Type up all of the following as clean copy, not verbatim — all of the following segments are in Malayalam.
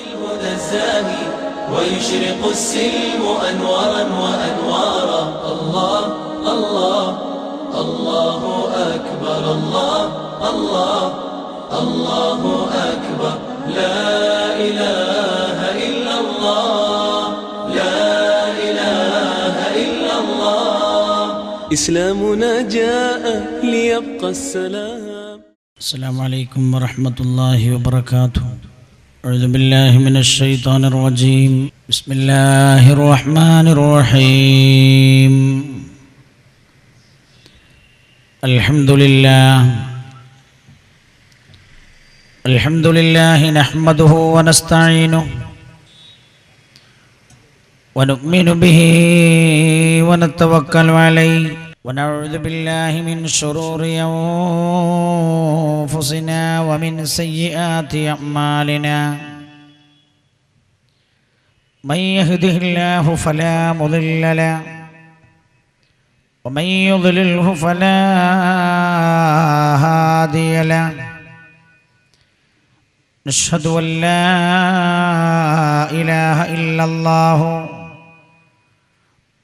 الهدى الزاهي ويشرق السلم أنوارا وأنوارا. الله الله الله أكبر، الله الله الله أكبر، لا إله إلا الله، لا إله إلا الله. إسلامنا جاء ليبقى السلام. السلام عليكم ورحمة الله وبركاته. أعوذ بالله من الشيطان الرجيم. بسم الله الرحمن الرحيم. الحمد لله نحمده ونستعينه ونؤمن به ونتوكل عليه ونعوذ بالله من شرور أنفسنا ومن سيئات أعمالنا. من يهده الله فلا مضل له ومن يضلله فلا هادي له. نشهد أن لا إله إلا الله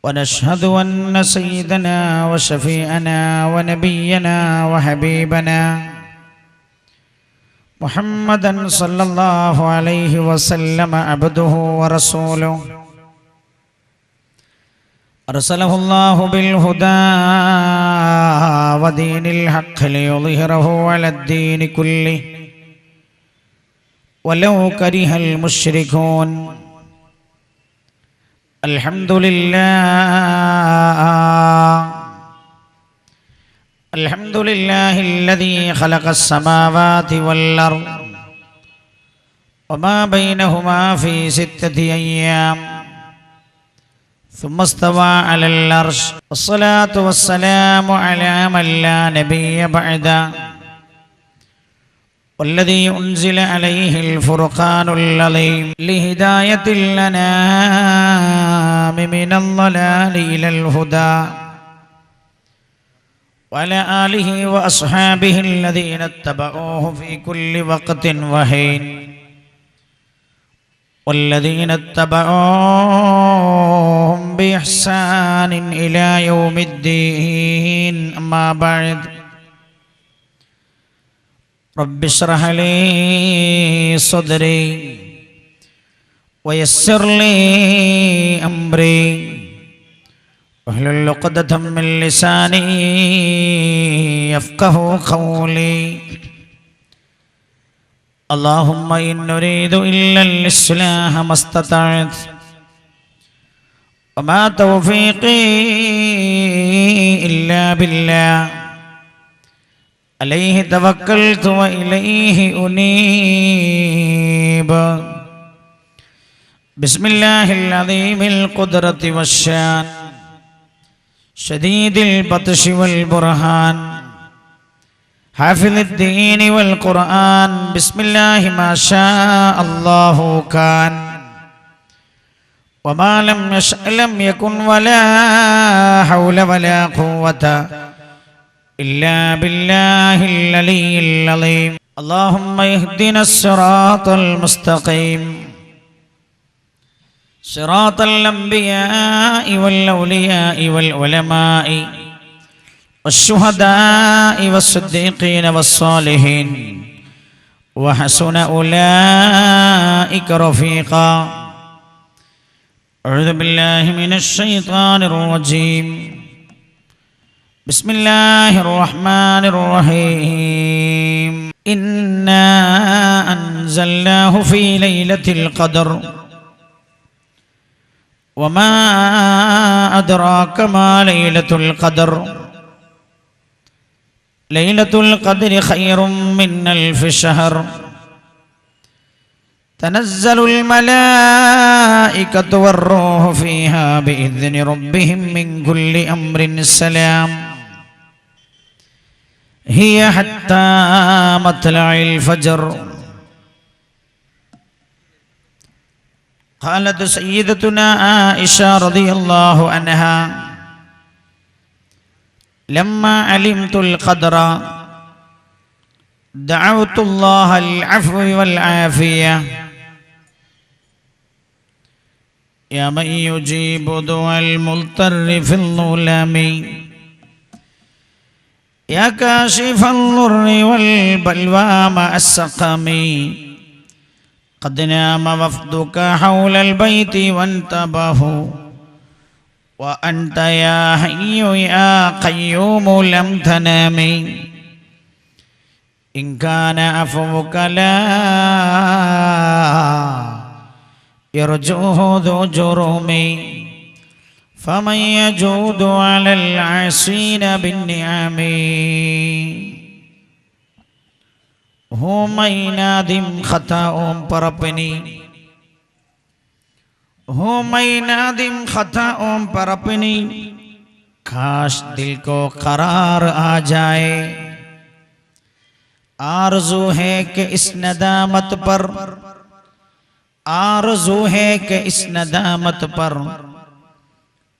ونشهد أن سيدنا وشفيعنا ونبينا وحبيبنا محمدا صلى الله عليه وسلم عبده ورسوله أرسله الله بالهدى ودين الحق ليظهره على الدين كله ولو كره المشركون. الحمد لله الذي خلق السماوات والأرض وما بينهما في 6 أيام ثم استوى على العرش. والصلاة والسلام على من لا نبي بعده والذي أنزل عليه الفرقان العظيم لهداية الأنام من الضلال إلى الهدى. وعلى آله وأصحابه الذين اتبعوه في كل وقت وحين والذين اتبعوهم بإحسان إلى يوم الدين. أما بعد، رب اشرح لي صدري ويسر لي أمري واحلل عقدة من لساني يفقه قولي. اللهم إن نريد إلا الإصلاح ما استطعت وما توفيقي إلا بالله عليه توكلت وإليه أنيب. بسم الله العظيم القدرة والشان شديد البطش والبرهان حافظ الدين والقرآن. بسم الله ما شاء الله كان وما لم يشأ لم يكن ولا حول ولا قوة إلا بالله العلي العظيم. اللهم اهدنا الصراط المستقيم صراط الأنبياء والأولياء والعلماء والشهداء والصديقين والصالحين وحسن أولئك رفيقا. أعوذ بالله من الشيطان الرجيم. بسم الله الرحمن الرحيم. إنا أنزلناه في ليلة القدر وما أدراك ما ليلة القدر. ليلة القدر خير من 1000 شهر. تنزل الملائكة والروح فيها بإذن ربهم من كل أمر سلام هي حتى مطلع الفجر. قالت سيدتنا عائشة رضي الله عنها: لما علمت القدر دعوت الله العفو والعافية يا من يجيب دعاء المضطر في الظلم يا كاشف الضر والبلوى مع السقم قد نام وفدك حول البيت وانتبهوا وأنت يا حي يا قيوم لم تنام إن كان عفوك لا يرجوه ذو جرم فمن يجود على العاصين بالنعم ഹുമൈനാദിം ഖതാഉം പറപ്പനി ഹുമൈനാദിം ഖതാഉം പറപ്പനി काश दिल को करार आ जाए आरज़ू है कि इस नदामत पर आरज़ू है कि इस नदामत पर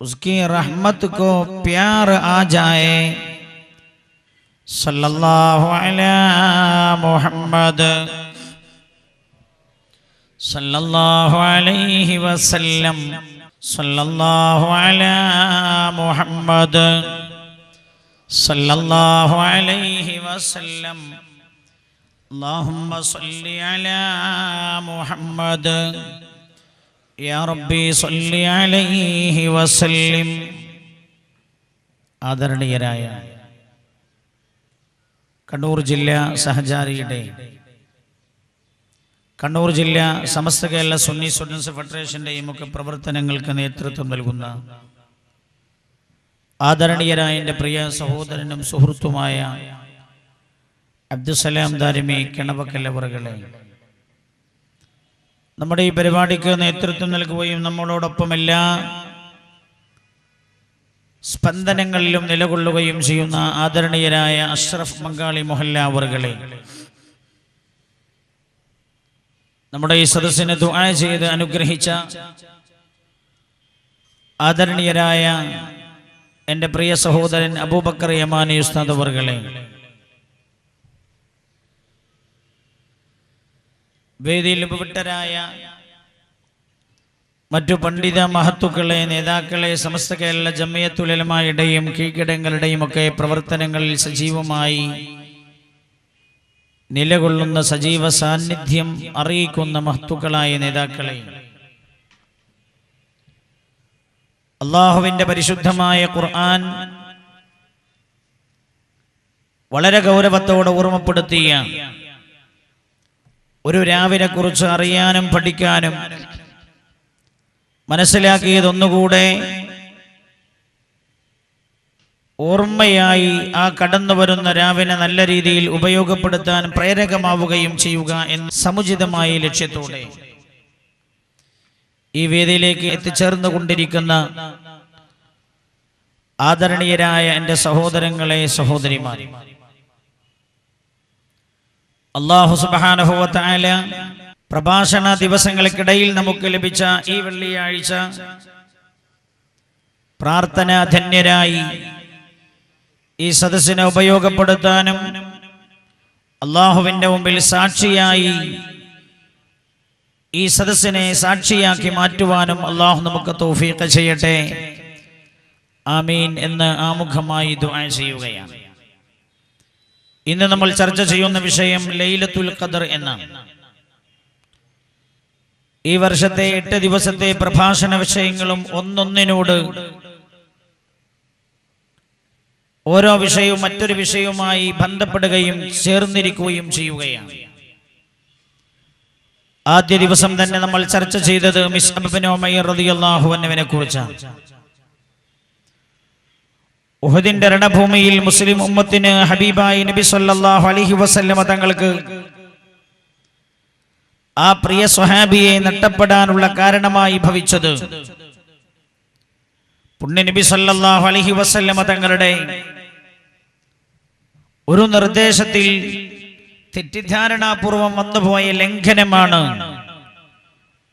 उसकी रहमत को प्यार आ जाए सल्लल्लाहु अलैहि मुहम्मद सल्लल्लाहु अलैहि वसल्लम सल्लल्लाहु अलैहि मुहम्मद सल्लल्लाहु अलैहि वसल्लम अल्लाहुम्मा सल्लि अला मुहम्मद या रब्बी सल्लि अलैहि वसल्लिम ആദരണീയരായ കണ്ണൂർ ജില്ലാ സഹചാരിയുടെ കണ്ണൂർ ജില്ലാ സമസ്ത കേരള സുന്നി സ്റ്റുഡൻസ് ഫെഡറേഷൻ്റെയും ഒക്കെ പ്രവർത്തനങ്ങൾക്ക് നേതൃത്വം നൽകുന്ന ആദരണീയരായ എൻ്റെ പ്രിയ സഹോദരനും സുഹൃത്തുമായ അബ്ദുസലാം ദാരിമി കിണവക്കൽ അവറുകളെ, നമ്മുടെ ഈ പരിപാടിക്ക് നേതൃത്വം നൽകുകയും നമ്മളോടൊപ്പം എല്ലാ സ്പന്ദനങ്ങളിലും നിലകൊള്ളുകയും ചെയ്യുന്ന ആദരണീയരായ അഷ്റഫ് മംഗാളി മൊഹല്ല അവറുകളെ, നമ്മുടെ ഈ സദസ്സിനെ ദുആ ചെയ്ത് അനുഗ്രഹിച്ച ആദരണീയരായ എൻ്റെ പ്രിയ സഹോദരൻ അബൂബക്കർ യമാനി ഉസ്താദ് അവറുകളെ, വേദിയിൽ ഉപവിട്ടരായ മറ്റു പണ്ഡിത മഹത്തുക്കളെ, നേതാക്കളെ, സമസ്ത കേരള ജമിയത്തുൽ ഉലമായുടെയും കീഴ്ഘടകങ്ങളുടെയും ഒക്കെ പ്രവർത്തനങ്ങളിൽ സജീവമായി നിലകൊള്ളുന്ന സജീവ സാന്നിധ്യം അറിയിക്കുന്ന മഹത്തുക്കളായ നേതാക്കളെ, അള്ളാഹുവിൻ്റെ പരിശുദ്ധമായ ഖുർആൻ വളരെ ഗൗരവത്തോടെ ഓർമ്മപ്പെടുത്തിയ ഒരു രാവിനെ കുറിച്ച് അറിയാനും പഠിക്കാനും മനസ്സിലാക്കിയതൊന്നുകൂടെ ഓർമ്മയായി ആ കടന്നു വരുന്ന രാവിനെ നല്ല രീതിയിൽ ഉപയോഗപ്പെടുത്താൻ പ്രേരകമാവുകയും ചെയ്യുക എന്ന സമുചിതമായ ലക്ഷ്യത്തോടെ ഈ വേദിയിലേക്ക് എത്തിച്ചേർന്നുകൊണ്ടിരിക്കുന്ന ആദരണീയരായ എൻ്റെ സഹോദരങ്ങളെ, സഹോദരിമാരെ, അല്ലാഹു സുബ്ഹാനഹു വ തആല പ്രഭാഷണ ദിവസങ്ങൾക്കിടയിൽ നമുക്ക് ലഭിച്ച ഈ വെള്ളിയാഴ്ച പ്രാർത്ഥനാധന്യരായി ഈ സദസ്സിനെ ഉപയോഗപ്പെടുത്താനും അള്ളാഹുവിൻ്റെ മുമ്പിൽ സാക്ഷിയായി ഈ സദസ്സിനെ സാക്ഷിയാക്കി മാറ്റുവാനും അള്ളാഹു നമുക്ക് തൗഫീഖ് ചെയ്യട്ടെ. ആമീൻ എന്ന് ആമുഖമായി ദുആ ചെയ്യുകയാണ്. ഇന്ന് നമ്മൾ ചർച്ച ചെയ്യുന്ന വിഷയം ലൈലത്തുൽ ഖദർ എന്നാണ്. ഈ വർഷത്തെ 8 ദിവസത്തെ പ്രഭാഷണ വിഷയങ്ങളും ഒന്നൊന്നിനോട് ഓരോ വിഷയവും മറ്റൊരു വിഷയവുമായി ബന്ധപ്പെടുകയും ചേർന്നിരിക്കുകയും ചെയ്യുകയാണ്. ആദ്യ ദിവസം തന്നെ നമ്മൾ ചർച്ച ചെയ്തത് മിസ്അബ് ഇബ്നു ഉമൈർ റളിയല്ലാഹു അൻഹുവിനെ കുറിച്ചാണ്. ഉഹദിന്റെ രണഭൂമിയിൽ മുസ്ലിം ഉമ്മത്തിന് ഹബീബായ നബി സല്ലല്ലാഹു അലൈഹി വസല്ലമ തങ്ങൾക്ക് ആ പ്രിയ സ്വഹാബിയെ നഷ്ടപ്പെടാനുള്ള കാരണമായി ഭവിച്ചത് പുണ്യ നബി സല്ലല്ലാഹു അലൈഹി വസല്ലമ തങ്ങളുടെ ഒരു നിർദ്ദേശത്തിൽ തെറ്റിദ്ധാരണാപൂർവം വന്നുപോയ ലംഘനമാണ്.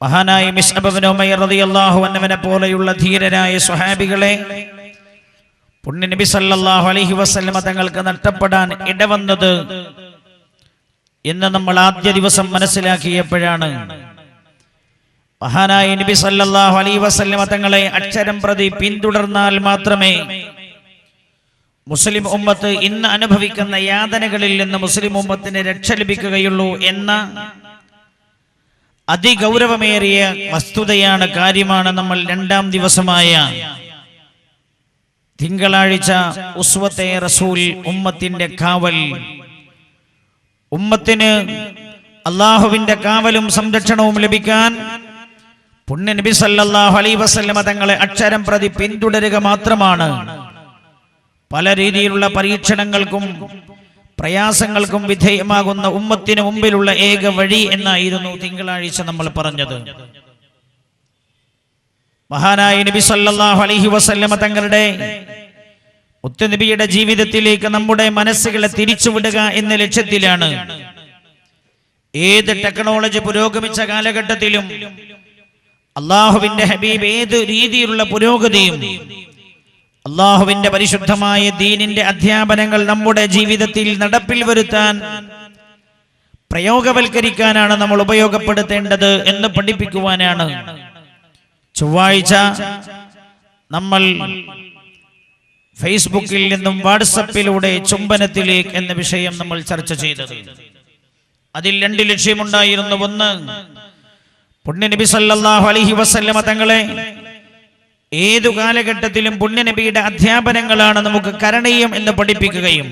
മഹാനായ മിസ്അബ് ഇബ്നു ഉമൈർ റളിയല്ലാഹു അൻഹുവിനെ പോലെയുള്ള ധീരരായ സ്വഹാബികളെ പുണ്യ നബി സല്ലല്ലാഹു അലൈഹി വസല്ലമ തങ്ങൾക്ക് നഷ്ടപ്പെടാൻ ഇടവന്നത് എന്ന് നമ്മൾ ആദ്യ ദിവസം മനസ്സിലാക്കിയപ്പോഴാണ് മഹാനായ നബി സല്ലല്ലാഹു അലൈഹി വസല്ലമ തങ്ങളെ അക്ഷരം പ്രതി പിന്തുടർന്നാൽ മാത്രമേ മുസ്ലിം ഉമ്മത്ത് ഇന്ന് അനുഭവിക്കുന്ന യാതനകളിൽ നിന്ന് മുസ്ലിം ഉമ്മത്തിന് രക്ഷ ലഭിക്കുകയുള്ളൂ എന്ന അതിഗൗരവമേറിയ വസ്തുതയാണ്, കാര്യമാണ് നമ്മൾ രണ്ടാം ദിവസമായ തിങ്കളാഴ്ച ഉസ്വത്തെ റസൂൽ, ഉമ്മത്തിന്റെ കാവൽ, ഉമ്മത്തിന് അള്ളാഹുവിന്റെ കാവലും സംരക്ഷണവും ലഭിക്കാൻ പുണ്യ നബി സല്ലല്ലാഹു അലൈഹി വസല്ലമ തങ്ങളെ അക്ഷരം പ്രതി പിന്തുടരുക മാത്രമാണ് പല രീതിയിലുള്ള പരീക്ഷണങ്ങൾക്കും പ്രയാസങ്ങൾക്കും വിധേയമാകുന്ന ഉമ്മത്തിന് മുമ്പിലുള്ള ഏക വഴി എന്നായിരുന്നു തിങ്കളാഴ്ച നമ്മൾ പറഞ്ഞത്. മഹാനായ നബി സല്ലല്ലാഹു അലൈഹി വസല്ലമ തങ്ങളുടെ മുത്തുനബിയുടെ ജീവിതത്തിലേക്ക് നമ്മുടെ മനസ്സുകളെ തിരിച്ചുവിടുക എന്ന ലക്ഷ്യത്തിലാണ് ഏത് ടെക്നോളജി പുരോഗമിച്ച കാലഘട്ടത്തിലും അള്ളാഹുവിന്റെ ഹബീബ് ഏത് രീതിയിലുള്ള പുരോഗതിയും അള്ളാഹുവിന്റെ പരിശുദ്ധമായ ദീനിന്റെ അധ്യാപനങ്ങൾ നമ്മുടെ ജീവിതത്തിൽ നടപ്പിൽ വരുത്താൻ, പ്രയോഗവൽക്കരിക്കാനാണ് നമ്മൾ ഉപയോഗപ്പെടുത്തേണ്ടത് എന്ന് പഠിപ്പിക്കുവാനാണ് ചൊവ്വാഴ്ച നമ്മൾ ഫേസ്ബുക്കിൽ നിന്നും വാട്സപ്പിലൂടെ ചുംബനത്തിലേക്ക് എന്ന വിഷയം നമ്മൾ ചർച്ച ചെയ്തത്. അതിൽ രണ്ട് ലക്ഷ്യമുണ്ടായിരുന്നു. ഒന്ന്, പുണ്യ നബി സല്ലല്ലാഹു അലൈഹി വസല്ലമ തങ്ങളെ ഏതു കാലഘട്ടത്തിലും പുണ്യനബിയുടെ അധ്യാപനങ്ങളാണ് നമുക്ക് കരണീയം എന്ന് പഠിപ്പിക്കുകയും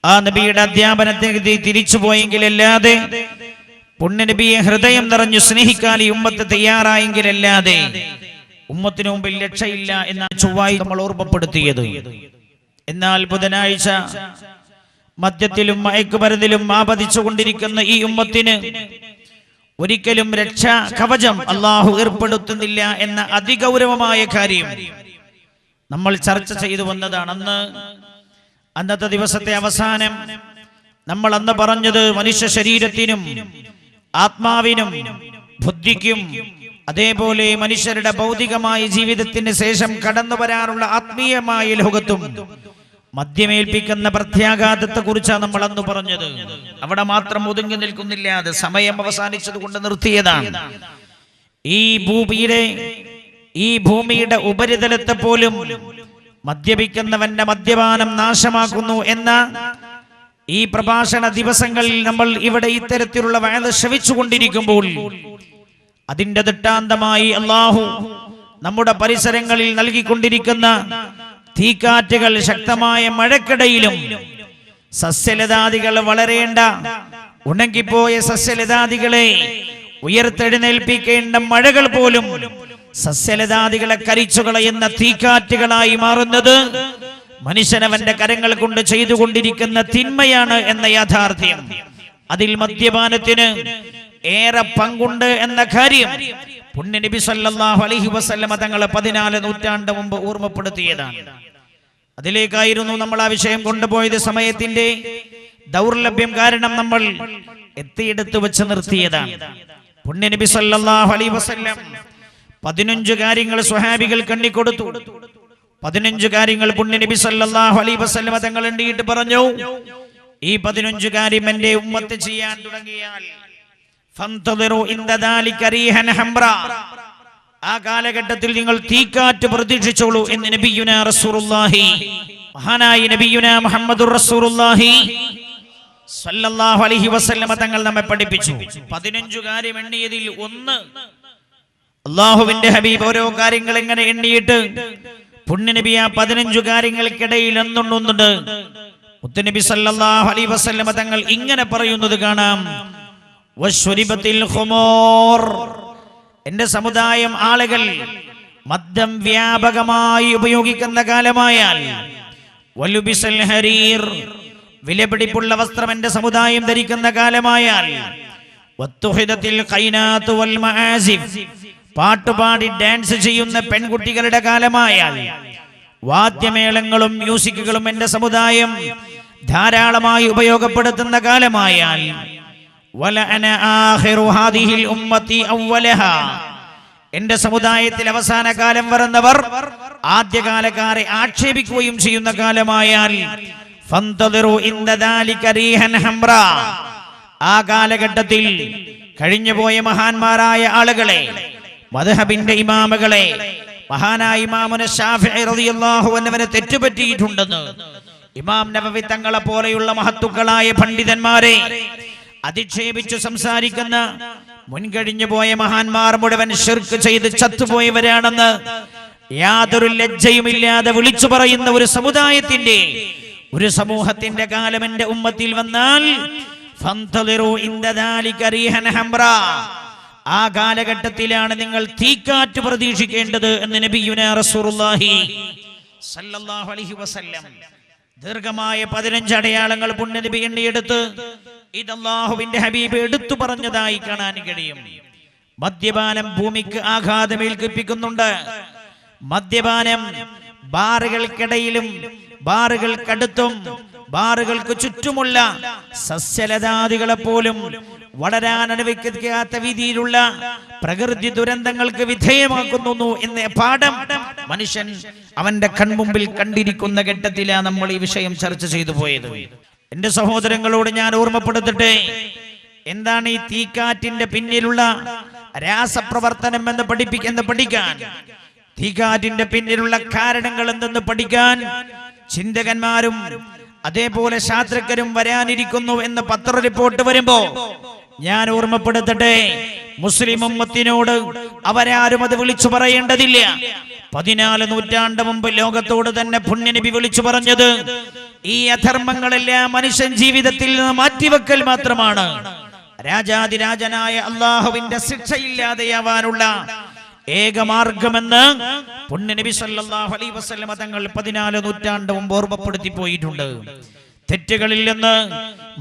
ആ നബിയുടെ അധ്യാപനത്തെ തിരിച്ചു പോയെങ്കിലല്ലാതെ, പുണ്യനബിയെ ഹൃദയം നിറഞ്ഞു സ്നേഹിക്കാൻ ഈ ഉമ്മത്ത് തയ്യാറായെങ്കിലല്ലാതെ ഉമ്മത്തിനു മുമ്പിൽ രക്ഷയില്ല എന്ന ചൊവ്വായി നമ്മൾ ഓർമ്മപ്പെടുത്തിയത്. എന്നാൽ ബുധനാഴ്ച മദ്യത്തിലും മയക്കുമരുന്നിലും ആപതിച്ചുകൊണ്ടിരിക്കുന്ന ഈ ഉമ്മത്തിന് ഒരിക്കലും രക്ഷാ കവചം അള്ളാഹു ഏർപ്പെടുത്തുന്നില്ല എന്ന അതിഗൗരവമായ കാര്യം നമ്മൾ ചർച്ച ചെയ്തു വന്നതാണ്. അന്നത്തെ ദിവസത്തെ അവസാനം നമ്മൾ അന്ന് പറഞ്ഞത്, മനുഷ്യ ശരീരത്തിനും ആത്മാവിനും ബുദ്ധിക്കും അതേപോലെ മനുഷ്യരുടെ ഭൗതികമായ ജീവിതത്തിന് ശേഷം കടന്നു വരാനുള്ള ആത്മീയമായ ലോകത്തും മദ്യമേൽപ്പിക്കുന്ന പ്രത്യാഘാതത്തെ കുറിച്ചാണ് നമ്മൾ അന്ന് പറഞ്ഞത്. അവിടെ മാത്രം ഒതുങ്ങി നിൽക്കുന്നില്ല, അത് സമയം അവസാനിച്ചത് കൊണ്ട് നിർത്തിയതാണ്. ഈ ഭൂമിയുടെ ഉപരിതലത്തെ പോലും മദ്യപിക്കുന്നവന്റെ മദ്യപാനം നാശമാക്കുന്നു എന്ന ഈ പ്രഭാഷണ ദിവസങ്ങളിൽ നമ്മൾ ഇവിടെ ഇത്തരത്തിലുള്ള വഅദ് ശ്രവിച്ചുകൊണ്ടിരിക്കുമ്പോൾ അതിന്റെ ദൃഷ്ടാന്തമായി അല്ലാഹു നമ്മുടെ പരിസരങ്ങളിൽ നൽകിക്കൊണ്ടിരിക്കുന്ന തീക്കാറ്റുകൾ, ശക്തമായ മഴക്കിടയിലും സസ്യലതാദികൾ വളരേണ്ട, ഉണങ്ങിപ്പോയ സസ്യലതാദികളെ ഉയർത്തെഴുന്നേൽപ്പിക്കേണ്ട മഴകൾ പോലും സസ്യലതാദികളെ കരിച്ചു കളയുന്ന തീക്കാറ്റുകളായി മാറുന്നത് മനുഷ്യനവന്റെ കരങ്ങൾ കൊണ്ട് ചെയ്തുകൊണ്ടിരിക്കുന്ന തിന്മയാണ് എന്ന യാഥാർത്ഥ്യം, അതിൽ മദ്യപാനത്തിന് ഏറെ പങ്കുണ്ട് എന്ന കാര്യം പുണ്യ നബി സല്ലല്ലാഹു അലൈഹി വസല്ലമ തങ്ങൾ 14 നൂറ്റാണ്ട് മുമ്പ് ഓർമ്മപ്പെടുത്തിയതാണ്. അതിലേക്കായിരുന്നു നമ്മൾ ആ വിഷയം കൊണ്ടുപോയത്. സമയത്തിന്റെ ദൗർലഭ്യം കാരണം നമ്മൾ എത്തിയെടുത്ത് വെച്ച് നിർത്തിയതാണ്. പുണ്യ നബി സല്ലല്ലാഹു അലൈഹി വസല്ലം 15 കാര്യങ്ങൾ സ്വഹാബികൾ കണ്ണിക്കൊടുത്തു. 15 കാര്യങ്ങൾ പുണ്യ നബി സല്ലല്ലാഹു അലൈഹി വസല്ലം തങ്ങൾ എണ്ണിയിട്ട് പറഞ്ഞു, ഈ 15 കാര്യം എന്റെ ഉമ്മത്ത് ചെയ്യാൻ തുടങ്ങിയാൽ ഫന്തദിറു ഇൻദ ദാലിക റീഹൻ ഹംറാ, ആ കാലഘട്ടത്തിൽ നിങ്ങൾ തീക്കാറ്റ് പ്രതീക്ഷിച്ചോളൂ എന്ന് നബിയുനാ റസൂലുള്ളാഹി, മഹാനായ നബിയുനാ മുഹമ്മദുർ റസൂലുള്ളാഹി സല്ലല്ലാഹു അലൈഹി വസല്ലം തങ്ങൾ നമ്മെ പഠിപ്പിച്ചു. 15 കാര്യം എണ്ണിയതിൽ ഒന്ന്, അല്ലാഹുവിന്റെ ഹബീബ് ഓരോ കാര്യങ്ങൾ എങ്ങനെ എണ്ണിയിട്ട് പുണ്യ നബി ആ 15 കാര്യങ്ങൾക്കിടയിൽ ഒന്നുണ്ട്. മുത്തുനബി സല്ലല്ലാഹു അലൈഹി വസല്ലം തങ്ങൾ ഇങ്ങനെ പറയുന്നത് കാണാം, വശുരിബത്തിൽ ഖുമൂർ, എന്റെ സമുദായം ആളുകൾ മദ്യം വ്യാപകമായി ഉപയോഗിക്കുന്ന കാലമായാൽ, വലുബിസൽ ഹരീർ, വിലപിടിപ്പുള്ള വസ്ത്രം എന്റെ സമുദായം ധരിക്കുന്ന കാലമായാൽ, വത്തുഹിദത്തിൽ ഖൈനാത്ത് വൽ മആസിഫ്, പാട്ടുപാടി ഡാൻസ് ചെയ്യുന്ന പെൺകുട്ടികളുടെ കാലമായാൽ, വാദ്യമേളങ്ങളും മ്യൂസിക്കുകളും എന്റെ സമുദായം ധാരാളമായി ഉപയോഗപ്പെടുത്തുന്ന കാലമായാൽ, വലഅന ആഖിറു ഹാദിഹിൽ ഉമ്മത്തി അവ്വലഹാ, എന്റെ സമുദായത്തിൽ അവസാന കാലം വരുന്നവർ ആദ്യകാലക്കാരെ ആക്ഷേപിക്കുകയും ചെയ്യുന്ന കാലമായാൽ, ഫന്തദിറു ഇൻദ ദാലിക റീഹൻ ഹംറാ, ആ കാലഘട്ടത്തിൽ കഴിഞ്ഞുപോയ മഹാന്മാരായ ആളുകളെ, മദ്ഹബിന്റെ ഇമാമുകളെ, മഹാനായ ഇമാമുന ശാഫിഈ റളിയല്ലാഹു അൻഹുവിനെ തെറ്റുപറ്റിയിട്ടുണ്ടെന്ന് ഇമാം നവവി തങ്ങളെ പോലെയുള്ള മഹത്തുക്കളായ പണ്ഡിതന്മാരെ അധിക്ഷേപിച്ച് സംസാരിക്കുന്ന മുൻകഴിഞ്ഞു പോയ മഹാന്മാർ മുഴുവൻ ശിർക്ക് ചെയ്ത് ചത്തുപോയവരാണെന്ന് യാതൊരു ലജ്ജയുമില്ലാതെ വിളിച്ചു പറയുന്ന ഒരു സമുദായത്തിന്റെ, ഒരു സമൂഹത്തിന്റെ കാലം എന്റെ ഉമ്മത്തിൽ വന്നാൽ ഫന്തളിറു ഇൻദ ദാലിക റീഹൻ ഹംറാ, ആ കാലഘട്ടത്തിലാണ് നിങ്ങൾ തീക്കാറ്റ് പ്രതീക്ഷിക്കേണ്ടത് എന്ന് നബിയുനാ റസൂലുള്ളാഹി സല്ലല്ലാഹു അലൈഹി വസല്ലം ദീർഘമായ 15 അടയാളങ്ങൾ പുണ്യനബി എണ്ണിയെടുത്ത് ഇത് അല്ലാഹുവിന്റെ ഹബീബ് എടുത്തു പറഞ്ഞതായി കാണാൻ കഴിയും. മദ്യപാനം ഭൂമിക്ക് ആഘാതമേൽപ്പിക്കുന്നുണ്ട്. മദ്യപാനം ബാറുകൾക്കിടയിലും ബാറുകൾക്കടുത്തും ബാറുകൾക്ക് ചുറ്റുമുള്ള സസ്യലതാദികളെ പോലും വളരാൻ അനുവദിക്കാത്ത രീതിയിലുള്ള പ്രകൃതി ദുരന്തങ്ങൾക്ക് വിധേയമാക്കുന്നു എന്ന പാഠം മനുഷ്യൻ അവന്റെ കൺമുമ്പിൽ കണ്ടിരിക്കുന്ന ഘട്ടത്തിലാണ് നമ്മൾ ഈ വിഷയം ചർച്ച ചെയ്തു പോയത്. എന്റെ സഹോദരങ്ങളോട് ഞാൻ ഓർമ്മപ്പെടുത്തട്ടെ, എന്താണ് ഈ തീക്കാറ്റിന്റെ പിന്നിലുള്ള രാസപ്രവർത്തനം എന്ന് പഠിക്കാൻ, തീക്കാറ്റിന്റെ പിന്നിലുള്ള കാരണങ്ങൾ എന്തെന്ന് പഠിക്കാൻ ചിന്തകന്മാരും അതേപോലെ ശാസ്ത്രജ്ഞരും വരാനിരിക്കുന്നു എന്ന് പത്ര റിപ്പോർട്ട് വരുമ്പോ ഞാൻ ഓർമ്മപ്പെടുത്തട്ടെ, മുസ്ലിം ഉമ്മത്തിനോട് അവരാരും അത് വിളിച്ചു പറയേണ്ടതില്ല. 14 നൂറ്റാണ്ട് മുമ്പ് ലോകത്തോട് തന്നെ പുണ്യനബി വിളിച്ചു പറഞ്ഞത് ഈ അധർമ്മങ്ങളെല്ലാം മനുഷ്യൻ ജീവിതത്തിൽ നിന്ന് മാറ്റിവെക്കൽ മാത്രമാണ്. രാജാതിരാജനായ അള്ളാഹുവിന്റെ ശിക്ഷയില്ലാതെയാവാനുള്ള ഏക മാർഗമെന്ന് പുണ്യനബി സല്ലല്ലാഹു അലൈഹി വസല്ലം തങ്ങൾ 14 നൂറ്റാണ്ട് മുമ്പ് ഓർമ്മപ്പെടുത്തി പോയിട്ടുണ്ട്. തെറ്റുകളിൽ നിന്ന്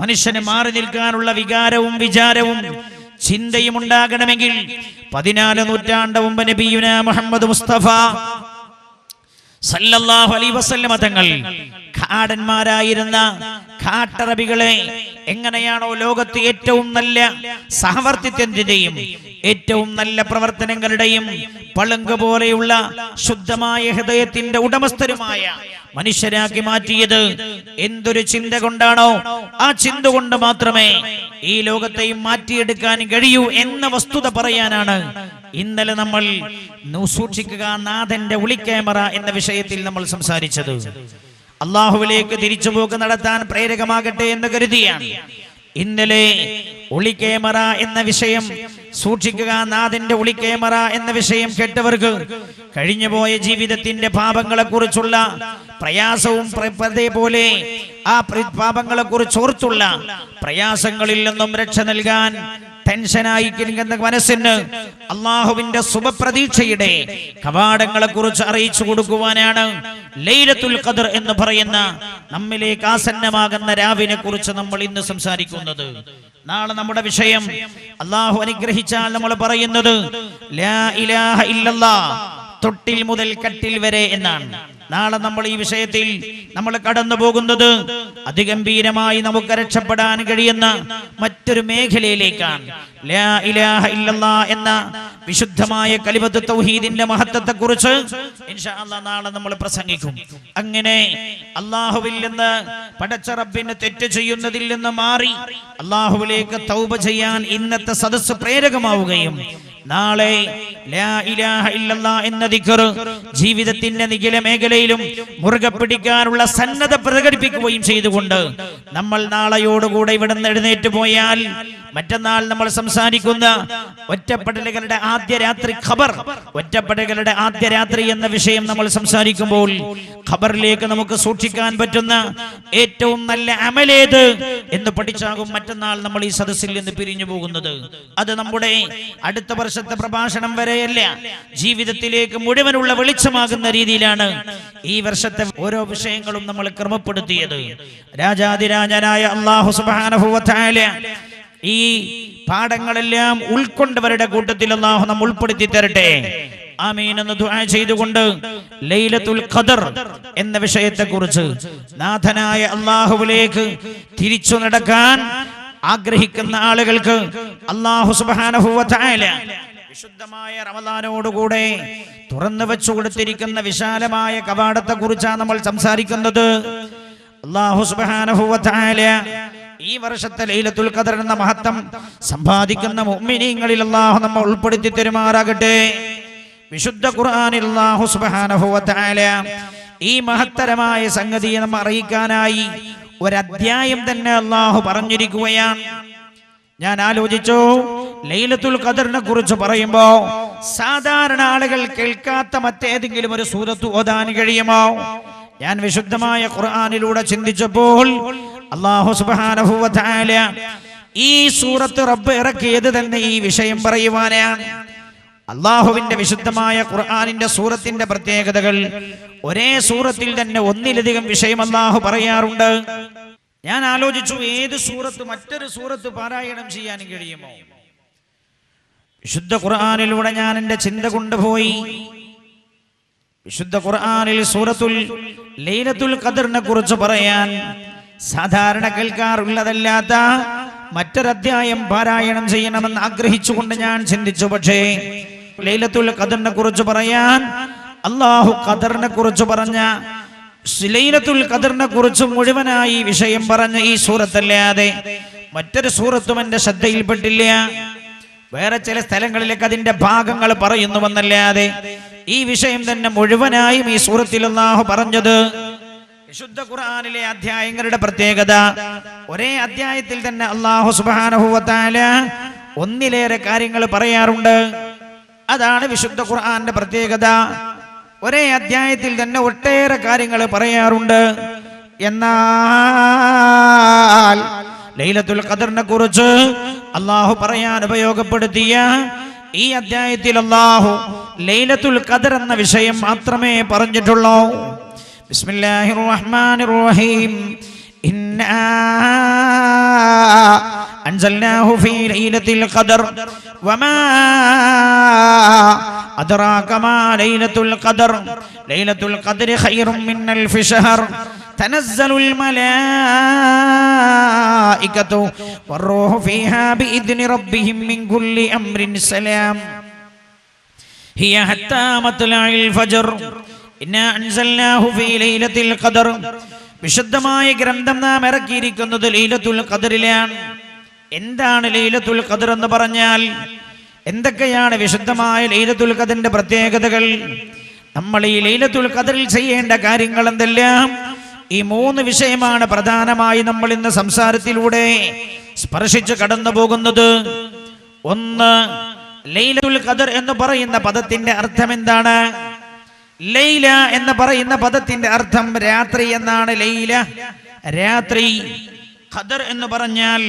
മനുഷ്യന് മാറി നിൽക്കാനുള്ള വികാരവും വിചാരവും ചിന്തയും ഉണ്ടാകണമെങ്കിൽ 14 നൂറ്റാണ്ട് മുമ്പ് നബിയുനാ മുഹമ്മദ് മുസ്തഫ സല്ലല്ലാഹു അലൈഹി വസല്ലം തങ്ങൾ കാടന്മാരായിരുന്ന കാട്ടറബികളെ എങ്ങനെയാണോ ലോകത്ത് ഏറ്റവും നല്ല സഹവർത്തിത്വത്തിന്റെയും ഏറ്റവും നല്ല പ്രവർത്തനങ്ങളുടെയും പളുങ്ക് പോലെയുള്ള ശുദ്ധമായ ഹൃദയത്തിന്റെ ഉടമസ്ഥരുമായ മനുഷ്യരാക്കി മാറ്റിയത് എന്തൊരു ചിന്ത കൊണ്ടാണോ, ആ ചിന്ത കൊണ്ട് മാത്രമേ ഈ ലോകത്തെയും മാറ്റിയെടുക്കാൻ കഴിയൂ എന്ന വസ്തുത പറയാനാണ് ഇന്നലെ നമ്മൾ സൂക്ഷിക്കുക നാഥന്റെ ഒളിക്യാമറ എന്ന വിഷയത്തിൽ നമ്മൾ സംസാരിച്ചത്. അള്ളാഹുവിലേക്ക് തിരിച്ചുപോക്ക് നടത്താൻ പ്രേരകമാകട്ടെ എന്ന് കരുതിയാണ് ഇന്നലെ ഒളിക്യാമറ എന്ന വിഷയം, സൂക്ഷിക്കുക നാഥന്റെ ഒളിക്യാമറ എന്ന വിഷയം കേട്ടവർക്ക് കഴിഞ്ഞുപോയ ജീവിതത്തിന്റെ പാപങ്ങളെ കുറിച്ചുള്ള പ്രയാസവും അതേപോലെ ആ പാപങ്ങളെ കുറിച്ച് ഓർത്തുള്ള പ്രയാസങ്ങളിൽ നിന്നും രക്ഷ നൽകാൻ ടെൻഷനായി കിടക്കുന്ന മനസ്സിന് അള്ളാഹുവിന്റെ ശുഭപ്രതീക്ഷയുടെ കവാടങ്ങളെ കുറിച്ച് അറിയിച്ചു കൊടുക്കുവാനാണ് ലൈലത്തുൽ ഖദർ എന്ന് പറയുന്ന നമ്മിലേക്ക് ആസന്നമാകുന്ന രാവിനെ കുറിച്ച് നമ്മൾ ഇന്ന് സംസാരിക്കുന്നത്. നാളെ നമ്മുടെ വിഷയം അള്ളാഹു അനുഗ്രഹിച്ചാൽ നമ്മൾ പറയുന്നത് ലാ ഇലാഹ ഇല്ലല്ലാഹ് തൊട്ടിൽ മുതൽ കട്ടിൽ വരെ എന്നാണ്. നാളെ നമ്മൾ ഈ വിഷയത്തിൽ നമ്മൾ കടന്നു പോകുന്നത് അതിഗംഭീരമായി നമുക്ക് രക്ഷപ്പെടാൻ കഴിയുന്ന മറ്റൊരു മേഖലയിലേക്കാണ്. ലാ ഇലാഹ ഇല്ലല്ലാഹ് എന്ന വിശുദ്ധമായ കലിമത്ത് തൗഹീദിന്റെ മഹത്വത്തെ കുറിച്ച് ഇൻഷാ അല്ലാഹ് നാളെ നമ്മൾ പ്രസംഗിക്കും. അങ്ങനെ അല്ലാഹുവിൽ നിന്ന് പടച്ച റബ്ബിനെ തെറ്റ് ചെയ്യുന്നതിൽ നിന്ന് മാറി അല്ലാഹുവിലേക്ക് തൗബ ചെയ്യാൻ ഇന്നത്തെ സദസ്സ് പ്രേരകമാവുകയും നാളെ ലാ ഇലാഹ ഇല്ലല്ലാഹ് എന്ന ദിക്ർ ജീവിതത്തിന്റെ നിഖില മേഖലയിലും മുറുകെ പിടിക്കാനുള്ള സന്നദ്ധ പ്രകടിപ്പിക്കുകയും ചെയ്തുകൊണ്ട് നമ്മൾ നാളെയോടുകൂടെ ഇവിടെ നിന്ന് എഴുന്നേറ്റ് പോയാൽ മറ്റന്നാൾ നമ്മൾ സംസാരിക്കുന്ന ഒറ്റപ്പെടലുകളുടെ ആദ്യ രാത്രി ഖബർ, ഒറ്റപ്പെടലുകളുടെ ആദ്യ രാത്രി എന്ന വിഷയം നമ്മൾ സംസാരിക്കുമ്പോൾ ഖബറിലേക്ക് നമുക്ക് സൂക്ഷിക്കാൻ പറ്റുന്ന ഏറ്റവും നല്ല അമലേത് എന്ന് പഠിച്ചാകും മറ്റന്നാൾ നമ്മൾ ഈ സദസ്സിൽ നിന്ന് പിരിഞ്ഞു പോകുന്നത്. അത് നമ്മുടെ അടുത്ത വർഷത്തെ പ്രഭാഷണം വരെയല്ല, ജീവിതത്തിലേക്ക് മുഴുവനുള്ള വെളിച്ചമാകുന്ന രീതിയിലാണ് ഈ വർഷത്തെ ഓരോ വിഷയങ്ങളും നമ്മൾ ക്രമപ്പെടുത്തിയത്. രാജാതിരാജനായ അല്ലാഹു സുബ്ഹാനഹു വ തആല ഈ പാഠങ്ങളെല്ലാം ഉൾക്കൊണ്ടവരുടെ കൂട്ടത്തിൽ അല്ലാഹു നമ്മെ ഉൾപ്പെടുത്തി തരട്ടെ. ആമീൻ എന്ന് ദുആ ചെയ്തുകൊണ്ട് ലൈലത്തുൽ ഖദർ എന്ന വിഷയത്തെക്കുറിച്ച് നാഥനായ അല്ലാഹുവിലേക്ക് തിരിച്ചു നടക്കാൻ ആഗ്രഹിക്കുന്ന ആളുകൾക്ക് അല്ലാഹു സുബ്ഹാനഹു വ തആല വിശുദ്ധമായ റമദാനോടുകൂടെ തുറന്നു വെച്ചു കൊടുത്തിരിക്കുന്ന വിശാലമായ കവാടത്തെ കുറിച്ചാണ് നമ്മൾ സംസാരിക്കുന്നത്. അല്ലാഹു സുബ്ഹാനഹു വ തആല ഈ വർഷത്തെ ലൈലത്തുൽ ഖദർ എന്ന മഹത്വം സമ്പാദിക്കുന്ന മുഅ്മിനീങ്ങളിൽ അല്ലാഹു നമ്മെ ഉൾപ്പെടുത്തി തരുമാറാകട്ടെ. വിശുദ്ധ ഖുർആനിൽ അല്ലാഹു സുബ്ഹാനഹു വ തആല ഈ മഹത്തരമായ സംഗതിയെ നമ്മെ അറിയിക്കാനായി ഒരധ്യായം തന്നെ അല്ലാഹു പറഞ്ഞിരിക്കുകയാണ്. ഞാൻ ആലോചിച്ചു, ലൈലത്തുൽ ഖദറിനെ കുറിച്ച് പറയുമ്പോ സാധാരണ ആളുകൾ കേൾക്കാത്ത മറ്റേതെങ്കിലും ഒരു സൂറത്ത് ഓതാൻ കഴിയുമോ? ഞാൻ വിശുദ്ധമായ ഖുർആനിലൂടെ ചിന്തിച്ചപ്പോൾ അല്ലാഹു സുബ്ഹാനഹു വ തആല ഈ സൂറത്ത് റബ്ബ് ഇറക്കിയത് തന്നെ ഈ വിഷയം പറയുവാനാണ്. അല്ലാഹുവിന്റെ വിശുദ്ധമായ ഖുർആനിന്റെ സൂറത്തിന്റെ പ്രത്യേകതകൾ ഒരേ സൂറത്തിൽ തന്നെ ഒന്നിലധികം വിഷയം അല്ലാഹു പറയാറുണ്ട്. ഞാൻ ആലോചിച്ചു, ഏത് സൂറത്ത് മറ്റൊരു സൂറത്ത് പാരായണം ചെയ്യാൻ കഴിയുമോ? വിശുദ്ധ ഖുർആനിലൂടെ ഞാൻ എൻ്റെ ചിന്ത കൊണ്ടുപോയി. വിശുദ്ധ ഖുർആനിൽ സൂറത്തുൽ ലൈലത്തുൽ ഖദറിനെ കുറിച്ച് പറയാൻ സാധാരണ കേൾക്കാറുള്ളതല്ലാത്ത മറ്റൊരധ്യായം പാരായണം ചെയ്യണമെന്ന് ആഗ്രഹിച്ചുകൊണ്ട് ഞാൻ ചിന്തിച്ചു. പക്ഷേ ലൈലത്തുൽ ഖദറിനെ കുറിച്ച് പറയാൻ അല്ലാഹു ഖദറിനെ കുറിച്ച് പറഞ്ഞ ലൈലത്തുൽ ഖദറിനെ കുറിച്ച് മുഴുവനായി വിഷയം പറഞ്ഞ ഈ സൂറത്തല്ലാതെ മറ്റൊരു സൂറത്തും എൻ്റെ ശ്രദ്ധയിൽപ്പെട്ടില്ല. വേറെ ചില സ്ഥലങ്ങളിലേക്ക് അതിന്റെ ഭാഗങ്ങൾ പറയുന്നുവെന്നല്ലാതെ ഈ വിഷയം തന്നെ മുഴുവനായും ഈ സൂറത്തിൽ അല്ലാഹു പറഞ്ഞത്. വിശുദ്ധ ഖുർആനിലെ അധ്യായങ്ങളുടെ പ്രത്യേകത, ഒരേ അധ്യായത്തിൽ തന്നെ അല്ലാഹു സുബ്ഹാനഹു വ തആല ഒന്നിലേറെ കാര്യങ്ങൾ പറയാറുണ്ട്. അതാണ് വിശുദ്ധ ഖുർആന്റെ പ്രത്യേകത. ഒരേ അധ്യായത്തിൽ തന്നെ ഒട്ടേറെ കാര്യങ്ങൾ പറയാറുണ്ട്. എന്നാൽ ലൈലത്തുൽ ഖദറിനെ കുറിച്ച് അല്ലാഹു പറയാൻ ഉപയോഗപ്പെടുത്തിയ ഈ അധ്യായത്തിൽ അല്ലാഹു ലൈലത്തുൽ ഖദർ എന്ന വിഷയം മാത്രമേ പറഞ്ഞിട്ടുള്ളൂ. ബിസ്മില്ലാഹിർ റഹ്മാനിർ റഹീം. ഇന്നാ അൻസൽനാഹു ഫീ ലൈലത്തിൽ ഖദർ വമാ അദ്റാക മാ ലൈലത്തുൽ ഖദർ ലൈലത്തുൽ ഖദ്രി ഖൈറും മിൻ അൽഫി ശഹർ തനസ്സലുൽ മലായികതു വറൂഹു ഫീഹാ ബിഇദ്നി റബ്ബിഹിം മിൻ കുല്ലി അംരിൻ സലാം ഹിയ ഹത്താ മത്ലഇൽ ഫജ്ർ ഇന്നാ അൻസൽനാഹു ഫീ ലൈലത്തിൽ ഖദർ. വിശുദ്ധമായ ഗ്രന്ഥം നാം ഇറക്കിയിരിക്കുന്നത് ലൈലത്തുൽ ഖദറിലാണ്. എന്താണ് ലൈലത്തുൽ ഖദർ എന്ന് പറഞ്ഞാൽ? എന്തൊക്കെയാണ് വിശുദ്ധമായ ലൈലത്തുൽ ഖദറിന്റെ പ്രത്യേകതകൾ? നമ്മൾ ഈ ലൈലത്തുൽ ഖദറിൽ ചെയ്യേണ്ട കാര്യങ്ങൾ എന്തെല്ലാം? ഈ മൂന്ന് വിഷയമാണ് പ്രധാനമായി നമ്മൾ ഇന്ന് സംസാരത്തിലൂടെ സ്പർശിച്ച് കടന്നു പോകുന്നത്. ഒന്ന്, ലൈലത്തുൽ ഖദർ എന്ന് പറയുന്ന പദത്തിന്റെ അർത്ഥം എന്താണ്? ലൈല എന്ന് പറയുന്ന പദത്തിന്റെ അർത്ഥം രാത്രി എന്നാണ്. ലൈല രാത്രി. ഖദർ എന്ന് പറഞ്ഞാൽ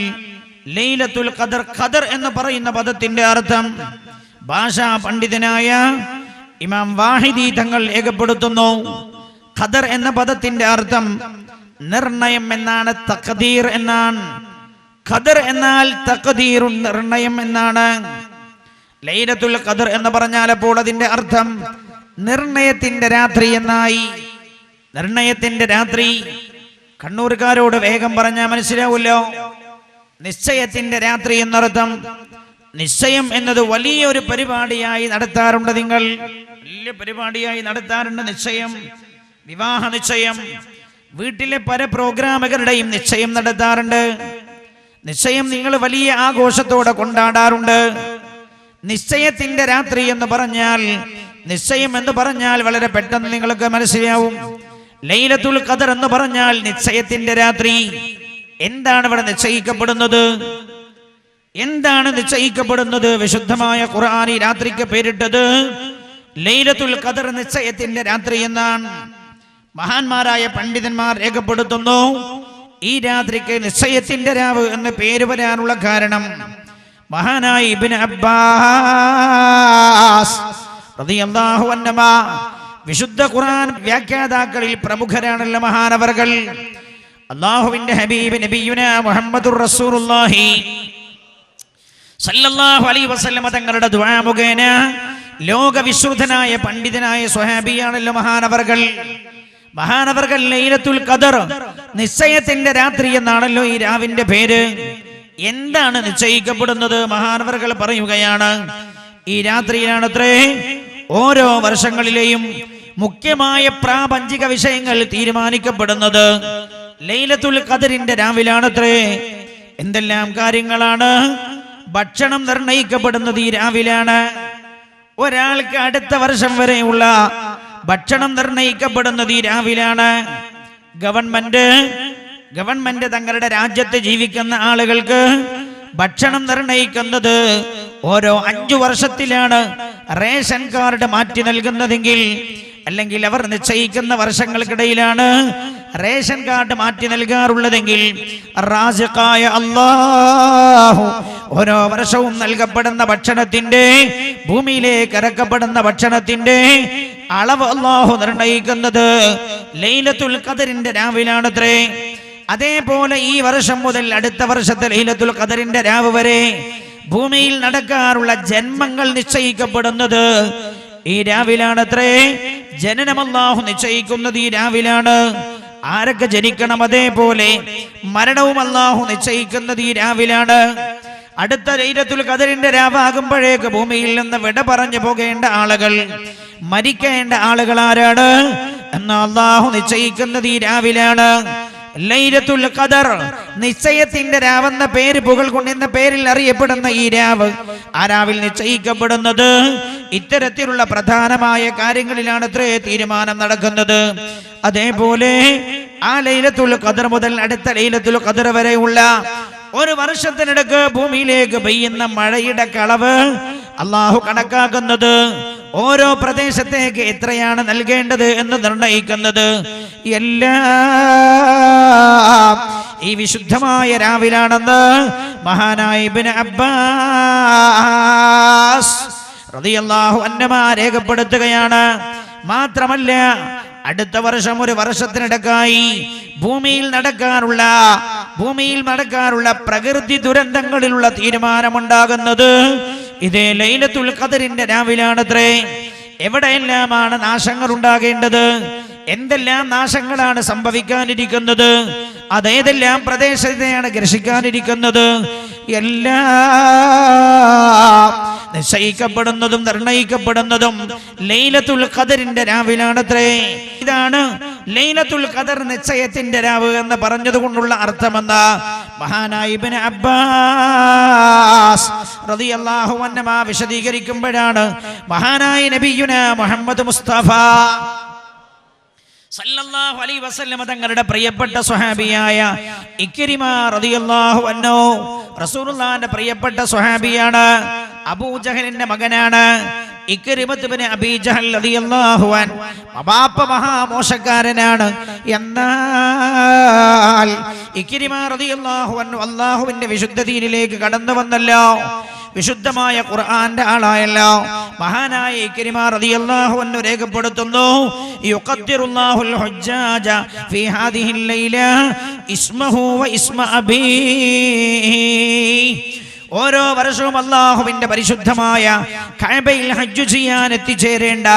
ലൈലത്തുൽ ഖദർ. ഖദർ എന്ന് പറയുന്ന പദത്തിന്റെ അർത്ഥം ഭാഷാ പണ്ഡിതനായ ഇമാം വാഹിദി തങ്ങൾ രേഖപ്പെടുത്തുന്നു. ഖദർ എന്ന പദത്തിന്റെ അർത്ഥം നിർണയം എന്നാണ്, തഖ്ദീർ എന്നാണ്. ഖദർ എന്നാൽ തഖ്ദീറുൻ, നിർണയം എന്നാണ്. ലൈലത്തുൽ ഖദർ എന്ന് പറഞ്ഞാൽ അപ്പോൾ അതിന്റെ അർത്ഥം നിർണയത്തിന്റെ രാത്രി എന്നായി. നിർണയത്തിന്റെ രാത്രി. കണ്ണൂർക്കാരോട് വേഗം പറഞ്ഞാൽ മനസ്സിലാവുമല്ലോ. നിശ്ചയത്തിന്റെ രാത്രി എന്നർത്ഥം. നിശ്ചയം എന്നത് വലിയൊരു പരിപാടിയായി നടത്താറുണ്ട്. നിങ്ങൾ വലിയ പരിപാടിയായി നടത്താറുണ്ട് നിശ്ചയം. വിവാഹ നിശ്ചയം, വീട്ടിലെ പല പ്രോഗ്രാമുകളുടെയും നിശ്ചയം നടത്താറുണ്ട്. നിശ്ചയം നിങ്ങൾ വലിയ ആഘോഷത്തോടെ കൊണ്ടാടാറുണ്ട്. നിശ്ചയത്തിന്റെ രാത്രി എന്ന് പറഞ്ഞാൽ, നിശ്ചയം എന്ന് പറഞ്ഞാൽ വളരെ പെട്ടെന്ന് നിങ്ങൾക്ക് മനസ്സിലാവും. ലൈലത്തുൽ ഖദർ എന്ന് പറഞ്ഞാൽ നിശ്ചയത്തിന്റെ രാത്രി. എന്താണ് ഇവിടെ നിശ്ചയിക്കപ്പെടുന്നത്? എന്താണ് നിശ്ചയിക്കപ്പെടുന്നത്? വിശുദ്ധമായ ഖുർആൻ ഈ രാത്രിക്ക് പേരിട്ടത് ലൈലത്തുൽ ഖദർ, നിശ്ചയത്തിന്റെ രാത്രി എന്നാണ്. മഹാന്മാരായ പണ്ഡിതന്മാർ രേഖപ്പെടുത്തുന്നു, ഈ രാത്രിക്ക് നിശ്ചയത്തിന്റെ രാവ് എന്ന് പേര് വരാനുള്ള കാരണം മഹാനായ ഇബ്നു അബ്ബാസ് റളിയല്ലാഹു അൻഹുമാ, വിശുദ്ധ ഖുർആൻ വ്യാഖ്യാതാക്കളിൽ പ്രമുഖരാണല്ലോ മഹാനവർകൾ. അല്ലാഹുവിന്റെ ഹബീബ് നബിയുനാ മുഹമ്മദുർ റസൂലുള്ളാഹി സല്ലല്ലാഹു അലൈഹി വസല്ലം തങ്ങളുടെ ദുആ മുഖേന ലോകവിശ്രുതനായ പണ്ഡിതനായ സ്വഹാബിയാണല്ലോ മഹാനവർകൾ. മഹാനവർകൾ ലൈലത്തുൽ ഖദർ, നിശ്ചയത്തിന്റെ രാത്രി എന്നാണല്ലോ ഈ രാവിന്റെ പേര്. എന്താണ് നിശ്ചയിക്കപ്പെടുന്നത്? മഹാനവർകൾ പറയുകയാണ്, ഈ രാത്രിയിലാണത്രേ ഓരോ വർഷങ്ങളിലെയും മുഖ്യമായ പ്രാപഞ്ചിക വിഷയങ്ങൾ തീരുമാനിക്കപ്പെടുന്നത്. ലൈലത്തുൽ ഖദറിന്റെ രാവിലാണത്രേ. എന്തെല്ലാം കാര്യങ്ങളാണ്? ഭക്ഷണം നിർണയിക്കപ്പെടുന്നത് ഈ രാവിലാണ്. ഒരാൾക്ക് അടുത്ത വർഷം വരെയുള്ള ഭക്ഷണം നിർണയിക്കപ്പെടുന്നത് ഈ രാവിലാണ്. ഗവൺമെന്റ് തങ്ങളുടെ രാജ്യത്ത് ജീവിക്കുന്ന ആളുകൾക്ക് ഭക്ഷണം നിർണയിക്കുന്നത് ഓരോ 5 വർഷത്തിലാണ് റേഷൻ കാർഡ് മാറ്റി നൽകുന്നതെങ്കിൽ, അല്ലെങ്കിൽ അവർ നിശ്ചയിക്കുന്ന വർഷങ്ങൾക്കിടയിലാണ് റേഷൻ കാർഡ് മാറ്റി നൽകാറുള്ളതെങ്കിൽ, റാസിഖായ അല്ലാഹു ഓരോ വർഷവും നൽകപ്പെടുന്ന ഭക്ഷണത്തിന്റെ, ഭൂമിയിലേക്ക് ഇറക്കപ്പെടുന്ന ഭക്ഷണത്തിന്റെ അളവ് അല്ലാഹു നിർണയിക്കുന്നത് ലൈലത്തുൽ ഖദറിന്റെ രാവിലാണത്രേ. അതേപോലെ ഈ വർഷം മുതൽ അടുത്ത വർഷത്തെ ലൈലത്തുൽ ഖദറിന്റെ രാവ് വരെ ഭൂമിയിൽ നടക്കാറുള്ള ജന്മങ്ങൾ നിശ്ചയിക്കപ്പെടുന്നത് ഈ രാവിലാണത്രേ. ജനനം അല്ലാഹു നിശ്ചയിക്കുന്നത് ഈ രാവിലാണ്. ആരൊക്കെ ജനിക്കണം, അതേപോലെ മരണവും അല്ലാഹു നിശ്ചയിക്കുന്നത് ഈ രാവിലാണ്. അടുത്ത ലൈലത്തുൽ ഖദറിന്റെ രാവാകുമ്പോഴേക്ക് ഭൂമിയിൽ നിന്ന് വിട പറഞ്ഞു പോകേണ്ട ആളുകൾ, മരിക്കേണ്ട ആളുകൾ ആരാണ് എന്ന് അല്ലാഹു നിശ്ചയിക്കുന്നത് ഈ രാവിലാണ്. ലൈലത്തുൽ ഖദർ നിശ്ചയത്തിന്റെ രാവെന്ന പേര്, പുകൾ കൊണ്ടെന്ന പേരിൽ അറിയപ്പെടുന്ന ഈ രാവ്, ആ രാവിൽ നിശ്ചയിക്കപ്പെടുന്നത് ഇത്തരത്തിലുള്ള പ്രധാനമായ കാര്യങ്ങളിലാണ് അത്രേ തീരുമാനം നടക്കുന്നത്. അതേപോലെ ആ ലൈലത്തുൽ ഖദർ മുതൽ അടുത്ത ലൈലത്തുൽ ഖദർ വരെയുള്ള ഒരു വർഷത്തിനിടക്ക് ഭൂമിയിലേക്ക് പെയ്യുന്ന മഴയുടെ കളവ് അല്ലാഹു കണക്കാക്കുന്നത്, ഓരോ പ്രദേശത്തേക്ക് എത്രയാണ് നൽകേണ്ടത് എന്ന് നിർണയിക്കുന്നത് എല്ലാം ഈ വിശുദ്ധമായ രാവിലാണെന്ന് മഹാനായ ഇബ്നു അബ്ബാസ് റളിയല്ലാഹു അൻഹുമാ രേഖപ്പെടുത്തുകയാണ്. മാത്രമല്ല അടുത്ത വർഷം ഒരു വർഷത്തിനിടക്കായി ഭൂമിയിൽ നടക്കാറുള്ള പ്രകൃതി ദുരന്തങ്ങളിലുള്ള തീരുമാനമുണ്ടാകുന്നത് ഇതേ ലൈലത്തുൽ ഖദറിന്റെ രാവിലാണത്രേ. എവിടെയെല്ലാമാണ് നാശങ്ങൾ ഉണ്ടാകേണ്ടത്, എന്തെല്ലാം നാശങ്ങളാണ് സംഭവിക്കാനിരിക്കുന്നത്, അതേതെല്ലാം പ്രദേശത്തെയാണ് ഗ്രസിക്കാനിരിക്കുന്നത്, എല്ലാം നിശ്ചയിക്കപ്പെടുന്നതും നിർണയിക്കപ്പെടുന്നതും ലൈലത്തുൽ ഖദറിന്റെ രാവിലാണത്രേ. ഇതാണ് ലൈലത്തുൽ ഖദർ നിശ്ചയത്തിന്റെ രാവ് എന്ന് പറഞ്ഞതുകൊണ്ടുള്ള അർത്ഥമെന്ന് മഹാനായ ഇബ്നു അബ്ബാസ് റളിയല്ലാഹു അൻഹു വിശദീകരിക്കുമ്പോഴാണ് മഹാനായ നബിയുനാ മുഹമ്മദ് മുസ്തഫ സല്ലല്ലാഹു അലൈഹി വസല്ലം തങ്ങളുടെ പ്രിയപ്പെട്ട സ്വഹാബിയായ ഇക്രിമ റളിയല്ലാഹു അൻഹു, റസൂലുള്ളാഹിന്റെ പ്രിയപ്പെട്ട സ്വഹാബിയാണ്. അബൂജഹലിന്റെ മകനാണ് ഇക്രിമത്ത് ഇബ്നു അബീ ജഹൽ റളിയല്ലാഹു അൻഹു. ബാപ്പ മഹാമോശക്കാരനാണ്. എന്നാൽ ഇക്രിമ റളിയല്ലാഹു അൻഹു അല്ലാഹുവിന്റെ വിശുദ്ധ ദീനിലേക്ക് കടന്നു വന്നല്ലോ, വിശുദ്ധമായ ഖുർആന്റെ ആളായല്ലോ. മഹാനായ ഇക്രിമ റളിയല്ലാഹു അൻഹു രേഖപ്പെടുത്തുന്നു, യുഖദ്ദിറുല്ലാഹുൽ ഹുജ്ജാജ ഫീ ഹാദിഹിൽ ലൈല ഇസ്മഹു വ ഇസ്മ അബീ. ഓരോ വർഷവും അല്ലാഹുവിന്റെ പരിശുദ്ധമായ കഅബയിൽ ഹജ്ജ് ചെയ്യാൻ എത്തിച്ചേരേണ്ട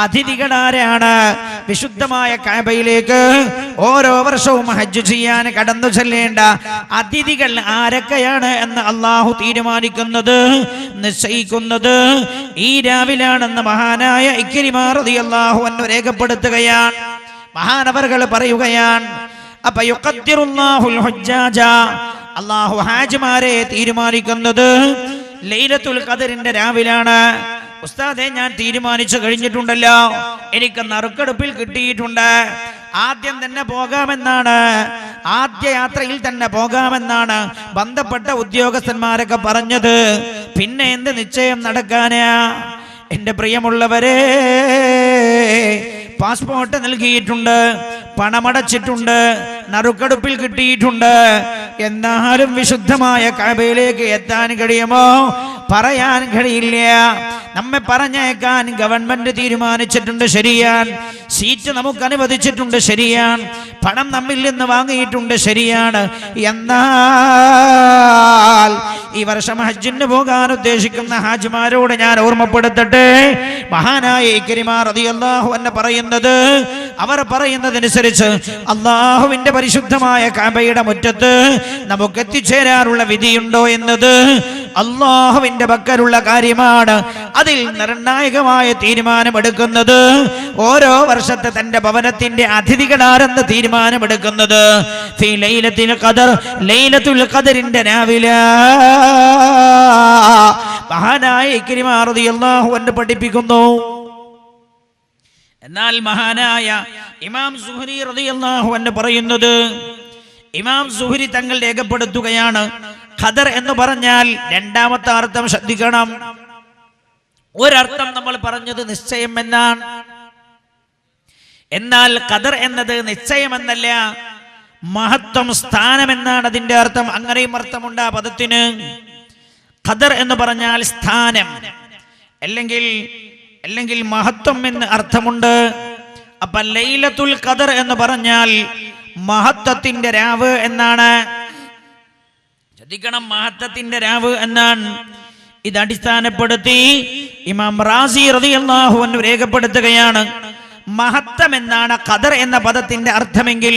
അതിഥികളാരാണ്? വിശുദ്ധമായ കഅബയിലേക്ക് ഓരോ വർഷവും ഹജ്ജ് ചെയ്യാൻ കടന്നു ചെല്ലേണ്ട അതിഥികൾ ആരൊക്കെയാണ് എന്ന് അല്ലാഹു തീരുമാനിക്കുന്നത്, നിശ്ചയിക്കുന്നത് ഈ രാവിലാണെന്ന് മഹാനായ ഇക്രിമ റളിയല്ലാഹു അൻഹു രേഖപ്പെടുത്തുകയാണ്. മഹാനവർകൾ പറയുകയാണ്, അപ്പ യുഖദ്ദിറുല്ലാഹുൽ ഹുജ്ജാജ, അല്ലാഹു ഹാജിമാരെ തീരുമാനിക്കുന്നത് ലൈലത്തുൽ ഖദറിന്റെ രാവിലാണ്. ഉസ്താദേ, ഞാൻ തീരുമാനിച്ചു കഴിഞ്ഞിട്ടുണ്ടല്ലോ, എനിക്ക് നറുക്കെടുപ്പിൽ കിട്ടിയിട്ടുണ്ട്, ആദ്യം തന്നെ പോകാമെന്നാണ്, ആദ്യ യാത്രയിൽ തന്നെ പോകാമെന്നാണ് ബന്ധപ്പെട്ട ഉദ്യോഗസ്ഥന്മാരൊക്കെ പറഞ്ഞത്. പിന്നെ എന്ത് നിശ്ചയം നടക്കാനാ? എന്റെ പ്രിയമുള്ളവരെ, പാസ്പോർട്ട് നൽകിയിട്ടുണ്ട്, പണമടച്ചിട്ടുണ്ട്, നറുക്കെടുപ്പിൽ കിട്ടിയിട്ടുണ്ട്. എന്നാലും വിശുദ്ധമായ കഅബയിലേക്ക് എത്താൻ കഴിയുമോ? പറയാൻ കഴിയില്ല. നമ്മെ പറഞ്ഞേക്കാൻ ഗവൺമെന്റ് തീരുമാനിച്ചിട്ടുണ്ട്, ശരിയാണ്. സീറ്റ് നമുക്ക് അനുവദിച്ചിട്ടുണ്ട്, ശരിയാണ്. പണം നമ്മിൽ നിന്ന് വാങ്ങിയിട്ടുണ്ട്, ശരിയാണ്. എന്നാൽ ഈ വർഷം ഹജ്ജിന് പോകാൻ ഉദ്ദേശിക്കുന്ന ഹാജിമാരോട് ഞാൻ ഓർമ്മപ്പെടുത്തട്ടെ, മഹാനായ ഇക്രിമ റളിയല്ലാഹു അൻഹു പറയുന്നത്, അവർ പറയുന്നതനുസരിച്ച് അല്ലാഹുവിന്റെ പരിശുദ്ധമായ കഅബയുടെ മുറ്റത്ത് നമുക്ക് എത്തിച്ചേരാനുള്ള വിധിയുണ്ടോ എന്നത് അല്ലാഹുവിന്റെ പക്കലുള്ള കാര്യമാണ്. അതിൽ നിർണായകമായ തീരുമാനമെടുക്കുന്നത് ഓരോ വർഷത്തെ തന്റെ ഭവനത്തിന്റെ അതിഥികളാരെന്ന് തീരുമാനമെടുക്കുന്നത് ഫീ ലൈലത്തുൽ ഖദർ, ലൈലത്തുൽ ഖദറിന്റെ രാവിലെ മഹാനായ ഇക്രിമ റളിയല്ലാഹു അൻഹു പഠിപ്പിക്കുന്നു. എന്നാൽ മഹാനായ ഇമാം സുഹരി റളിയല്ലാഹു അൻഹു പറയുന്നത്, ഇമാം സുഹരി തങ്ങൾ രേഖപ്പെടുത്തുകയാണ്, ഖദർ എന്ന് പറഞ്ഞാൽ രണ്ടാമത്തെ അർത്ഥം ശ്രദ്ധിക്കണം. ഒരർത്ഥം നമ്മൾ പറഞ്ഞത് നിശ്ചയം എന്നാണ്. എന്നാൽ ഖദർ എന്നത് നിശ്ചയമെന്നല്ല, മഹത്വം, സ്ഥാനം എന്നാണ് അതിന്റെ അർത്ഥം. അങ്ങനെയും അർത്ഥമുണ്ട് ആ പദത്തിന്. ഖദർ എന്ന് പറഞ്ഞാൽ സ്ഥാനം, അല്ലെങ്കിൽ മഹത്വം എന്ന് അർത്ഥമുണ്ട്. അപ്പൊ ലൈലത്തുൽ ഖദർ എന്ന് പറഞ്ഞാൽ മഹത്വത്തിന്റെ രാവ് എന്നാണ്. ശ്രദ്ധിക്കണം, മഹത്വത്തിന്റെ രാവ് എന്നാണ്. ഇത് അടിസ്ഥാനപ്പെടുത്തി ഇമാം റാസി റളിയല്ലാഹു അൻഹു രേഖപ്പെടുത്തുകയാണ്, മഹത്വം എന്നാണ് ഖദർ എന്ന പദത്തിന്റെ അർത്ഥമെങ്കിൽ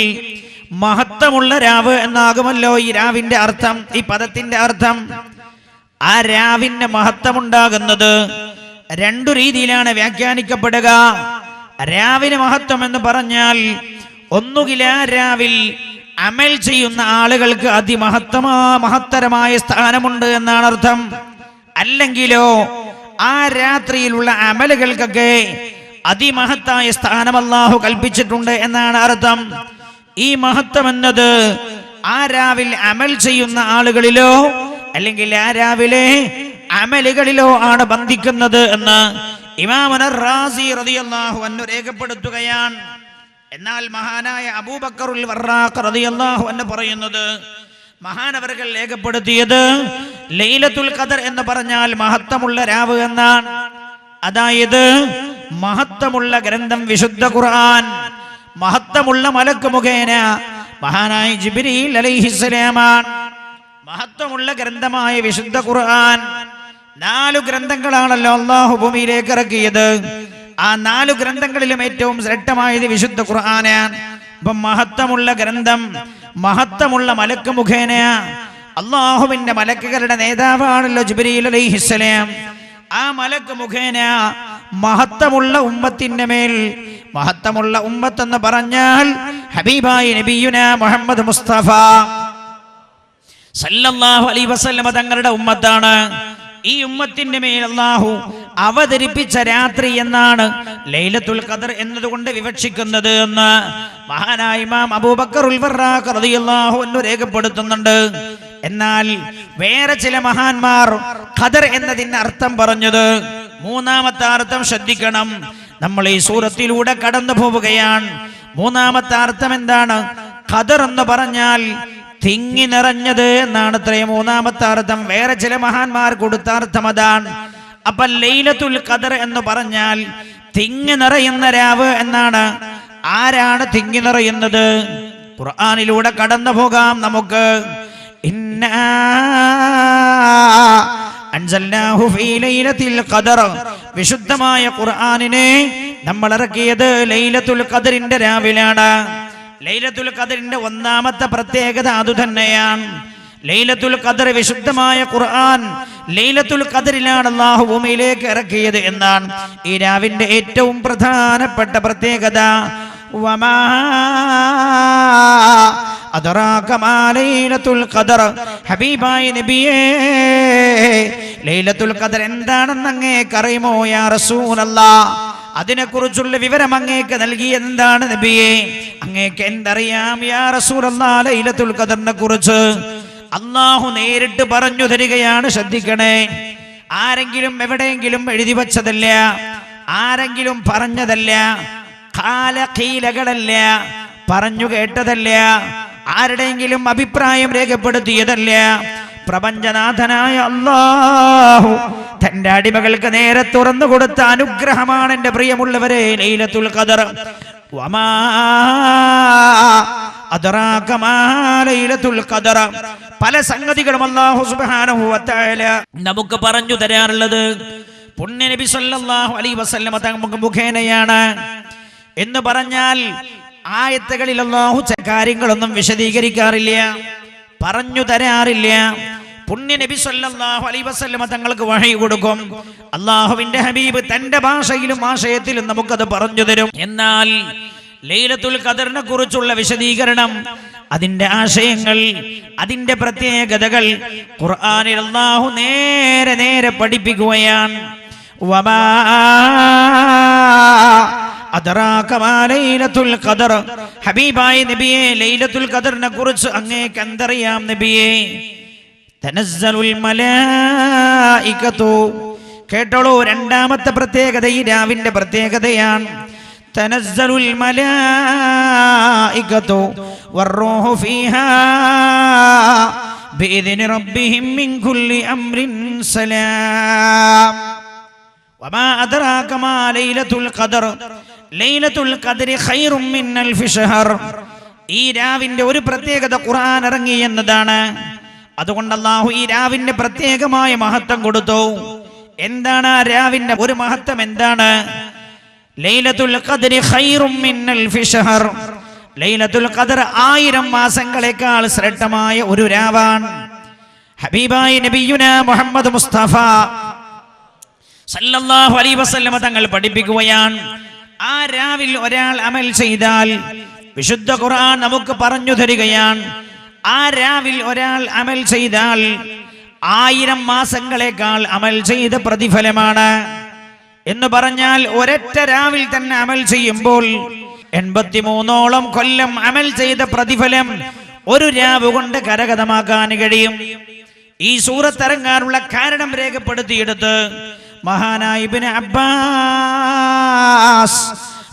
മഹത്വമുള്ള രാവ് എന്നാകുമല്ലോ ഈ രാവിന്റെ അർത്ഥം, ഈ പദത്തിന്റെ അർത്ഥം. ആ രാവിന്റെ മഹത്വമുണ്ടാകുന്നത് രണ്ടു രീതിയിലാണ് വ്യാഖ്യാനിക്കപ്പെടുക. രാവിന് മഹത്വം എന്ന് പറഞ്ഞാൽ ഒന്നുകിൽ ആ രാവിൽ അമൽ ചെയ്യുന്ന ആളുകൾക്ക് മഹത്തരമായ സ്ഥാനമുണ്ട് എന്നാണ് അർത്ഥം. അല്ലെങ്കിലോ ആ രാത്രിയിലുള്ള അമലുകൾക്കൊക്കെ അതിമഹത്തായ സ്ഥാനം അല്ലാഹു കൽപ്പിച്ചിട്ടുണ്ട് എന്നാണ് അർത്ഥം. ഈ മഹത്വം എന്നത് ആ രാവിൽ അമൽ ചെയ്യുന്ന ആളുകളിലോ അല്ലെങ്കിൽ ആ രാവിലെ അമലുകളിലോ ആണ് ബന്ധിക്കുന്നത് എന്ന് ഇമാമുന റാസി റളിയല്ലാഹു അൻഹു രേഖപ്പെടുത്തുകയാണ്. എന്നാൽ മഹാനായ അബൂബക്കറുൽ വറാഖ് റളിയല്ലാഹു അൻഹു പറയുന്നത്, മഹാനവറുകൾ രേഖപ്പെടുത്തിയത് ലൈലത്തുൽ ഖദർ എന്ന് പറഞ്ഞാൽ മഹത്വമുള്ള രാവ് എന്നാണ്. അതായത് മഹത്വമുള്ള ഗ്രന്ഥം വിശുദ്ധ ഖുർആൻ, മഹത്വമുള്ള മലക്ക് മുഖേന മഹാനായ ജിബ്രീൽ അലൈഹിസ്സലാമാണ്. മഹത്വമുള്ള ഗ്രന്ഥമായ വിശുദ്ധ ഖുർആൻ, 4 ഗ്രന്ഥങ്ങളാണല്ലോ അല്ലാഹു ഭൂമിയിലേക്ക് ഇറക്കിയത്. ആ 4 ഗ്രന്ഥങ്ങളിലും ഏറ്റവും ശ്രേഷ്ഠമായത് വിശുദ്ധ ഖുർആനാണ്. അപ്പം മഹത്വമുള്ള ഗ്രന്ഥം, മഹത്വമുള്ള മലക്ക് മുഖേന, അല്ലാഹുവിന്റെ മലക്കുകളുടെ നേതാവാണല്ലോ ജിബ്രീൽ അലൈഹിസ്സലാം. ആ മലക്ക് മുഖേന മഹത്വമുള്ള ഉമ്മത്തിന്റെ മേൽ, മഹത്വമുള്ള ഉമ്മത്ത് എന്ന് പറഞ്ഞാൽ ഹബീബായ നബിയുന മുഹമ്മദ് മുസ്തഫ സല്ലല്ലാഹു അലൈഹി വസല്ലമ തങ്ങളുടെ ഉമ്മത്താണ്. ഈ ഉമ്മത്തിന്റെ മേൽ അല്ലാഹു അവതരിപ്പിച്ച രാത്രി എന്നാണ് ലൈലത്തുൽ ഖദർ എന്നതുകൊണ്ട് വിവക്ഷിക്കുന്നത് എന്ന് മഹാനായ ഇമാം അബൂബക്കറുൽ വറാഖ് റളിയല്ലാഹു അൻഹു രേഖപ്പെടുത്തുന്നുണ്ട്. എന്നാൽ വേറെ ചില മഹാന്മാർ ഖദർ എന്നതിന് അർത്ഥം പറഞ്ഞത്, മൂന്നാമത്തെ അർത്ഥം ശ്രദ്ധിക്കണം. നമ്മൾ ഈ സൂറത്തിലൂടെ കടന്നു പോവുകയാണ്. മൂന്നാമത്തെ അർത്ഥം എന്താണ്? ഖദർ എന്ന് പറഞ്ഞാൽ തിങ്ങി നിറഞ്ഞത് എന്നാണ് അത്രേ മൂന്നാമത്തെ അർത്ഥം. വേറെ ചില മഹാന്മാർ കൊടുത്ത അർത്ഥം അതാണ്. അപ്പൊ ലൈലത്തുൽ ഖദർ എന്ന് പറഞ്ഞാൽ തിങ്ങി നിറയുന്ന രാവ് എന്നാണ്. ആരാണ് തിങ്ങി നിറയുന്നത്? ഖുർആനിലൂടെ കടന്നു പോകാം നമുക്ക്. ഇന്നാ അൻസൽനാഹു ഫീ ലൈലത്തിൽ ഖദർ, വിശുദ്ധമായ ഖുർആനിനെ നമ്മൾ ഇറക്കിയത് ലൈലത്തുൽ ഖദറിന്റെ രാവിലാണ്. ലൈലത്തുൽ ഖദറിന്റെ ഒന്നാമത്തെ പ്രത്യേകത അതുതന്നെയാണ്. ലൈലത്തുൽ ഖദർ, വിശുദ്ധമായ ഖുർആൻ ലൈലത്തുൽ ഖദറിലാണ് അല്ലാഹു ഭൂമിയിലേക്ക് ഇറക്കിയത് എന്നാണ് ഈ രാവിന്റെ ഏറ്റവും പ്രധാനപ്പെട്ട പ്രത്യേകത. വമാ അദ്റാക മാ ലൈലത്തുൽ ഖദർ, ഹബീബായ നബിയേ ലൈലത്തുൽ ഖദർ എന്താണെന്ന് അങ്ങേക്ക് അറിയുമോ യാ റസൂലല്ലാഹ്? അതിനെക്കുറിച്ചുള്ള വിവരം അങ്ങേക്ക് നൽകി എന്താണ് നബിയെ? അങ്ങേക്ക് എന്തറിയാം യാ റസൂലല്ലാഹ് ലൈലത്തുൽ ഖദറിനെ കുറിച്ച്? അല്ലാഹു നേരിട്ട് പറഞ്ഞു തരികയാണ്. ശ്രദ്ധിക്കണേ, ആരെങ്കിലും എവിടെയെങ്കിലും എഴുതി വച്ചതല്ല, ആരെങ്കിലും പറഞ്ഞതല്ല, ഖീലകളല്ല, പറഞ്ഞു കേട്ടതല്ല, ആരുടെയെങ്കിലും അഭിപ്രായം രേഖപ്പെടുത്തിയതല്ല. പ്രപഞ്ചനാഥനായ അല്ലാഹു തന്റെ അടിമകൾക്ക് നേരെ തുറന്നു കൊടുത്ത അനുഗ്രഹമാണ് എന്റെ പ്രിയമുള്ളവരെ ലൈലത്തുൽ ഖദർ. വമാ അദ്റാക മാ ലൈലത്തുൽ ഖദർ. പല സംഗതികളും അല്ലാഹു സുബ്ഹാനഹു വ തആല നമുക്ക് പറഞ്ഞു തരാറുള്ളത് പുണ്യ നബി സല്ലല്ലാഹു അലൈഹി വസല്ലമ തങ്ങൾ മുഖേനയാണ്. എന്ന് പറഞ്ഞാൽ ആയത്തുകളിൽ അല്ലാഹു ചില കാര്യങ്ങളൊന്നും വിശദീകരിക്കാറില്ല, പറഞ്ഞു തരാറില്ല. പുണ്യ നബി സല്ലല്ലാഹു അലൈഹി വസല്ലമ തങ്ങൾക്ക് വഹി കൊടുക്കും. അല്ലാഹുവിന്റെ ഹബീബ് തന്റെ ഭാഷയിലും ആശയത്തിലും നമുക്കത് പറഞ്ഞു തരും. എന്നാൽ ലൈലത്തുൽ ഖദറിനെ കുറിച്ചുള്ള വിശദീകരണം, അതിന്റെ ആശയങ്ങൾ, അതിന്റെ പ്രത്യേകതകൾ ഖുർആനിൽ അല്ലാഹു നേരെ പഠിപ്പിക്കുകയാണ്. വമാ അദ്റാക മാ ലൈലത്തുൽ ഖദർ. ഹബീബായ നബിയെ, ലൈലത്തുൽ ഖദറിനെ കുറിച്ച് അങ്ങേക്ക് എന്തറിയാം നബിയെ? തനസ്സലുൽ മലായികതു. കേട്ടോളൂ, രണ്ടാമത്തെ പ്രത്യേകത ഈ രാവിന്റെ പ്രത്യേകതയാണ്. തനസ്സലുൽ മലായികതു വറൂഹു ഫീഹാ ബിഇദ്നി റബ്ബിഹിം മിൻ കുല്ലി അംറിൻ സലാം. വമാ അദ്റാക മാ ലൈലത്തുൽ ഖദർ. ലൈലത്തുൽ ഖദ്രി ഖൈറും മിൻ അൽഫി ശഹർ. ഈ രാവിന്റെ ഒരു പ്രത്യേകത ഖുർആൻ ഇറങ്ങി എന്നതാണ്. അതുകൊണ്ട് അല്ലാഹു ഈ രാവിന്റെ പ്രത്യേകമായ മഹത്വം കൊടുത്തു. എന്താണ് ആ രാവിന്റെ ഒരു മഹത്വം? എന്താണ്? ലൈലത്തുൽ ഖദ്രി ഖൈറും മിൻ അൽഫി ശഹർ. ലൈലത്തുൽ ഖദർ 1000 മാസങ്ങളെക്കാൾ ശ്രേഷ്ഠമായ ഒരു രാവാണ്. ഹബീബായ നബിയുനാ മുഹമ്മദ് മുസ്തഫ സല്ലല്ലാഹു അലൈഹി വസല്ലമ തങ്ങൾ പഠിപ്പിക്കുകയാണ്, ആ രാവിൽ ഒരാൾ അമൽ ചെയ്താൽ, വിശുദ്ധ ഖുർആൻ നമുക്ക് പറഞ്ഞു തരികയാണ്, ആ രാവിൽ ഒരാൾ അമൽ ചെയ്താൽ 1000 മാസങ്ങളെക്കാൾ അമൽ ചെയ്ത പ്രതിഫലമാണ്. എന്ന് പറഞ്ഞാൽ ഒരൊറ്റ രാവിൽ തന്നെ അമൽ ചെയ്യുമ്പോൾ 83ഓളം കൊല്ലം അമൽ ചെയ്ത പ്രതിഫലം ഒരു രാവ് കൊണ്ട് കരഗതമാക്കാൻ കഴിയും. ഈ സൂറത്ത് ഇറങ്ങാനുള്ള കാരണം രേഖപ്പെടുത്തിയെടുത്ത് മഹാനായ ഇബ്നു അബ്ബാസ്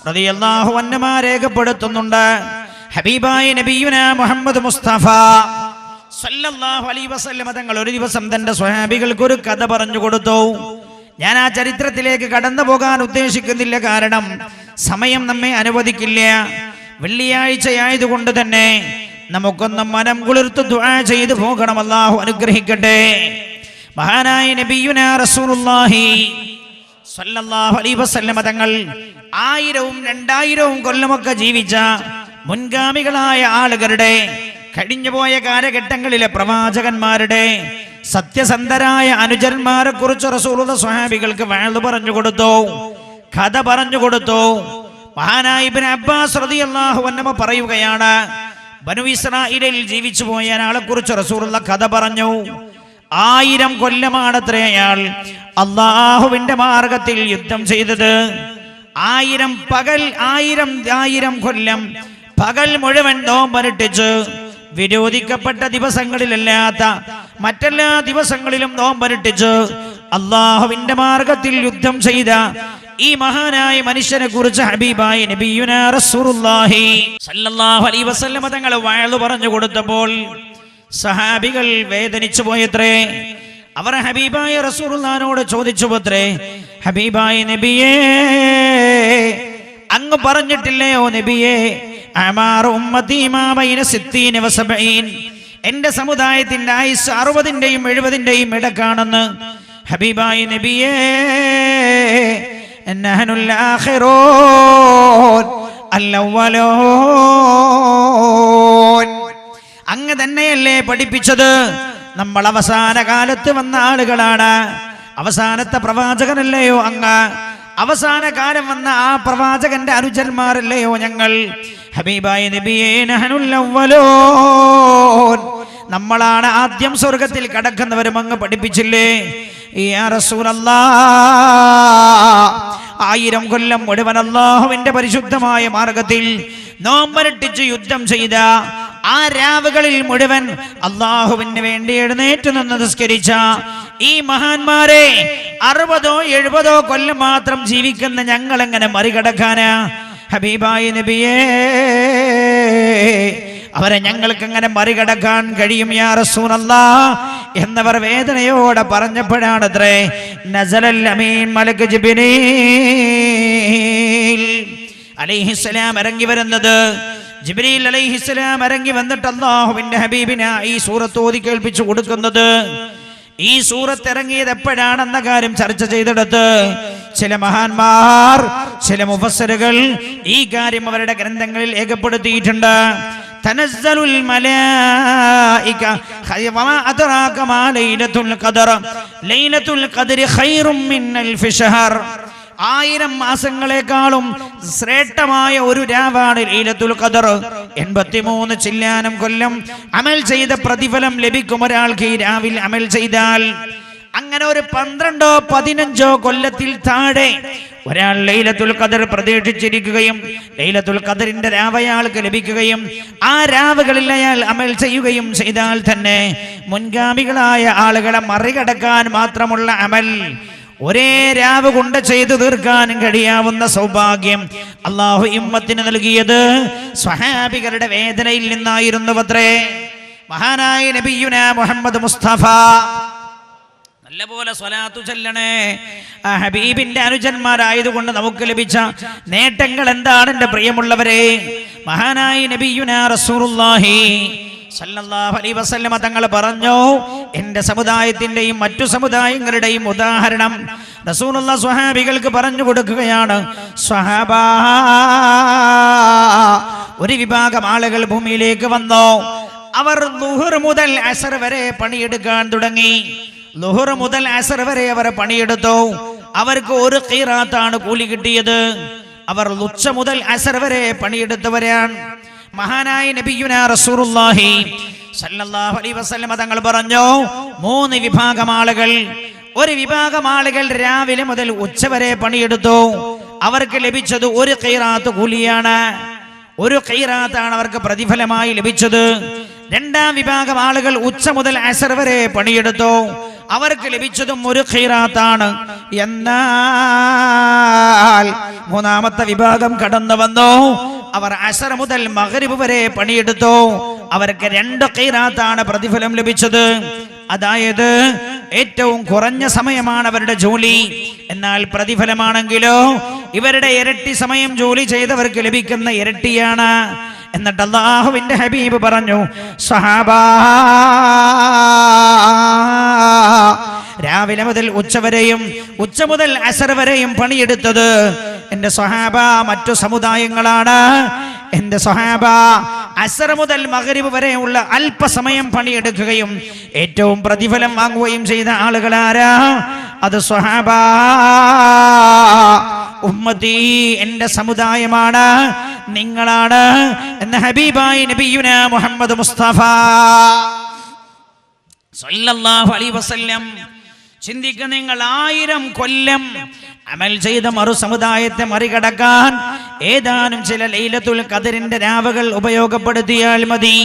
റളിയല്ലാഹു അൻഹു രേഖപ്പെടുത്തുന്നുണ്ട്. ഹബീബായ നബിയുനാ മുഹമ്മദ് മുസ്തഫ സല്ലല്ലാഹു അലൈഹി വസല്ലമ തങ്ങൾ ഒരു ദിവസം തന്റെ സ്വഹാബികൾക്ക് ഒരു കഥ പറഞ്ഞു കൊടുത്തു. ഞാൻ ആ ചരിത്രത്തിലേക്ക് കടന്നു പോകാൻ ഉദ്ദേശിക്കുന്നില്ല, കാരണം സമയം നമ്മെ അനുവദിക്കില്ല. വെള്ളിയാഴ്ചയായതുകൊണ്ട് തന്നെ നമുക്കൊന്ന് മനം കുളിർത്ത് ദുആ ചെയ്തു പോകണം. അല്ലാഹു അനുഗ്രഹിക്കട്ടെ. മഹാനായ നബിയുനാ റസൂലുള്ളാഹി സല്ലല്ലാഹു അലൈഹി വസല്ലമ തങ്ങൾ 1000ഉം 2000ഉം കൊല്ലമൊക്കെ ജീവിച്ച മുൻഗാമികളായ ആളുകളുടെ, കഴിഞ്ഞുപോയ കാലഘട്ടങ്ങളിലെ പ്രവാചകന്മാരുടെ സത്യസന്ധരായ അനുചരന്മാരെ കുറിച്ച് റസൂലുള്ള സ്വഹാബികൾക്ക് വഅദ് പറഞ്ഞു കൊടുത്തു, കഥ പറഞ്ഞു കൊടുത്തു. മഹാനായ ഇബ്നു അബ്ബാസ് റളിയല്ലാഹു അൻഹു പറയുകയാണ്, ബനു ഇസ്രായേലിൽ ജീവിച്ചു പോയ ആളെ കുറിച്ച് റസൂലുള്ള കഥ പറഞ്ഞു. 1000 കൊല്ലമാണത്രേ അയാൾ അല്ലാഹുവിന്റെ മാർഗത്തിൽ യുദ്ധം ചെയ്തത്. 1000 പകൽ, 1000 കൊല്ലം പകൽ മുഴുവൻ നോമ്പനുഷ്ഠിച്ച് വിരോധിക്കപ്പെട്ട ദിവസങ്ങളിലല്ലാത്ത മറ്റെല്ലാ ദിവസങ്ങളിലും നോമ്പനുഷ്ഠിച്ച് അല്ലാഹുവിന്റെ മാർഗത്തിൽ യുദ്ധം ചെയ്ത ഈ മഹാനായ മനുഷ്യനെ കുറിച്ച് ഹബീബായ നബിയുനാ റസൂലുള്ളാഹി സല്ലല്ലാഹു അലൈഹി വസല്ലമ തങ്ങൾ വഅദ് പറഞ്ഞു കൊടുത്തപ്പോൾ സഹാബികൾ വേദനിച്ചു പോയത്രേ. അവർ ഹബീബായ റസൂലുള്ളാഹിനോട് ചോദിച്ചുവത്രേ, ഹബീബായ നബിയേ, അങ്ങ് പറഞ്ഞിട്ടില്ലയോ നബിയേ, അമാറു ഉമ്മത്തി മാ ബൈന 60 വ 70, എന്റെ സമുദായത്തിന്റെ ആയുസ് 60ന്റെയും 70ന്റെയും ഇടക്കാണെന്ന്. ഹബീബായ നബിയേ, നഹ്നുൽ ആഖിറൂൻ അൽ-അവ്വലൂൻ. അങ്ങ് തന്നെയല്ലേ പഠിപ്പിച്ചത്? നമ്മൾ അവസാന കാലത്ത് വന്ന ആളുകളാണ്. അവസാനത്തെ പ്രവാചകനല്ലയോ അങ്ങ്? അവസാന കാലം വന്ന ആ പ്രവാചകന്റെ അനുചരന്മാരല്ലയോ ഞങ്ങൾ? ഹബീബായ നബിയേ, നഹ്നുൽ അവ്വലൂൻ, നമ്മളാണ് ആദ്യം സ്വർഗത്തിൽ കടക്കുന്നവരും അങ്ങ് പഠിപ്പിച്ചില്ലേ? യാ റസൂലല്ലാഹ്, 1000 കൊല്ലം മുഴുവൻ അല്ലാഹുവിന്റെ പരിശുദ്ധമായ മാർഗത്തിൽ നോമ്പനുഷ്ഠിച്ച് യുദ്ധം ചെയ്ത ആ രാവുകളിൽ മുഴുവൻ അല്ലാഹുവിന് വേണ്ടി എഴുന്നേറ്റ് നിന്ന് നിസ്കരിച്ച ഈ മഹാന്മാരെ 60ഓ 70ഓ കൊല്ലം മാത്രം ജീവിക്കുന്ന ഞങ്ങൾ എങ്ങനെ മറികടക്കാനാ? ഹബീബായ നബിയേ, അവരെ ഞങ്ങൾക്ക് എങ്ങനെ മറികടക്കാൻ കഴിയും യാ റസൂലല്ലാഹ് എന്നവർ വേദനയോടെ പറഞ്ഞപ്പോഴാണത്രേ നസലൽ അമീൻ മലക്ക് ജിബ്രീൽ അലൈഹിസ്സലാം ഇറങ്ങി വരുന്നത്. ജിബ്രീൽ അലൈഹിസ്സലാം ഇറങ്ങി വന്നിട്ട് അല്ലാഹുവിന്റെ ഹബീബിനെ ഈ സൂറത്ത് ഓതി കേൾപ്പിച്ചു കൊടുക്കുന്നത്. ഈ സൂറത്ത് ഇറങ്ങിയത് എപ്പോഴാണെന്ന കാര്യം ചർച്ച ചെയ്തെടുത്ത് ചില മഹാന്മാർ, ചില മുഫസ്സിറുകൾ ഈ കാര്യം അവരുടെ ഗ്രന്ഥങ്ങളിൽ രേഖപ്പെടുത്തിയിട്ടുണ്ട്. തനസ്സലുൽ മലായിക വമാ അദ്റാക മാ ലൈലത്തുൽ ഖദർ ലൈലത്തുൽ ഖദ്രി ഖൈറും മിൻ അൽഫി ശഹർ 1000 മാസങ്ങളെക്കാളും ശ്രേഷ്ഠമായ ഒരു രാവാണ് ലൈലത്തുൽ ഖദർ. 83 ചില്ലാനം കൊല്ലം അമൽ ചെയ്ത പ്രതിഫലം ലഭിക്കും ഒരാൾക്ക് ഈ രാവിൽ അമൽ ചെയ്താൽ. അങ്ങനെ ഒരു 12 15 കൊല്ലത്തിൽ താഴെ ഒരാൾ ലൈലത്തുൽ ഖദർ പ്രതീക്ഷിച്ചിരിക്കുകയും ലൈലത്തുൽ ഖദറിന്റെ രാവ് അയാൾക്ക് ലഭിക്കുകയും ആ രാവുകളിൽ അയാൾ അമൽ ചെയ്യുകയും ചെയ്താൽ തന്നെ മുൻഗാമികളായ ആളുകളെ മറികടക്കാൻ മാത്രമുള്ള അമൽ ഒരേ രാവ് കൊണ്ട് ചെയ്തു തീർക്കാൻ കഴിയാവുന്ന സൗഭാഗ്യം അല്ലാഹു ഉമ്മത്തിന് നൽകിയത് സ്വഹാബികളുടെ വേദനയിൽ നിന്നായിരുന്നുവത്രേ. മഹാനായ നബിയുനാ മുഹമ്മദ് മുസ്തഫ നല്ലപോലെ സ്വലാത്തു ചൊല്ലണേ. ആ ഹബീബിന്റെ അനുജന്മാരായതുകൊണ്ട് നമുക്ക് ലഭിച്ച നേട്ടങ്ങൾ എന്താണ് എൻ്റെ പ്രിയമുള്ളവരെ? മഹാനായ നബിയുനാ റസൂലുള്ളാഹി സല്ലല്ലാഹു അലൈഹി വസല്ലമ തങ്ങൾ പറഞ്ഞു, എൻ്റെ സമുദായത്തിൻ്റെയും മറ്റു സമുദായങ്ങളുടെയും ഉദാഹരണം റസൂലുള്ളാഹി സ്വഹാബികൾക്ക് പറഞ്ഞു കൊടുക്കുകയാണ്. സ്വഹാബാ, ഒരു വിഭാഗം ആളുകൾ ഭൂമിയിലേക്ക് വന്നു. അവർ ളുഹർ മുതൽ അസർ വരെ പണിയെടുക്കാൻ തുടങ്ങി. ളുഹർ മുതൽ അസർ വരെ അവർ പണിയെടുത്തു. അവർക്ക് ഒരു ഖീറാത്താണ് കൂലി കിട്ടിയത്. അവർ ഉച്ച മുതൽ അസർ വരെ പണിയെടുത്തവരാണ്. മഹാനായ നബിയുനാ റസൂലുള്ളാഹി സല്ലല്ലാഹു അലൈഹി വസല്ലമ തങ്ങൾ പറഞ്ഞു, 3 വിഭാഗം ആളുകൾ. ഒരു വിഭാഗം ആളുകൾ രാവിലെ മുതൽ ഉച്ചവരെ പണിയെടുത്തു. അവർക്ക് ലഭിച്ചത് ഒരു ഖീറാത്ത് കൂലിയാണ്. ഒരു ഖീറാത്താണ് അവർക്ക് പ്രതിഫലമായി ലഭിച്ചത്. 2ാം വിഭാഗം ആളുകൾ ഉച്ച മുതൽ അസർ വരെ പണിയെടുത്തു. അവർക്ക് ലഭിച്ചതും ഒരു ഖീറാത്താണ്. എന്നാൽ 3ാമത്തെ വിഭാഗം കടന്നു വന്നു. അവർ അസർ മുതൽ മഗ്രിബ് വരെ പണിയെടുത്തു. അവർക്ക് 2 ഖീറാത്താണ് പ്രതിഫലം ലഭിച്ചത്. അതായത് ഏറ്റവും കുറഞ്ഞ സമയമാണ് അവരുടെ ജോലി. എന്നാൽ പ്രതിഫലമാണെങ്കിലോ ഇവരുടെ ഇരട്ടി സമയം ജോലി ചെയ്തവർക്ക് ലഭിക്കുന്ന ഇരട്ടിയാണ്. എന്നിട്ട് അല്ലാഹുവിന്റെ ഹബീബ് പറഞ്ഞു, സ്വഹാബാ, രാവിലെ മുതൽ ഉച്ചവരെയും ഉച്ച മുതൽ അസർ വരെയും പണിയെടുത്തത് എൻ്റെ സ്വഹാബ മറ്റു സമുദായങ്ങളാണ്. എൻ്റെ സ്വഹാബ അസർ മുതൽ മഗ്രിബ് വരെയുള്ള അല്പസമയം പണിയെടുക്കുകയും ഏറ്റവും പ്രതിഫലം വാങ്ങുകയും ചെയ്ത ആളുകളാരാ? അത് സ്വഹാബ ഉമ്മത്തി, എൻ്റെ സമുദായമാണ്, നിങ്ങളാണ് എന്ന ഹബീബായി നബിയുനാ മുഹമ്മദ് മുസ്തഫ സല്ലല്ലാഹു അലൈഹി വസല്ലം. ചിന്തിക്കുക, നിങ്ങൾ 1000 കൊല്ലം അമൽ ചെയ്ത മറു സമുദായത്തെ മറികടക്കാൻ ഏതാനും ചില ലൈലത്തുൽ ഖദറിന്റെ രാവുകൾ ഉപയോഗപ്പെടുത്തിയാൽ മതി.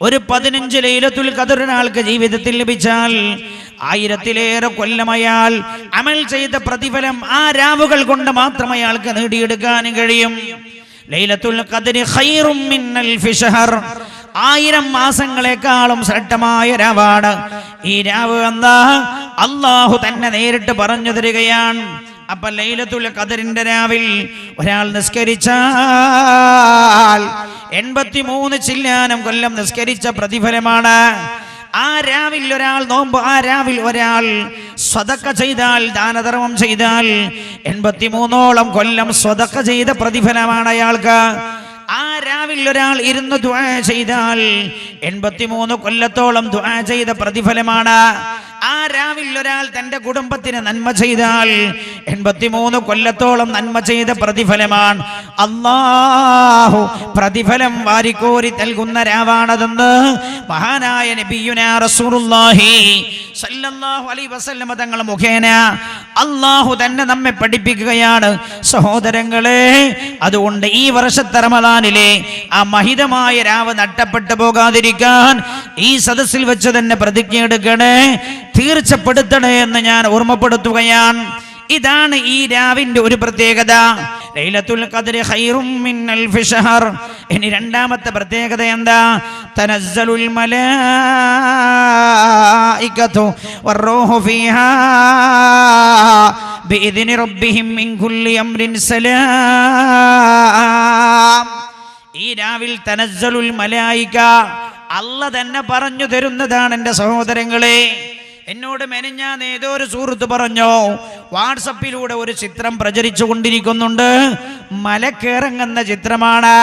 ഒരു 15 ലൈലത്തുൽ ഖദർ ഒരാൾക്ക് ജീവിതത്തിൽ ലഭിച്ചാൽ 1000-ലേറെ കൊല്ലം അയാൾ അമൽ ചെയ്ത പ്രതിഫലം ആ രാവുകൾ കൊണ്ട് മാത്രം അയാൾക്ക് നേടിയെടുക്കാൻ കഴിയും. ലൈലത്തുൽ ഖദ്രി ഖൈറും മിൻ അൽഫി ശഹർ, 1000 മാസങ്ങളെക്കാളും ശ്രേഷ്ഠമായ രാവാണ് ഈ രാവ് എന്താ അല്ലാഹു തന്നെ നേരിട്ട് പറഞ്ഞു തരികയാണ്. അപ്പൊ ലൈലത്തുൽ ഖദ്റിന്റെ രാവിൽ ഒരാൾ നിസ്കരിച്ചാൽ 83 ചില്ലാനം കൊല്ലം നിസ്കരിച്ച പ്രതിഫലമാണ്. ആ രാവിൽ ഒരാൾ നോമ്പ്, ആ രാവിൽ ഒരാൾ സ്വതക്ക ചെയ്താൽ, ദാനധർമ്മം ചെയ്താൽ 83ഓളം കൊല്ലം സ്വതക്ക ചെയ്ത പ്രതിഫലമാണ് അയാൾക്ക്. ആ രാവിൽ ഒരാൾ ഇരുന്ന് ദുആ ചെയ്താൽ 83 കൊല്ലത്തോളം ദുആ ചെയ്ത പ്രതിഫലമാണ്. ആ രാവിൽ ഒരാൾ തന്റെ കുടുംബത്തിന് നന്മ ചെയ്താൽ 83 കൊല്ലത്തോളം നന്മ ചെയ്ത പ്രതിഫലമാണ്. അല്ലാഹു പ്രതിഫലം വാരിക്കോരി നൽകുന്ന രാവാണതെന്ന് മഹാനായ നബിയുനാ റസൂലുള്ളാഹി സല്ലല്ലാഹു അലൈഹി വസല്ലം തങ്ങൾ മുഖേന അല്ലാഹു തന്നെ നമ്മെ പഠിപ്പിക്കുകയാണ്. സഹോദരങ്ങളെ, അതുകൊണ്ട് ഈ വർഷത്തെ റമദാനിലെ ആ മഹിതമായ രാവ് നഷ്ടപ്പെട്ടു പോകാതിരിക്കാൻ ഈ സദസ്സിൽ വെച്ച് തന്നെ പ്രതിജ്ഞ എടുക്കണേ, തീർച്ചപ്പെടുത്തണേ എന്ന് ഞാൻ ഓർമ്മപ്പെടുത്തുകയാണ്. ഇതാണ് ഈ രാവിന്റെ ഒരു പ്രത്യേകത. ലൈലത്തുൽ ഖദ്രി ഖൈറും മിൻ അൽഫി ശഹർ. ഇനി 2ാമത്തെ പ്രത്യേകത എന്താ? തനസ്സലുൽ മലായികതു വറൂഹു ഫീഹാ ബിഇദ്നി റബ്ബിഹിം മിൻ കുല്ലി അംരിൻ സലാം. ഈ രാവിൽ തനസ്സലുൽ മലായിക അല്ലാഹ് തന്നെ പറഞ്ഞു തരുന്നതാണ്. എൻ്റെ സഹോദരങ്ങളെ, എന്നോട് മെനഞ്ഞാന്ന് ഏതോ ഒരു സുഹൃത്ത് പറഞ്ഞു, വാട്സപ്പിലൂടെ ഒരു ചിത്രം പ്രചരിച്ചു കൊണ്ടിരിക്കുന്നുണ്ട്. മലക്കിറങ്ങുന്ന ചിത്രമാണ്.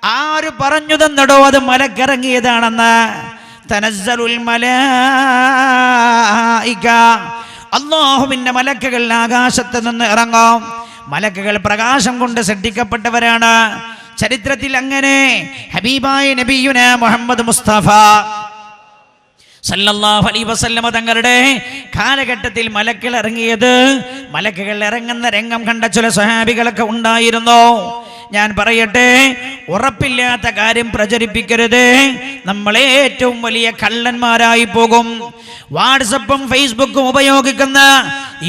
ആര് പറഞ്ഞു തന്നടോ അത് മലക്കിറങ്ങിയതാണെന്ന്? തനസ്സലുൽ മലായിക, അല്ലാഹുവിന്റെ മലക്കുകൾ ആകാശത്ത് നിന്ന് ഇറങ്ങും. മലക്കുകൾ പ്രകാശം കൊണ്ട് സൃഷ്ടിക്കപ്പെട്ടവരാണ്. ചരിത്രത്തിൽ അങ്ങനെ ഹബീബായ നബിയുന മുഹമ്മദ് മുസ്തഫ സല്ലല്ലാഹു അലൈഹി വസല്ലമ തങ്ങളുടെ കാലഘട്ടത്തിൽ മലക്കുകൾ ഇറങ്ങിയത്, മലക്കുകൾ ഇറങ്ങുന്ന രംഗം കണ്ട ചില സ്വഹാബികളൊക്കെ ഉണ്ടായിരുന്നു. ഞാൻ പറയട്ടെ, ഉറപ്പില്ലാത്ത കാര്യം പ്രചരിപ്പിക്കരുത്. നമ്മളെ ഏറ്റവും വലിയ കള്ളന്മാരായി പോകും. വാട്സപ്പും ഫേസ്ബുക്കും ഉപയോഗിക്കുന്ന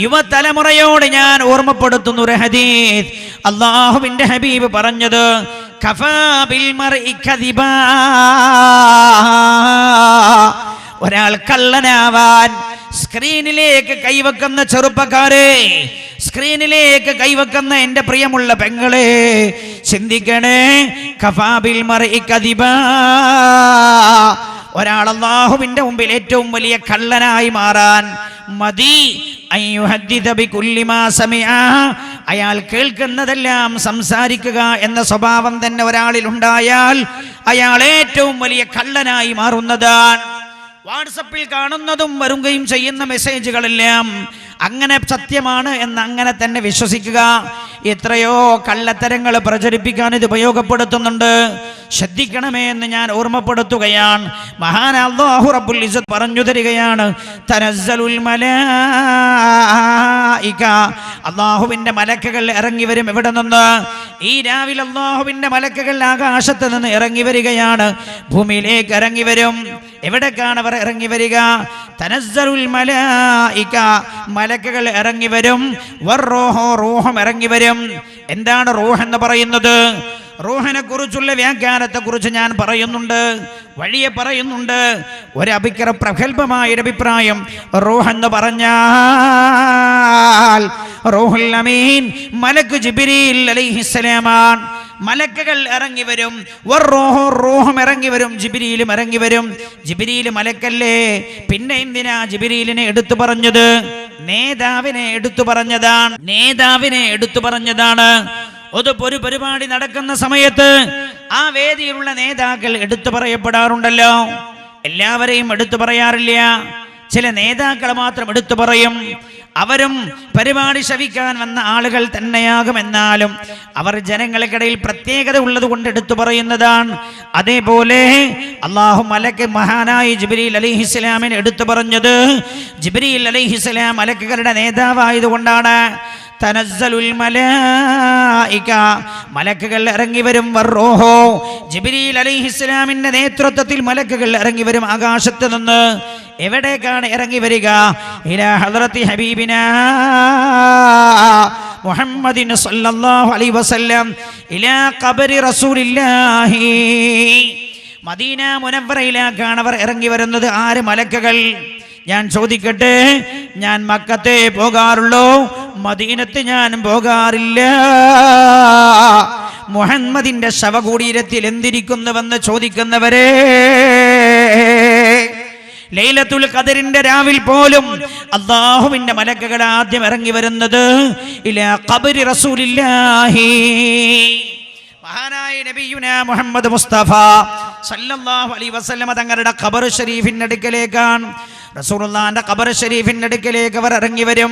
യുവതലമുറയോട് ഞാൻ ഓർമ്മപ്പെടുത്തുന്നു ഒരു ഹദീസ്. അല്ലാഹുവിന്റെ ഹബീബ് പറഞ്ഞത്, കഫാ ബിൽ മർഇ കദിബാ, ഒരാൾ കള്ളനാവാൻ സ്ക്രീനിലേക്ക് കൈവക്കുന്ന ചെറുപ്പക്കാരെ, സ്ക്രീനിലേക്ക് കൈവക്കുന്ന എൻ്റെ പ്രിയമുള്ള പെങ്ങളെ, ചിന്തിക്കണേ. കഫാ ബിൽ മർഇ കദിബാ, ഒരാൾ അല്ലാഹുവിന്റെ മുമ്പിൽ ഏറ്റവും വലിയ കള്ളനായി മാറാൻ മതി അയ്യുഹദ്ദിദ ബികുല്ലി മാ സമിഅ, അയാൾ കേൾക്കുന്നതെല്ലാം സംസാരിക്കുക എന്ന സ്വഭാവം തന്നെ ഒരാളിൽ ഉണ്ടായാൽ അയാൾ ഏറ്റവും വലിയ കള്ളനായി മാറുന്നതാണ്. വാട്സപ്പിൽ കാണുന്നതും വരുകയും ചെയ്യുന്ന മെസ്സേജുകളെല്ലാം അങ്ങനെ സത്യമാണ് എന്ന് അങ്ങനെ തന്നെ വിശ്വസിക്കുക. എത്രയോ കള്ളത്തരങ്ങൾ പ്രചരിപ്പിക്കാൻ ഇത് ഉപയോഗപ്പെടുത്തുന്നുണ്ട്. ശ്രദ്ധിക്കണമേ എന്ന് ഞാൻ ഓർമ്മപ്പെടുത്തുകയാണ്. മഹാനായ അല്ലാഹു റബ്ബുൽ ഇസ്സത്ത് പറഞ്ഞു തരികയാണ്, തനസ്സലുൽ മലായിക, അല്ലാഹുവിന്റെ മലക്കുകൾ ഇറങ്ങി വരും. എവിടെ നിന്ന്? ഈ രാവിലെ അല്ലാഹുവിന്റെ മലക്കുകൾ ആകാശത്ത് നിന്ന് ഇറങ്ങി വരികയാണ്, ഭൂമിയിലേക്ക് ഇറങ്ങി വരും. എവിടേക്കാണ് അവർ ഇറങ്ങി വരിക? തനസ്സലുൽ മലായിക, മലക്കുകൾ ഇറങ്ങി വരും. വറൂഹു, റൂഹും ഇറങ്ങി വരും. എന്താണ് റൂഹ് എന്ന് പറയുന്നത്? റൂഹിനെ കുറിച്ചുള്ള വ്യാഖ്യാനത്തെ കുറിച്ച് ഞാൻ പറയുന്നുണ്ട്, വഴിയെ പറയുന്നുണ്ട്. പ്രഗത്ഭമായ ഒരു അഭിപ്രായം, റൂഹ് എന്ന് പറഞ്ഞാൽ റൂഹുൽ അമീൻ, മലക്ക് ജിബ്രീൽ അലൈഹിസ്സലാമാണ്. മലക്കുകൾ ഇറങ്ങി വരും. റൂഹും ഇറങ്ങി വരും, ജിബ്രീലും ഇറങ്ങി വരും. ജിബ്രീൽ മലക്കല്ലേ, പിന്നെ എന്തിനാ ജിബ്രീലിനെ എടുത്തു പറഞ്ഞത്? നേതാവിനെ എടുത്തു പറഞ്ഞതാണ്, നേതാവിനെ എടുത്തു പറഞ്ഞതാണ്. ഒരു പരിപാടി നടക്കുന്ന സമയത്ത് ആ വേദിയിലുള്ള നേതാക്കൾ എടുത്തു പറയപ്പെടാറുണ്ടല്ലോ. എല്ലാവരെയും എടുത്തു പറയാറില്ല, ചില നേതാക്കൾ മാത്രം എടുത്തു പറയും. അവരും പരിപാടി ശവിക്കാൻ വന്ന ആളുകൾ തന്നെയാകുമെന്നാലും അവർ ജനങ്ങൾക്കിടയിൽ പ്രത്യേകത ഉള്ളത് കൊണ്ട് എടുത്തു പറയുന്നതാണ്. അതേപോലെ അല്ലാഹു മലക്ക് മഹാനായ ജിബ്രീൽ അലൈഹിസ്സലാമിനെ എടുത്തു പറഞ്ഞത്, ജിബ്രീൽ അലൈഹിസ്സലാം മലക്കുകളുടെ നേതാവായതുകൊണ്ടാണ്. തനസ്സലുൽ മലായിക, മലക്കുകൾ ഇറങ്ങി വരും. വറൂഹു, ജിബ്രീൽ അലൈഹിസ്സലാമിന്റെ നേതൃത്വത്തിൽ മലക്കുകൾ ഇറങ്ങി വരും ആകാശത്ത് നിന്ന്. എവിടേക്കാണ് ഇറങ്ങി വരിക? ഇലാ ഹദ്റത്തി ഹബീബിനാ മുഹമ്മദിൻ സല്ലല്ലാഹു അലൈഹി വസല്ലം, ഇലാ ഖബരി റസൂലില്ലാഹി, മദീന മുനവ്വറയിലേക്കാണ് അവർ ഇറങ്ങി വരുന്നത്. ആര്? മലക്കുകൾ. ഞാൻ ചോദിക്കട്ടെ, ഞാൻ മക്കത്തെ പോകാറുള്ളൂ, മദീനത്ത് ഞാൻ പോകാറില്ല. മുഹമ്മദിന്റെ ശവകുടീരത്തിൽ എന്തിരിക്കുന്നുവെന്ന് ചോദിക്കുന്നവരെ, ലൈലത്തുൽ ഖദറിന്റെ രാവിൽ പോലും അല്ലാഹുവിന്റെ മലക്കുകൾ ആദ്യം ഇറങ്ങി വരുന്നത് ഇലാ ഖബരി റസൂലില്ലാഹി, മഹാനായ നബിയുനാ മുഹമ്മദ് മുസ്തഫ സല്ലല്ലാഹു അലൈഹി വസല്ലമ തങ്ങളുടെ ഖബർ ഷരീഫിന്റെ അടുക്കലേക്കാണ്. റസൂലുള്ളാഹിന്റെ ഖബർ ഷരീഫിന്റെ അടുക്കലേക്ക് അവർ ഇറങ്ങി വരും.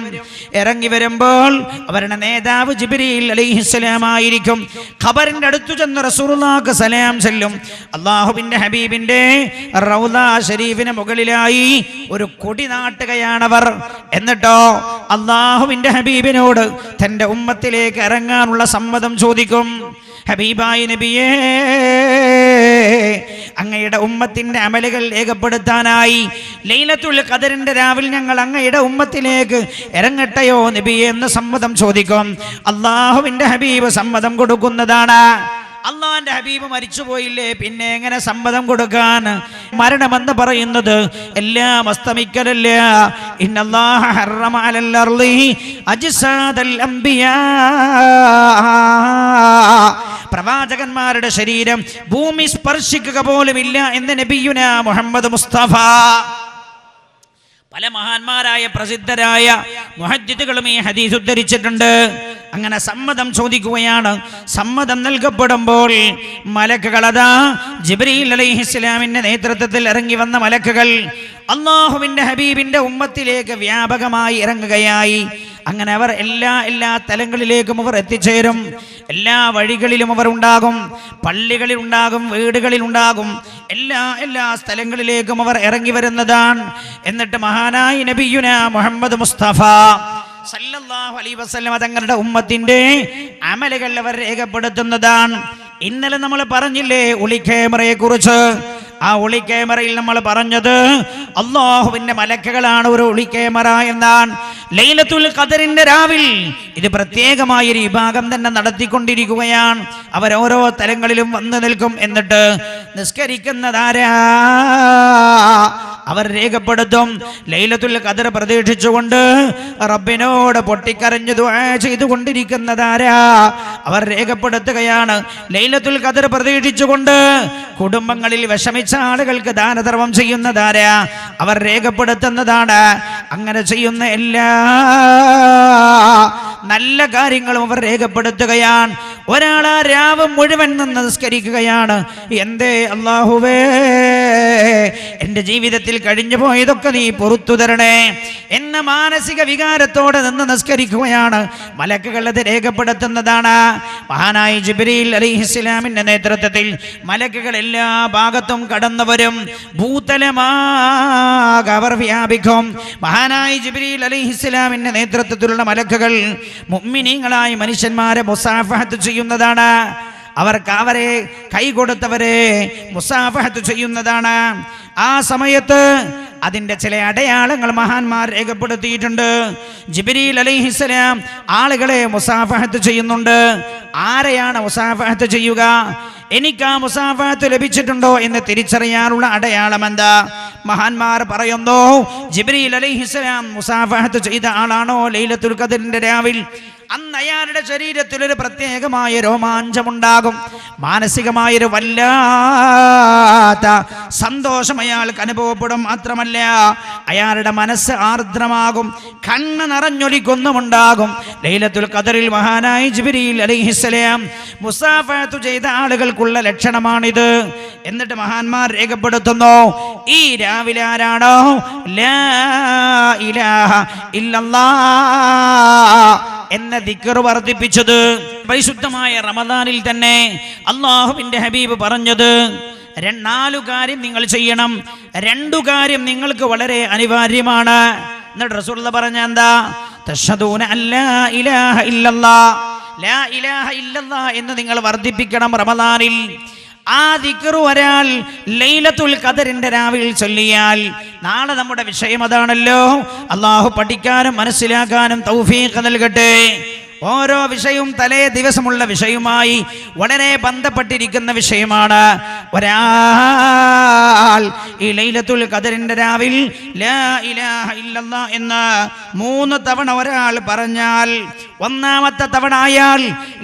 ഇറങ്ങി വരുമ്പോൾ അവരുടെ നേതാവ് ജിബ്രീൽ അലൈഹിസ്സലാം ആയിരിക്കും. ഖബറിന്റെ അടുത്തു ചെന്ന് റസൂലുള്ളാഹിക്ക് സലാം ചെല്ലും. അല്ലാഹുവിന്റെ ഹബീബിന്റെ റൗള ഷരീഫിന് മുകളിലായി ഒരു കൊടി നാട്ടുകയാണവർ. എന്നിട്ടോ അല്ലാഹുവിന്റെ ഹബീബിനോട് തന്റെ ഉമ്മത്തിലേക്ക് ഇറങ്ങാനുള്ള സമ്മതം ചോദിക്കും. ഹബീബായ നബിയേ, അങ്ങയുടെ ഉമ്മത്തിന്റെ അമലുകൾ രേഖപ്പെടുത്താനായി ലൈലത്തുൽ ഖദറിന്റെ രാവിൽ ഞങ്ങൾ അങ്ങയുടെ ഉമ്മത്തിലേക്ക് ഇറങ്ങട്ടെയോ നബിയേ എന്ന് സമ്മതം ചോദിക്കും. അല്ലാഹുവിന്റെ ഹബീബ് സമ്മതം കൊടുക്കുന്നതാണ്. അള്ളാന്റെ ഹബീബ് മരിച്ചുപോയില്ലേ, പിന്നെ എങ്ങനെ സമ്മതം കൊടുക്കാൻ? മരണമെന്ന് പറയുന്നത് എല്ലാം അസ്തമിക്കലല്ല. ഇന്നല്ലാഹ ഹറമ അലൽ അർളി അജ്സാദൽ അംബിയാ, പ്രവാചകന്മാരുടെ ശരീരം ഭൂമി സ്പർശിക്കുക പോലുമില്ല എന്ന് നബിയുനാ മുഹമ്മദ് മുസ്തഫ. പല മഹാന്മാരായ പ്രസിദ്ധരായ മുഹദ്ദിദുകളും ഈ ഹദീസ് ഉദ്ധരിച്ചിട്ടുണ്ട്. അങ്ങനെ സമ്മതം ചോദിക്കുകയാണ്. സമ്മതം നൽകപ്പെടുമ്പോൾ മലക്കുകളതാ ജിബ്രീൽ അലൈഹിസ്സലാമിന്റെ നേതൃത്വത്തിൽ ഇറങ്ങി വന്ന മലക്കുകൾ അല്ലാഹുവിന്റെ ഹബീബിന്റെ ഉമ്മത്തിലേക്ക് വ്യാപകമായി ഇറങ്ങുകയായി. അങ്ങനെ അവർ എല്ലാ തലങ്ങളിലേക്കും അവർ എത്തിച്ചേരും. എല്ലാ വഴികളിലും അവർ ഉണ്ടാകും. പള്ളികളിൽ ഉണ്ടാകും, വീടുകളിൽ ഉണ്ടാകും, എല്ലാ സ്ഥലങ്ങളിലേക്കും അവർ ഇറങ്ങി വരുന്നതാണ്. എന്നിട്ട് മഹാനായ നബിയുന മുഹമ്മദ് മുസ്തഫ സല്ലല്ലാഹു അലൈഹി വസല്ലം തങ്ങളുടെ ഉമ്മത്തിന്റെ അമലുകൾ അവർ രേഖപ്പെടുത്തുന്നതാണ്. ഇന്നലെ നമ്മൾ പറഞ്ഞില്ലേ ഒളിക്യാമറയെ കുറിച്ച്? ആ ഒളിക്യാമറയിൽ നമ്മൾ പറഞ്ഞത് അല്ലാഹുവിന്റെ മലക്കുകളാണ് ഒരു ഒളിക്യാമറ എന്നാണ്. ലൈലത്തുൽ ഖദറിന്റെ രാവിൽ ഇത് പ്രത്യേകമായ ഒരു വിഭാഗം തന്നെ നടത്തിക്കൊണ്ടിരിക്കുകയാണ്. അവരോരോ തലങ്ങളിലും വന്നു നിൽക്കും. എന്നിട്ട് നിസ്കരിക്കുന്നതാരാ അവർ രേഖപ്പെടുത്തും. ലൈലത്തുൽ ഖദർ പ്രതീക്ഷിച്ചുകൊണ്ട് റബ്ബിനോട് പൊട്ടിക്കരഞ്ഞു ദുആ ചെയ്തുകൊണ്ടിരിക്കുന്നതാരാ അവർ രേഖപ്പെടുത്തുകയാണ്. ലൈലത്തുൽ ഖദർ പ്രതീക്ഷിച്ചുകൊണ്ട് കുടുംബങ്ങളിൽ വിഷമിച്ച ആളുകൾക്ക് ദാനധർമ്മം ചെയ്യുന്നതാരാ അവർ രേഖപ്പെടുത്തുന്നതാണ്. അങ്ങനെ ചെയ്യുന്ന എല്ലാ നല്ല കാര്യങ്ങളും അവർ രേഖപ്പെടുത്തുകയാണ്. ഒരാൾ ആ രാവ് മുഴുവൻ നിന്ന് നിസ്കരിക്കുകയാണ്. എന്തേ അല്ലാഹുവേ, എൻ്റെ ജീവിതത്തിൽ കഴിഞ്ഞു പോയതൊക്കെ നീ പുറത്തു തരണേ എന്ന മാനസിക വികാരത്തോടെ നിന്ന് നിസ്കരിക്കുകയാണ്. മലക്കുകൾ അത് രേഖപ്പെടുത്തുന്നതാണ്. മഹാനായ ജിബ്രീൽ അലൈഹിസ്സലാമിന്റെ നേതൃത്വത്തിൽ മലക്കുകൾ എല്ലാ ഭാഗത്തും കടന്നുവരും. ഭൂതലമാകെ അവർ വ്യാപിക്കും. മഹാനായ ജിബ്രീൽ അലൈഹിസ്സലാമിന്റെ നേതൃത്വത്തിലുള്ള മലക്കുകൾ മുഅ്മിനീങ്ങളായ മനുഷ്യന്മാരെ മുസാഫഹത്ത് ചെയ്യുന്നതാണ്. അവർക്ക് അവരെ കൈകൊടുത്തവരെ മുസാഫഹത്ത് ചെയ്യുന്നതാണ്. ആ സമയത്ത് അതിൻ്റെ ചില അടയാളങ്ങൾ മഹാന്മാർ രേഖപ്പെടുത്തിയിട്ടുണ്ട്. ജിബ്രീൽ അലൈഹിസ്സലാം ആളുകളെ മുസാഫഹത്ത് ചെയ്യുന്നുണ്ട്. ആരെയാണ് മുസാഫഹത്ത് ചെയ്യുക? എനിക്ക് ആ മുസാഫഹത്ത് ലഭിച്ചിട്ടുണ്ടോ എന്ന് തിരിച്ചറിയാനുള്ള അടയാളം എന്താ? മഹാന്മാർ പറയുന്നു, ജിബ്രീൽ അലൈഹിസ്സലാം മുസാഫഹത്ത് ചെയ്ത ആളാണോ ലൈലത്തുൽ ഖദറിന്റെ രാവിൽ, അന്ന് അയാളുടെ ശരീരത്തിൽ ഒരു പ്രത്യേകമായ രോമാഞ്ചമുണ്ടാകും. മാനസികമായൊരു വല്ലാത്ത സന്തോഷം അയാൾക്ക് അനുഭവപ്പെടും. മാത്രമല്ല അയാളുടെ മനസ്സ് ആർദ്രമാകും, കണ്ണ് നിറഞ്ഞൊലിക്കൊന്നുമുണ്ടാകും. ലൈലത്തുൽ ഖദറിൽ മഹാനായ ജിബ്രീൽ അലൈഹിസ്സലാം മുസാഫഹത്ത് ചെയ്ത ആളുകൾക്കുള്ള ലക്ഷണമാണിത്. എന്നിട്ട് മഹാന്മാർ രേഖപ്പെടുത്തുന്നു, ഈ രാവിലെ ആരാണോ ലാ ഇലാഹ ഇല്ലല്ലാഹ് എന്ന ദിക്ർ വർദ്ധിപ്പിച്ചത്, പരിശുദ്ധമായ റമദാനിൽ തന്നെ അല്ലാഹുവിന്റെ ഹബീബ് പറഞ്ഞത് 4 കാര്യം നിങ്ങൾ ചെയ്യണം. 2 കാര്യം നിങ്ങൾക്ക് വളരെ അനിവാര്യമാണ്. എന്നിട്ട് റസൂലുള്ളാഹി പറഞ്ഞ എന്താ? തശ്ഹദൂന അല്ലാ ഇലാഹ ഇല്ലല്ലാഹ്, ലാ ഇലാഹ ഇല്ലല്ലാഹ് എന്ന് നിങ്ങൾ വർദ്ധിപ്പിക്കണം റമദാനിൽ. ആ ദിക്ർ ഒരാൾ ലൈലത്തുൽ ഖദറിന്റെ രാവിൽ ചൊല്ലിയാൽ, നാളെ നമ്മുടെ വിഷയം അതാണല്ലോ, അല്ലാഹു പഠിക്കാനും മനസ്സിലാക്കാനും തൗഫീഖ് നൽകട്ടെ. ഓരോ വിഷയവും തലേ ദിവസമുള്ള വിഷയവുമായി വളരെ ബന്ധപ്പെട്ടിരിക്കുന്ന വിഷയമാണ്. ഒരാൾ ഈ ലൈലത്തുൽ ഖദറിന്റെ രാവിൽ ലാ ഇലാഹ ഇല്ലല്ലാഹ് എന്ന് 3 തവണ ഒരാൾ പറഞ്ഞാൽ, 1ാമത്തെ തവണ അയാൾ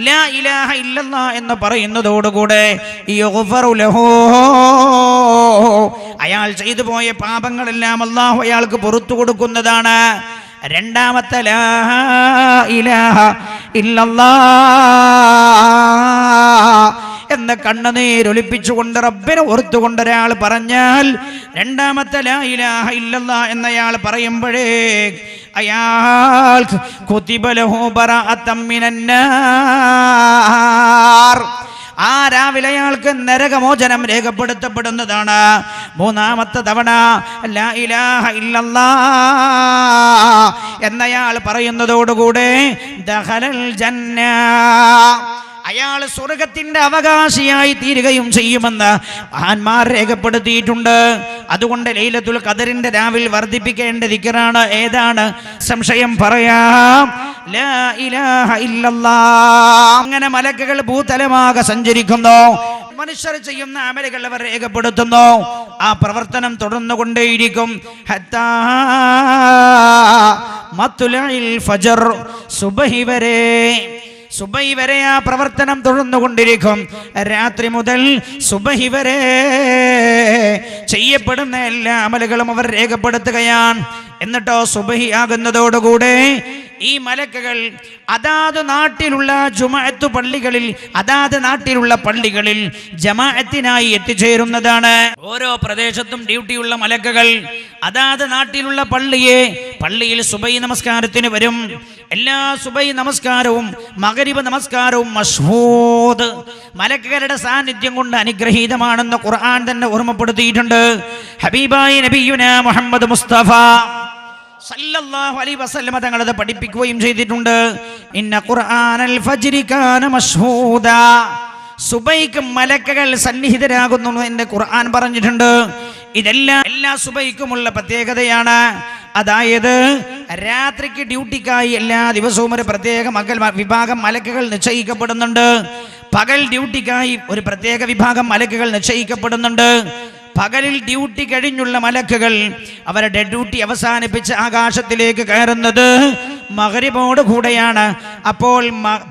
ലാ ഇലാഹ ഇല്ലല്ലാഹ് എന്ന് പറയുന്നതോടുകൂടെ യുഗ്ഫറു ലഹു, അയാൾ ചെയ്തു പോയ പാപങ്ങളെല്ലാം അല്ലാഹു അയാൾക്ക് പുറത്തു കൊടുക്കുന്നതാണ്. 2ാമത്തെ ലാ ഇലാഹ ഇല്ലല്ലാഹ് എന്ന കണ്ണുനീരൊലിപ്പിച്ചുകൊണ്ട് റബ്ബിനെ ഓർത്തുകൊണ്ട് ഒരാൾ പറഞ്ഞാൽ, 2ാമത്തെ ലാ ഇലാഹ ഇല്ലല്ലാഹ് എന്നയാൾ പറയുമ്പോഴേ അയാൾക്ക് കുതിബ ലഹു ബറാഅത്തൻ മിനന്നാർ, ആ രാവിലെ അയാൾക്ക് നരകമോചനം രേഖപ്പെടുത്തപ്പെടുന്നതാണ്. 3ാമത്തെ തവണ ലാ ഇലാഹ ഇല്ലല്ലാഹ് എന്നയാൾ പറയുന്നതോടുകൂടെ ദഖലൽ ജന്ന, അയാൾ സ്വർഗത്തിന്റെ അവകാശിയായി തീരുകയും ചെയ്യുമെന്ന് മഹാന്മാർ രേഖപ്പെടുത്തിയിട്ടുണ്ട്. അതുകൊണ്ട് ലൈലത്തുൽ ഖദറിന്റെ രാവിൽ വർദ്ധിപ്പിക്കേണ്ട ദിക്റാണ്. ഏതാണ്? സംശയം പറയാം, ലാ ഇലാഹ ഇല്ലല്ലാഹ്. അങ്ങനെ മലക്കുകൾ ഭൂതലമാകെ സഞ്ചരിക്കുന്നു. മനുഷ്യർ ചെയ്യുന്ന അമലുകൾ അവർ രേഖപ്പെടുത്തുന്നു. ആ പ്രവർത്തനം തുടർന്നുകൊണ്ടേയിരിക്കും. ഹത്താ മത്ലഇൽ ഫജ്ർ, സുബ്ഹി വരെ. സുബഹി വരെ ആ പ്രവർത്തനം തുടർന്നുകൊണ്ടിരിക്കും. രാത്രി മുതൽ സുബഹി വരെ ചെയ്യപ്പെടുന്ന എല്ലാ അമലുകളും അവർ രേഖപ്പെടുത്തുകയാണ്. എന്നിട്ടോ സുബഹി ആകുന്നതോടുകൂടെ ഈ മലക്കുകൾ അതാത് നാട്ടിലുള്ള ജുമാഅത്ത് പള്ളികളിൽ, അതാത് നാട്ടിലുള്ള പള്ളികളിൽ ജമാഅത്തിനായി എത്തിച്ചേരുന്നതാണ്. ഓരോ പ്രദേശത്തും ഡ്യൂട്ടിയുള്ള മലക്കുകൾ അതാത് നാട്ടിലുള്ള പള്ളിയിൽ സുബഹി നമസ്കാരത്തിന് വരും. എല്ലാ സുബഹി നമസ്കാരവും മഗ്രിബ് നമസ്കാരവും മഷ്ഹൂദ്, മലക്കുകളുടെ സാന്നിധ്യം കൊണ്ട് അനുഗ്രഹീതമാണെന്ന് ഖുർആൻ തന്നെ ഓർമ്മപ്പെടുത്തിയിട്ടുണ്ട്. ഹബീബായ നബിയുനാ മുഹമ്മദ് മുസ്തഫ സല്ലല്ലാഹു അലൈഹി വസല്ലം തങ്ങളത് പഠിപ്പിക്കുകയും ചെയ്തിട്ടുണ്ട്. ഇന്ന ഖുർആനൽ ഫജ്രി കാന മഷ്ഹൂദാ, സുബൈക്ക് മലക്കുകൾ സന്നിഹിതരാകുന്നു എന്ന് ഖുർആൻ പറഞ്ഞിട്ടുണ്ട്. ഇതെല്ലാം എല്ലാ സുബൈക്കുമുള്ള പ്രത്യേകതയാണ്. അതായത് രാത്രിക്ക് ഡ്യൂട്ടിക്കായി എല്ലാ ദിവസവും ഒരു പ്രത്യേക വിഭാഗം മലക്കുകൾ നിശ്ചയിക്കപ്പെടുന്നുണ്ട്. പകൽ ഡ്യൂട്ടിക്കായി ഒരു പ്രത്യേക വിഭാഗം മലക്കുകൾ നിശ്ചയിക്കപ്പെടുന്നുണ്ട്. പകലിൽ ഡ്യൂട്ടി കഴിഞ്ഞുള്ള മലക്കുകൾ അവരുടെ ഡ്യൂട്ടി അവസാനിപ്പിച്ച് ആകാശത്തിലേക്ക് കയറുന്നത് മഗ്രിബോട് കൂടെയാണ്. അപ്പോൾ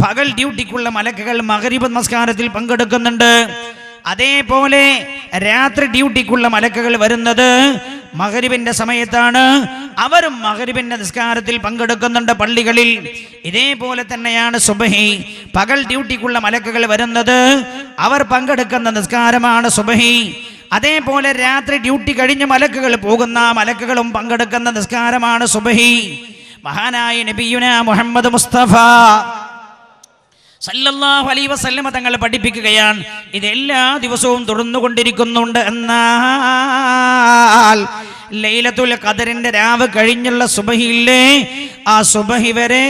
പകൽ ഡ്യൂട്ടിക്കുള്ള മലക്കുകൾ മഗ്രിബ് നമസ്കാരത്തിൽ പങ്കെടുക്കുന്നുണ്ട്. അതേപോലെ രാത്രി ഡ്യൂട്ടിക്കുള്ള മലക്കുകൾ വരുന്നത് മഗ്രിബിന്റെ സമയത്താണ്. അവരും മഗ്രിബിന്റെ നിസ്കാരത്തിൽ പങ്കെടുക്കുന്നുണ്ട് പള്ളികളിൽ. ഇതേപോലെ തന്നെയാണ് സുബഹി. പകൽ ഡ്യൂട്ടിക്കുള്ള മലക്കുകൾ വരുന്നത്, അവർ പങ്കെടുക്കുന്ന നിസ്കാരമാണ് സുബഹി. അതേപോലെ രാത്രി ഡ്യൂട്ടി കഴിഞ്ഞ് മലക്കുകൾ പോകുന്ന മലക്കുകളും പങ്കെടുക്കുന്ന നിസ്കാരമാണ് സുബഹി. മഹാനായ നബിയുനാ മുഹമ്മദ് മുസ്തഫ സല്ലല്ലാഹു അലൈഹി വസല്ലം തങ്ങൾ പഠിപ്പിക്കുകയാണ്, ഇത് എല്ലാ ദിവസവും തുടർന്നുകൊണ്ടിരിക്കുന്നുണ്ട്. എന്നാൽ ലൈലത്തുൽ ഖദറിന്റെ രാവ് കഴിഞ്ഞുള്ള സുബഹിയില്ലേ, ആ സുബഹി വരെ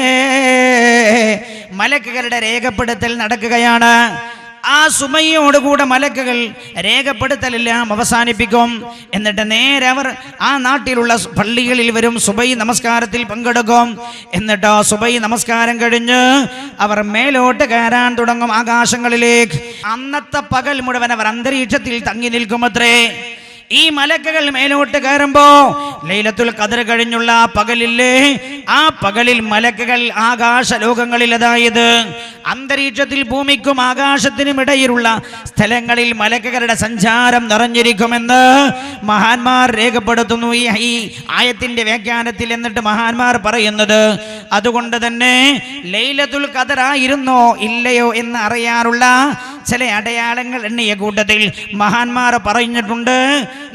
മലക്കുകളുടെ രേഖപ്പെടുത്തൽ നടക്കുകയാണ്. ആ സുബഹിയോടുകൂടെ മലക്കുകൾ രേഖപ്പെടുത്തലെല്ലാം അവസാനിപ്പിക്കും. എന്നിട്ട് നേരെ അവർ ആ നാട്ടിലുള്ള പള്ളികളിൽ വരും, സുബഹി നമസ്കാരത്തിൽ പങ്കെടുക്കും. എന്നിട്ടോ സുബഹി നമസ്കാരം കഴിഞ്ഞ് അവർ മേലോട്ട് കയറാൻ തുടങ്ങും ആകാശങ്ങളിലേക്ക്. അന്നത്തെ പകൽ മുഴുവൻ അവർ അന്തരീക്ഷത്തിൽ തങ്ങി നിൽക്കുമത്രേ. ഈ മലക്കുകൾ മേലോട്ട് കയറുമ്പോ ലൈലത്തുൽ ഖദർ കഴിഞ്ഞുള്ള ആ പകലില്ലേ, ആ പകലിൽ മലക്കുകൾ ആകാശ ലോകങ്ങളിൽ, അതായത് അന്തരീക്ഷത്തിൽ ഭൂമിക്കും ആകാശത്തിനും ഇടയിലുള്ള സ്ഥലങ്ങളിൽ മലക്കുകളുടെ സഞ്ചാരം നിറഞ്ഞിരിക്കുമെന്ന് മഹാന്മാർ രേഖപ്പെടുത്തുന്നു ഈ ആയത്തിന്റെ വ്യാഖ്യാനത്തിൽ. എന്നിട്ട് മഹാന്മാർ പറയുന്നത്, അതുകൊണ്ട് തന്നെ ലൈലത്തുൽ ഖദർ ആയിരുന്നോ ഇല്ലയോ എന്ന് അറിയാനുള്ള ചില അടയാളങ്ങൾ എണ്ണിയ കൂട്ടത്തിൽ മഹാന്മാർ പറഞ്ഞിട്ടുണ്ട്.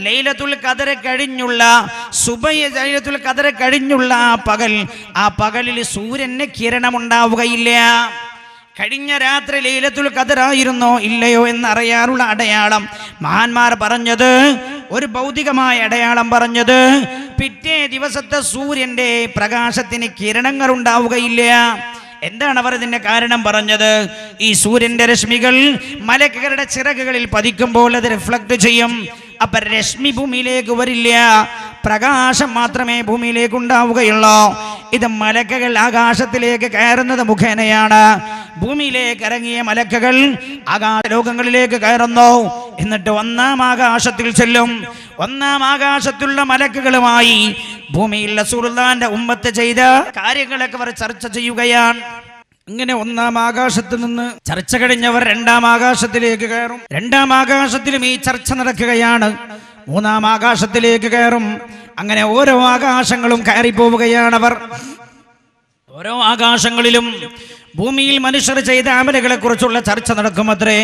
ലൈലത്തുൽ ഖദർ കഴിഞ്ഞുള്ള ലൈലത്തുൽ ഖദർ കഴിഞ്ഞുള്ള ആ പകലിൽ സൂര്യന് കിരണമുണ്ടാവുകയില്ല. കഴിഞ്ഞ രാത്രി ലൈലത്തുൽ ഖദർ ആയിരുന്നോ ഇല്ലയോ എന്നറിയാനുള്ള അടയാളം മഹാന്മാർ പറഞ്ഞത്, ഒരു ഭൗതികമായ അടയാളം പറഞ്ഞത്, പിറ്റേ ദിവസത്തെ സൂര്യന്റെ പ്രകാശത്തിന് കിരണങ്ങൾ ഉണ്ടാവുകയില്ല. എന്താണ് അവർ ഇതിന്റെ കാരണം പറഞ്ഞത്? ഈ സൂര്യന്റെ രശ്മികൾ മലക്കുകളുടെ ചിറകുകളിൽ പതിക്കുമ്പോൾ അത് റിഫ്ലക്ട് ചെയ്യും. അപ്പൊ രശ്മി ഭൂമിയിലേക്ക് വരില്ല, പ്രകാശം മാത്രമേ ഭൂമിയിലേക്ക് ഉണ്ടാവുകയുള്ളൂ. ഇത് മലക്കുകൾ ആകാശത്തിലേക്ക് കയറുന്നത് മുഖേനയാണ്. ഭൂമിയിലേക്ക് ഇറങ്ങിയ മലക്കുകൾ ആകാശ ലോകങ്ങളിലേക്ക് കയറുന്നു. എന്നിട്ട് ഒന്നാം ആകാശത്തിൽ ചെല്ലും. ഒന്നാം ആകാശത്തുള്ള മലക്കുകളുമായി ഭൂമിയിൽ റസൂലുള്ളാഹിന്റെ ഉമ്മത്ത് ചെയ്ത കാര്യങ്ങളൊക്കെ അവർ ചർച്ച ചെയ്യുകയാണ്. ഇങ്ങനെ ഒന്നാം ആകാശത്ത് നിന്ന് ചർച്ച കഴിഞ്ഞവർ രണ്ടാം ആകാശത്തിലേക്ക് കയറും. രണ്ടാം ആകാശത്തിലും ഈ ചർച്ച നടക്കുകയാണ്. മൂന്നാം ആകാശത്തിലേക്ക് കയറും. അങ്ങനെ ഓരോ ആകാശങ്ങളും കയറിപ്പോവുകയാണവർ. ഓരോ ആകാശങ്ങളിലും ഭൂമിയിൽ മനുഷ്യർ ചെയ്ത അമലുകളെ കുറിച്ചുള്ള ചർച്ച നടക്കുമത്രേ.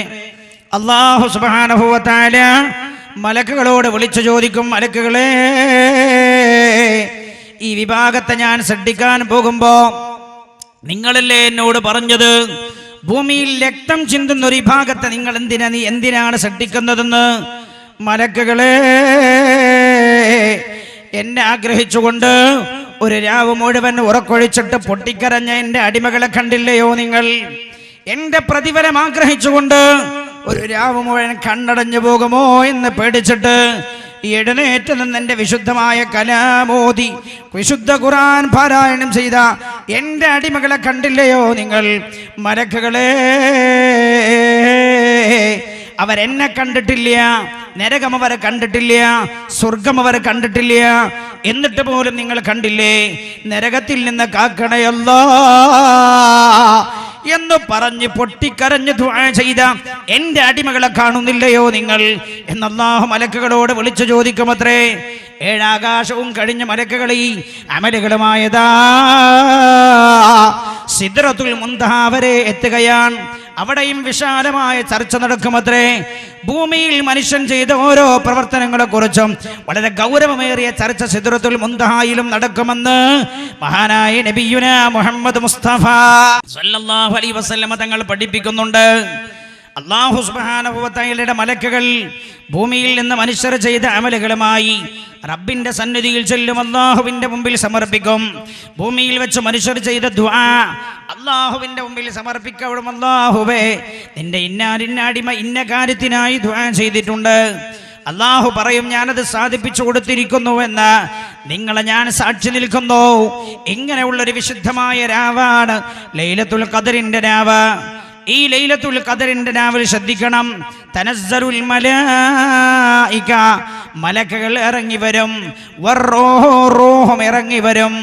അല്ലാഹു സുബ്ഹാനഹു വ തആല മലക്കുകളോട് വിളിച്ചു ചോദിക്കും, മലക്കുകളെ, ഈ വിഭാഗത്തെ ഞാൻ ശ്രദ്ധിക്കാൻ പോകുമ്പോ നിങ്ങളല്ലേ എന്നോട് പറഞ്ഞത് ഭൂമിയിൽ രക്തം ചിന്തുന്ന ഒരു വിഭാഗത്തെ നിങ്ങൾ എന്തിനാണ് ശ്രദ്ധിക്കുന്നതെന്ന്? മലക്കുകളെ, എന്നെ ആഗ്രഹിച്ചുകൊണ്ട് ഒരു രാവ് മുഴുവൻ ഉറക്കൊഴിച്ചിട്ട് പൊട്ടിക്കരഞ്ഞ എൻ്റെ അടിമകളെ കണ്ടില്ലയോ നിങ്ങൾ? എൻ്റെ പ്രതിഫലം ആഗ്രഹിച്ചുകൊണ്ട് ഒരു രാവ് മുഴുവൻ കണ്ണടഞ്ഞു പോകുമോ എന്ന് പേടിച്ചിട്ട് എഴുന്നേറ്റ് നിന്ന് എൻ്റെ വിശുദ്ധമായ കലാമോദി വിശുദ്ധ ഖുർആൻ പാരായണം ചെയ്ത എൻ്റെ അടിമകളെ കണ്ടില്ലയോ നിങ്ങൾ? മലക്കുകളെ, അവരെന്നെ കണ്ടിട്ടില്ല, നരകം അവർ കണ്ടിട്ടില്ല, സ്വർഗം അവർ കണ്ടിട്ടില്ല. എന്നിട്ട് പോലും നിങ്ങൾ കണ്ടില്ലേ? നരകത്തിൽ നിന്ന് കാക്കണയല്ലാ എന്ന് എന്ന് പറഞ്ഞ് പൊട്ടിക്കരഞ്ഞ് ദുആ ചെയ്ത എന്റെ അടിമകളെ കാണുന്നില്ലയോ നിങ്ങൾ എന്ന് അല്ലാഹു മലക്കുകളോട് വിളിച്ചു ചോദിക്കുമത്രേ. ഏഴാകാശവും കഴിഞ്ഞ മലക്കുകളീ അമലുകളുമായതാ സിദ്റത്തുൽ മുൻതഹ വരെ എത്തുകയാണ്. അവിടെയും വിശാലമായ ചർച്ച നടക്കുമത്രേ. ഭൂമിയിൽ മനുഷ്യൻ ചെയ്ത ഓരോ പ്രവർത്തനങ്ങളെ കുറിച്ചും വളരെ ഗൗരവമേറിയ ചർച്ച സിദ്റത്തുൽ മുൻതഹയിലും നടക്കുമെന്ന് മഹാനായ നബിയുനാ മുഹമ്മദ് മുസ്തഫ സല്ലല്ലാഹു അലൈഹി വസല്ലം തങ്ങൾ പഠിപ്പിക്കുന്നുണ്ട്. അല്ലാഹു സുബ്ഹാനഹു വ തആലയുടെ മലക്കുകൾ ഭൂമിയിൽ നിന്ന് മനുഷ്യർ ചെയ്ത അമലുകളുമായി റബ്ബിന്റെ സന്നിധിയിൽ ചെല്ലും, അല്ലാഹുവിന്റെ മുമ്പിൽ സമർപ്പിക്കും. ഭൂമിയിൽ വെച്ച് മനുഷ്യർ ചെയ്ത ദുആ അല്ലാഹുവിന്റെ മുമ്പിൽ സമർപ്പിക്കപ്പെടും. അല്ലാഹുവേ, നിന്റെ ഇന്നാലിന്ന അടിമ ഇന്ന കാര്യത്തിനായി ദുആ ചെയ്തിട്ടുണ്ട്. അല്ലാഹു പറയും, ഞാനത് സാധിപ്പിച്ചു കൊടുത്തിരിക്കുന്നുവെന്ന് നിങ്ങളെ ഞാൻ സാക്ഷി നിൽക്കുന്നു. ഇങ്ങനെയുള്ളൊരു വിശുദ്ധമായ രാവാണ് ലൈലത്തുൽ ഖദറിന്റെ രാവ്. ഈ ലൈലത്തുൽ ഖദറിന്റെ രാവിൽ ശ്രദ്ധിക്കണം. തനസ്സലുൽ മലായിക, മലക്കുകൾ ഇറങ്ങി വരും. വറൂഹും ഇറങ്ങി വരും.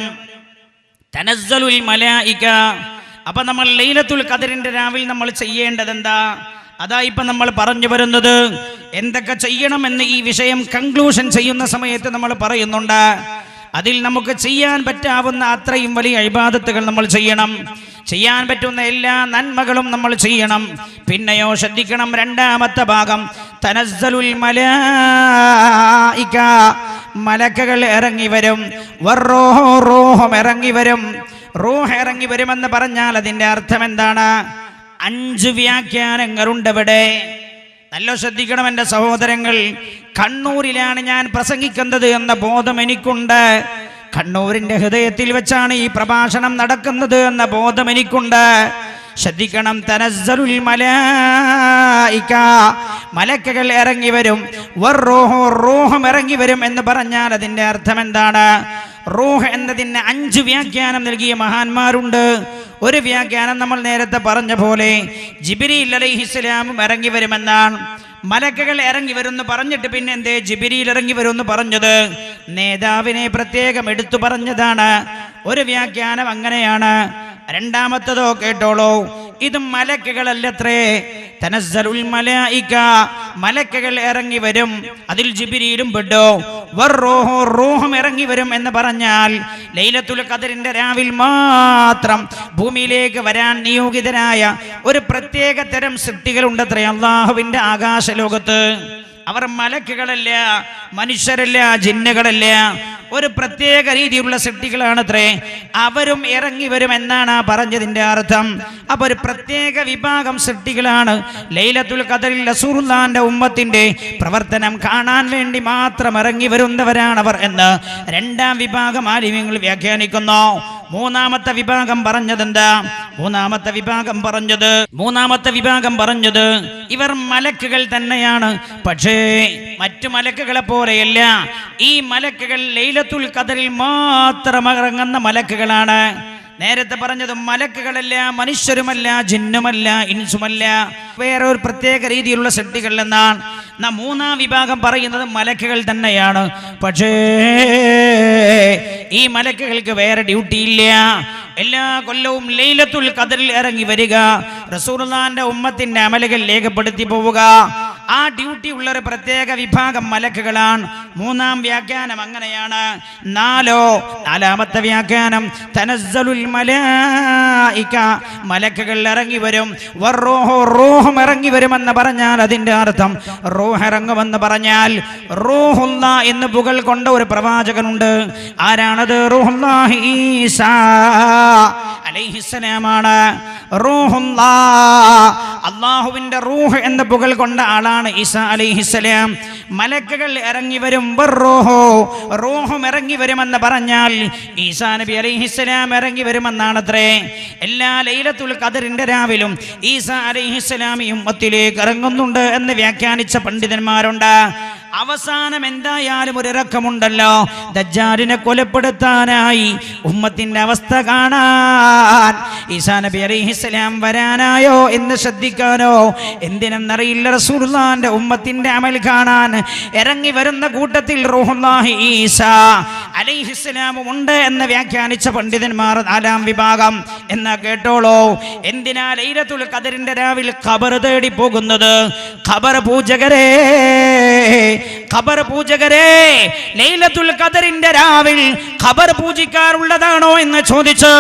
തനസ്സലുൽ മലായിക. അപ്പൊ നമ്മൾ ലൈലത്തുൽ ഖദറിന്റെ രാവിൽ നമ്മൾ ചെയ്യേണ്ടത് എന്താ? അതാ ഇപ്പൊ നമ്മൾ പറഞ്ഞു വരുന്നത്. എന്തൊക്കെ ചെയ്യണമെന്ന് ഈ വിഷയം കൺക്ലൂഷൻ ചെയ്യുന്ന സമയത്ത് നമ്മൾ പറയുന്നുണ്ട്. അതിൽ നമുക്ക് ചെയ്യാൻ പറ്റാവുന്ന അത്രയും വലിയ ഇബാദത്തുകൾ നമ്മൾ ചെയ്യണം. ചെയ്യാൻ പറ്റുന്ന എല്ലാ നന്മകളും നമ്മൾ ചെയ്യണം. പിന്നെയോ ശ്രദ്ധിക്കണം, രണ്ടാമത്തെ ഭാഗം തനസ്സലുൽ മലായിക, മലക്കുകൾ ഇറങ്ങി വരും. വറൂഹും ഇറങ്ങി വരും. റൂഹ് ഇറങ്ങി വരുമെന്ന് പറഞ്ഞാൽ അതിന്റെ അർത്ഥം എന്താണ്? 5 വ്യാഖ്യാനങ്ങളുണ്ട് ഇവിടെ. നല്ല ശ്രദ്ധിക്കണം എൻ്റെ സഹോദരങ്ങൾ. കണ്ണൂരിലാണ് ഞാൻ പ്രസംഗിക്കുന്നത് എന്ന ബോധം എനിക്കുണ്ട്. കണ്ണൂരിന്റെ ഹൃദയത്തിൽ വെച്ചാണ് ഈ പ്രഭാഷണം നടക്കുന്നത് എന്ന ബോധം എനിക്കുണ്ട്. ശ്രദ്ധിക്കണം. തനസ്സലുൽ മലായിക, മലക്കുകൾ ഇറങ്ങി വരും. വറൂഹും ഇറങ്ങി വരും എന്ന് പറഞ്ഞാൽ അതിന്റെ അർത്ഥം എന്താണ്? റൂഹ് എന്നതിന് 5 വ്യാഖ്യാനം നൽകിയ മഹാന്മാരുണ്ട്. ഒരു വ്യാഖ്യാനം നമ്മൾ നേരത്തെ പറഞ്ഞ പോലെ ജിബ്രീൽ അലൈഹിസ്സലാമും ഇറങ്ങി വരുമെന്നാണ്. മലക്കുകൾ ഇറങ്ങി വരുമെന്ന് പറഞ്ഞിട്ട് പിന്നെ എന്തേ ജിബ്രീൽ ഇറങ്ങി വരുമെന്ന് പറഞ്ഞത്? നേതാവിനെ പ്രത്യേകം എടുത്തു പറഞ്ഞതാണ്. ഒരു വ്യാഖ്യാനം അങ്ങനെയാണ്. രണ്ടാമത്തതോ കേട്ടോളൂ, ഇത് മലക്കുകളല്ലത്രേ. തനസ്സലുൽ മലായിക, മലക്കുകൾ ഇറങ്ങി വരും. അതിൽ ജിബ്രീലും പെട്ടു. വറൂഹും ഇറങ്ങി വരും എന്ന് പറഞ്ഞാൽ ലൈലത്തുൽ ഖദറിന്റെ രാവിൽ മാത്രം ഭൂമിയിലേക്ക് വരാൻ നിയോഗിതരായ ഒരു പ്രത്യേക തരം സൃഷ്ടികളുണ്ടത്രേ അല്ലാഹുവിന്റെ ആകാശ ലോകത്ത്. അവർ മലക്കുകളല്ല, മനുഷ്യരല്ല, ജിന്നുകളല്ല, ഒരു പ്രത്യേക രീതിയിലുള്ള സൃഷ്ടികളാണത്രേ. അവരും ഇറങ്ങി വരും എന്നാണ് പറഞ്ഞതിന്റെ അർത്ഥം. അപ്പൊ ഒരു പ്രത്യേക വിഭാഗം സൃഷ്ടികളാണ് ലൈലത്തുൽ ഖദറിൽ റസൂലുള്ളാഹിന്റെ ഉമ്മത്തിന്റെ പ്രവർത്തനം കാണാൻ വേണ്ടി മാത്രം ഇറങ്ങി വരുന്നവരാണവർ എന്ന് രണ്ടാം വിഭാഗം ആലിമീങ്ങൾ വ്യാഖ്യാനിക്കുന്നു. മൂന്നാമത്തെ വിഭാഗം പറഞ്ഞതെന്താ? മൂന്നാമത്തെ വിഭാഗം പറഞ്ഞത് ഇവർ മലക്കുകൾ തന്നെയാണ്. പക്ഷേ മറ്റു മലക്കുകളെ പോലെയല്ല. ഈ മലക്കുകൾ ലൈലത്തുൽ ഖദറിൽ മാത്രം ഇറങ്ങുന്ന മലക്കുകളാണ്. നേരത്തെ പറഞ്ഞത് മലക്കുകളല്ല, മനുഷ്യരുമല്ല, ജിന്നുമല്ല, ഇൻസുമല്ല, വേറെ ഒരു പ്രത്യേക രീതിയിലുള്ള സൃഷ്ടികൾ എന്നാണ്. മൂന്നാം വിഭാഗം പറയുന്നത് മലക്കുകൾ തന്നെയാണ്. പക്ഷേ ഈ മലക്കുകൾക്ക് വേറെ ഡ്യൂട്ടി ഇല്ല. എല്ലാ കൊല്ലവും ലൈലത്തുൽ ഖദറിൽ ഇറങ്ങി വരിക, റസൂലുള്ളാഹിന്റെ ഉമ്മത്തിന്റെ അമലുകൾ രേഖപ്പെടുത്തി പോവുക, ആ ഡ്യൂട്ടി ഉള്ള ഒരു പ്രത്യേക വിഭാഗം മലക്കുകളാണ്. മൂന്നാം വ്യാഖ്യാനം അങ്ങനെയാണ്. നാലാമത്തെ വ്യാഖ്യാനം തനസ്സലുൽ മലായിക, മലക്കുകൾ ഇറങ്ങി വരും. വറൂഹും ഇറങ്ങി വരുമെന്ന് പറഞ്ഞാൽ അതിന്റെ അർത്ഥം റൂഹ് ഇറങ്ങുമെന്ന് പറഞ്ഞാൽ റൂഹുല്ലാ എന്ന് പുകൾ കൊണ്ട ഒരു പ്രവാചകനുണ്ട്. ആരാണത്? റൂഹുല്ലാഹി ഈസാ അലൈഹിസ്സലാമാണ്. റൂഹുല്ലാ, അല്ലാഹുവിന്റെ റൂഹ് എന്ന പുകൾ കൊണ്ട ആളാണ് ഈസാ അലൈഹിസ്സലാം. മലക്കുകൾ ഇറങ്ങി വരും. റൂഹും ഇറങ്ങി വരുമെന്ന് പറഞ്ഞാൽ ഈസാ നബി അലൈഹിസ്സലാം ഇറങ്ങി വരുമെന്നാണത്രേ. എല്ലാ ലൈലത്തുൽ ഖദറിന്റെ രാവിലും ഈസാ അലൈഹിസ്സലാം ഉമ്മത്തിലേക്ക് ഇറങ്ങുന്നുണ്ട് എന്ന് വ്യാഖ്യാനിച്ച പണ്ഡിതന്മാരുണ്ട്. അവസാനം എന്തായാലും ഒരു ഇറക്കമുണ്ടല്ലോ, ദജ്ജാലിനെ കൊലപ്പെടുത്താനായി ഉമ്മത്തിന്റെ അവസ്ഥ കാണാൻ ഈസാ നബി അലൈഹിസ്സലാം വരാനായോ എന്ന് ശ്രദ്ധിക്കാനോ എന്തിനെന്നറിയില്ല, റസൂലുള്ളാഹിന്റെ ഉമ്മത്തിന്റെ അമൽ കാണാൻ ഇറങ്ങി വരുന്ന കൂട്ടത്തിൽ റൂഹുല്ലാഹി ഈസാ അലൈഹിസ്സലാമും ഉണ്ട് എന്ന് വ്യാഖ്യാനിച്ച പണ്ഡിതന്മാർ 4-ാം വിഭാഗം. എന്നാ കേട്ടോളൂ, എന്തിനാ ലൈലത്തുൽ ഖദറിന്റെ രാവിൽ ഖബർ തേടി പോകുന്നത്? ഖബർ പൂജകരെ, ലൈലത്തുൽ ഖദറിന്റെ രാവിൽ ഖബർ പൂജിക്കാറുള്ളതാണോ എന്ന് ചോദിച്ച്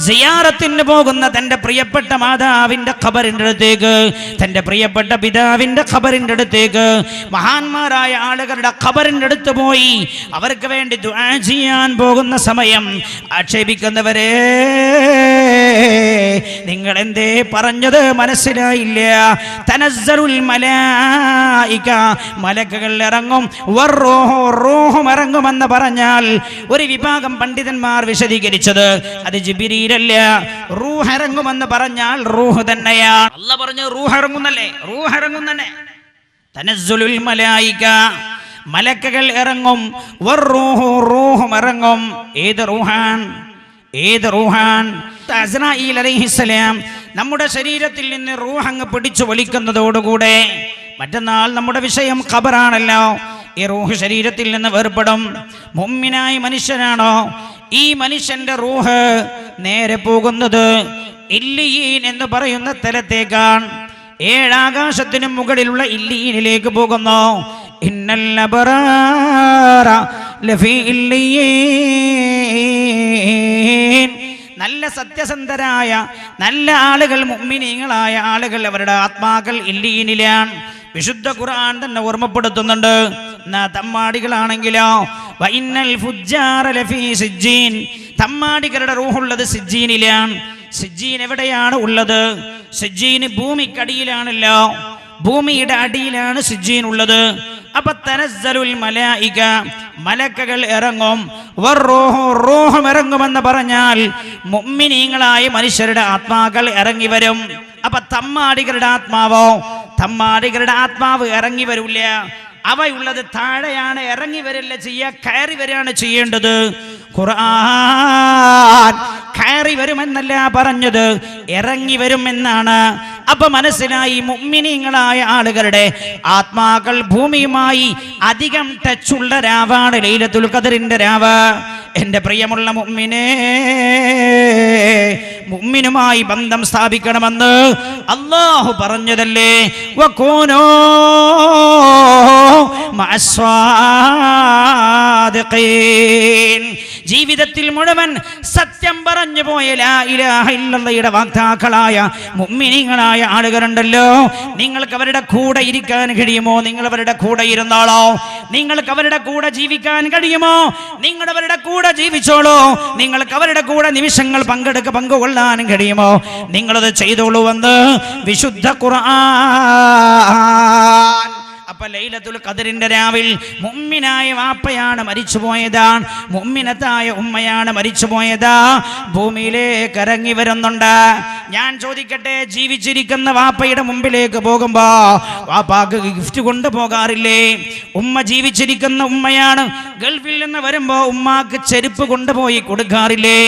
സിയാറത്തിന് പോകുന്ന തന്റെ പ്രിയപ്പെട്ട മാതാവിന്റെ ഖബറിന്റെ അടുത്തേക്ക്, തന്റെ പ്രിയപ്പെട്ട പിതാവിന്റെ ഖബറിന്റെ അടുത്തേക്ക്, മഹാന്മാരായ ആളുകളുടെ ഖബറിന്റെ അടുത്ത് പോയി അവർക്ക് വേണ്ടി ദുആ ചെയ്യാൻ പോകുന്ന സമയം ആക്ഷേപിക്കുന്നവരെ, നിങ്ങൾ എന്തേ പറഞ്ഞത് മനസ്സിലായില്ല? തനസ്സലുൽ മലായിക, മലക്കുകൾ ഇറങ്ങും, വറൂഹും ഇറങ്ങുമെന്ന് പറഞ്ഞാൽ ഒരു വിഭാഗം പണ്ഡിതന്മാർ വിശദീകരിച്ചത് അത് ജിബ്രീലല്ല, റൂഹ് ഇറങ്ങുമെന്ന് പറഞ്ഞാൽ റൂഹ് തന്നെയാണ്. അല്ലാഹ് പറഞ്ഞു റൂഹ് ഇറങ്ങുന്നല്ലേ, റൂഹ് ഇറങ്ങുന്നന്നെ. തനസ്സുലുൽ മലായിക, മലക്കുകൾ ഇറങ്ങും, റൂഹും ഇറങ്ങും. ഏത് റൂഹാൻ? അസ്രായീൽ അലൈഹിസ്സലാം നമ്മുടെ ശരീരത്തിൽ നിന്ന് റൂഹ് അങ്ങ് പിടിച്ചു വലിക്കുന്നതോടുകൂടെ മറ്റന്നാൾ നമ്മുടെ വിഷയം ഖബറാണല്ലോ, ഈ റൂഹ് ശരീരത്തിൽ നിന്ന് വേർപെടും. മുഅ്മിനായ മനുഷ്യനാണോ ഈ മനുഷ്യന്റെ റൂഹ് നേരെ പോകുന്നത് ഇല്ലിയീൻ എന്ന് പറയുന്ന സ്ഥലത്തേക്കാണ്. 7 ആകാശത്തിനും മുകളിലുള്ള ഇല്ലിയീനിലേക്ക് പോകുന്നു. ഇന്നൽ അബ്റാറ ലഫീ ഇല്ലിയീൻ, നല്ല സത്യസന്ധരായ നല്ല ആളുകൾ, മുഅ്മിനീങ്ങളായ ആളുകൾ, അവരുടെ ആത്മാക്കൾ ഇല്ലിയീനിലാണ്. വിശുദ്ധ ഖുർആൻ തന്നെ ഓർമ്മപ്പെടുത്തുന്നുണ്ട്. എന്നാ തമ്മാടികളാണെങ്കിലോ വഇന്നൽ ഫുജ്ജാറ ലഫീ സിജ്ജീൻ, തമ്മാടികളുടെ റൂഹുള്ളത് സിജ്ജീനിലാണ്. സിജ്ജീൻ എവിടെയാണ് ഉള്ളത്? സിജ്ജീൻ ഭൂമിക്കടിയിലാണല്ലോ, ഭൂമിയുടെ അടിയിലാണ് സിജ്ജീൻ ഉള്ളത്. അപ്പൊ തനസ്സലുൽ മലായിക, മലക്കുകൾ ഇറങ്ങും, റൂഹും ഇറങ്ങുമെന്ന് പറഞ്ഞാൽ മുഅ്മിനീങ്ങളായ മനുഷ്യരുടെ ആത്മാക്കൾ ഇറങ്ങി വരും. അപ്പൊ തമ്മാടികളുടെ ആത്മാവ് ഇറങ്ങി വരില്ല, അവയുള്ളത് താഴെയാണ്, ഇറങ്ങി വരില്ല ചെയ്യുക, കയറി വരികയാണ് ചെയ്യേണ്ടത്. ഖുർആൻ കയറി വരുമെന്നല്ല പറഞ്ഞത്, ഇറങ്ങി വരുമെന്നാണ്. അപ്പൊ മനസ്സിലായി, മുഅ്മിനീങ്ങളായ ആളുകളുടെ ആത്മാക്കൾ ഭൂമിയുമായി അധികം ടച്ചുള്ള രാവാണ് ലൈലത്തുൽ ഖദറിന്റെ രാവ്. എന്റെ പ്രിയമുള്ള മുഅ്മിനുമായി ബന്ധം സ്ഥാപിക്കണമെന്ന് അല്ലാഹു പറഞ്ഞതല്ലേ. വകൂനൂ മഅസ്സാദിഖീൻ, ജീവിതത്തിൽ മുഴുവൻ സത്യം പറഞ്ഞു പോയ ലാ ഇലാഹ ഇല്ലല്ലാഹയുടെ വാഗ്ദാക്കളായ മുഅ്മിനീങ്ങളായ ആളുകളുണ്ടല്ലോ, നിങ്ങൾക്ക് അവരുടെ കൂടെ ഇരിക്കാൻ കഴിയുമോ? നിങ്ങൾ അവരുടെ കൂടെ ഇരുന്നാളോ? നിങ്ങൾക്ക് അവരുടെ കൂടെ ജീവിക്കാൻ കഴിയുമോ? നിങ്ങൾ അവരുടെ കൂടെ ജീവിച്ചോളൂ. നിങ്ങൾക്ക് അവരുടെ കൂടെ നിമിഷങ്ങൾ പങ്കുകൊള്ളാനും കഴിയുമോ? നിങ്ങളത് ചെയ്തോളൂവെന്ന് വിശുദ്ധ ഖുർആൻ. അപ്പൊ ലൈലത്തുൽ ഖദറിന്റെ രാവിൽ മുഅ്മിനായ വാപ്പയാണ് മരിച്ചുപോയതാണ്, മുഅ്മിനത്തായ ഉമ്മയാണ് മരിച്ചുപോയതാ, ഭൂമിയിലേക്ക് ഇറങ്ങി വരുന്നുണ്ട്. ഞാൻ ചോദിക്കട്ടെ, ജീവിച്ചിരിക്കുന്ന വാപ്പയുടെ മുമ്പിലേക്ക് പോകുമ്പോ വാപ്പാക്ക് ഗിഫ്റ്റ് കൊണ്ടുപോകാറില്ലേ? ഉമ്മ ജീവിച്ചിരിക്കുന്ന ഉമ്മയാണ്, ഗൾഫിൽ നിന്ന് വരുമ്പോ ഉമ്മാക്ക് ചെരുപ്പ് കൊണ്ടുപോയി കൊടുക്കാറില്ലേ?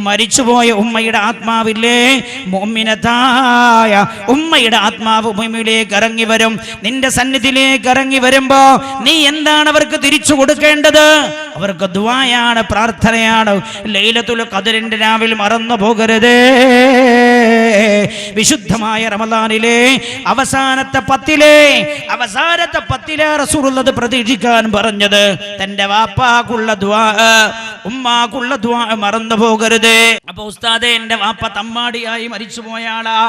മരിച്ചുപോയ ഉമ്മയുടെ ആത്മാവില്ലേ, മുഅ്മിനത്തായ ഉമ്മയുടെ ആത്മാവ് ഭൂമിയിലേക്ക് ഇറങ്ങി വരും. നിന്റെ സന്നിധിയിലേക്ക് ഇറങ്ങി വരുമ്പോ നീ എന്താണ് അവർക്ക് തിരിച്ചു കൊടുക്കേണ്ടത്? അവർക്ക് ദുആയാണ്, പ്രാർത്ഥനയാണ്. ലൈലത്തുൽ ഖദറിന്റെ രാവിൽ മറന്നു പോകരുത്. വിശുദ്ധമായ റമദാനിലെ അവസാനത്തെ പത്തിലെ റസൂലുള്ളാഹി പ്രതീക്ഷിക്കാൻ പറഞ്ഞത് തന്റെ വാപ്പാക്കുള്ള ദുആ, ഉമ്മാക്കുള്ള ദുആ മറന്നു പോകരുത്. അപ്പൊ ഉസ്താദേ, എന്റെ വാപ്പ തമ്മാടിയായി മരിച്ചുപോയ ആളാ,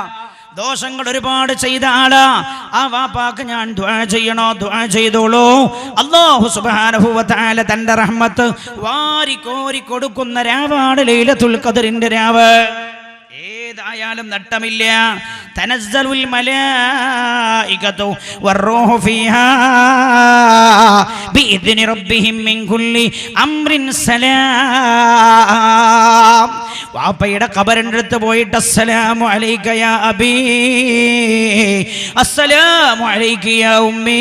ദോഷങ്ങൾ ഒരുപാട് ചെയ്ത ആളാ, ആ വാപ്പാക്ക് ഞാൻ ദുആ ചെയ്യണോ? ദുആ ചെയ്തോളൂ. അല്ലാഹു സുബ്ഹാനഹു വ തആല തന്റെ റഹ്മത്ത് വാരിക്കോരി കൊടുക്കുന്ന രാവാണ് ലൈലത്തുൽ ഖദറിന്റെ രാവ്. ഏതായാലും നട്ടമില്ല. തനസ്സലുൽ മലായികതു വറൂഹു ഫീഹാ ബിഇദ്നി റബ്ബിഹിം മിൻ കുല്ലി അംറിൻ സലാം വാപ്പയുടെ ഖബറിന്റെ അടുത്ത് പോയിട്ട് അസ്സലാമു അലൈക യാ അബീ, അസ്സലാമു അലൈക യാ ഉമ്മീ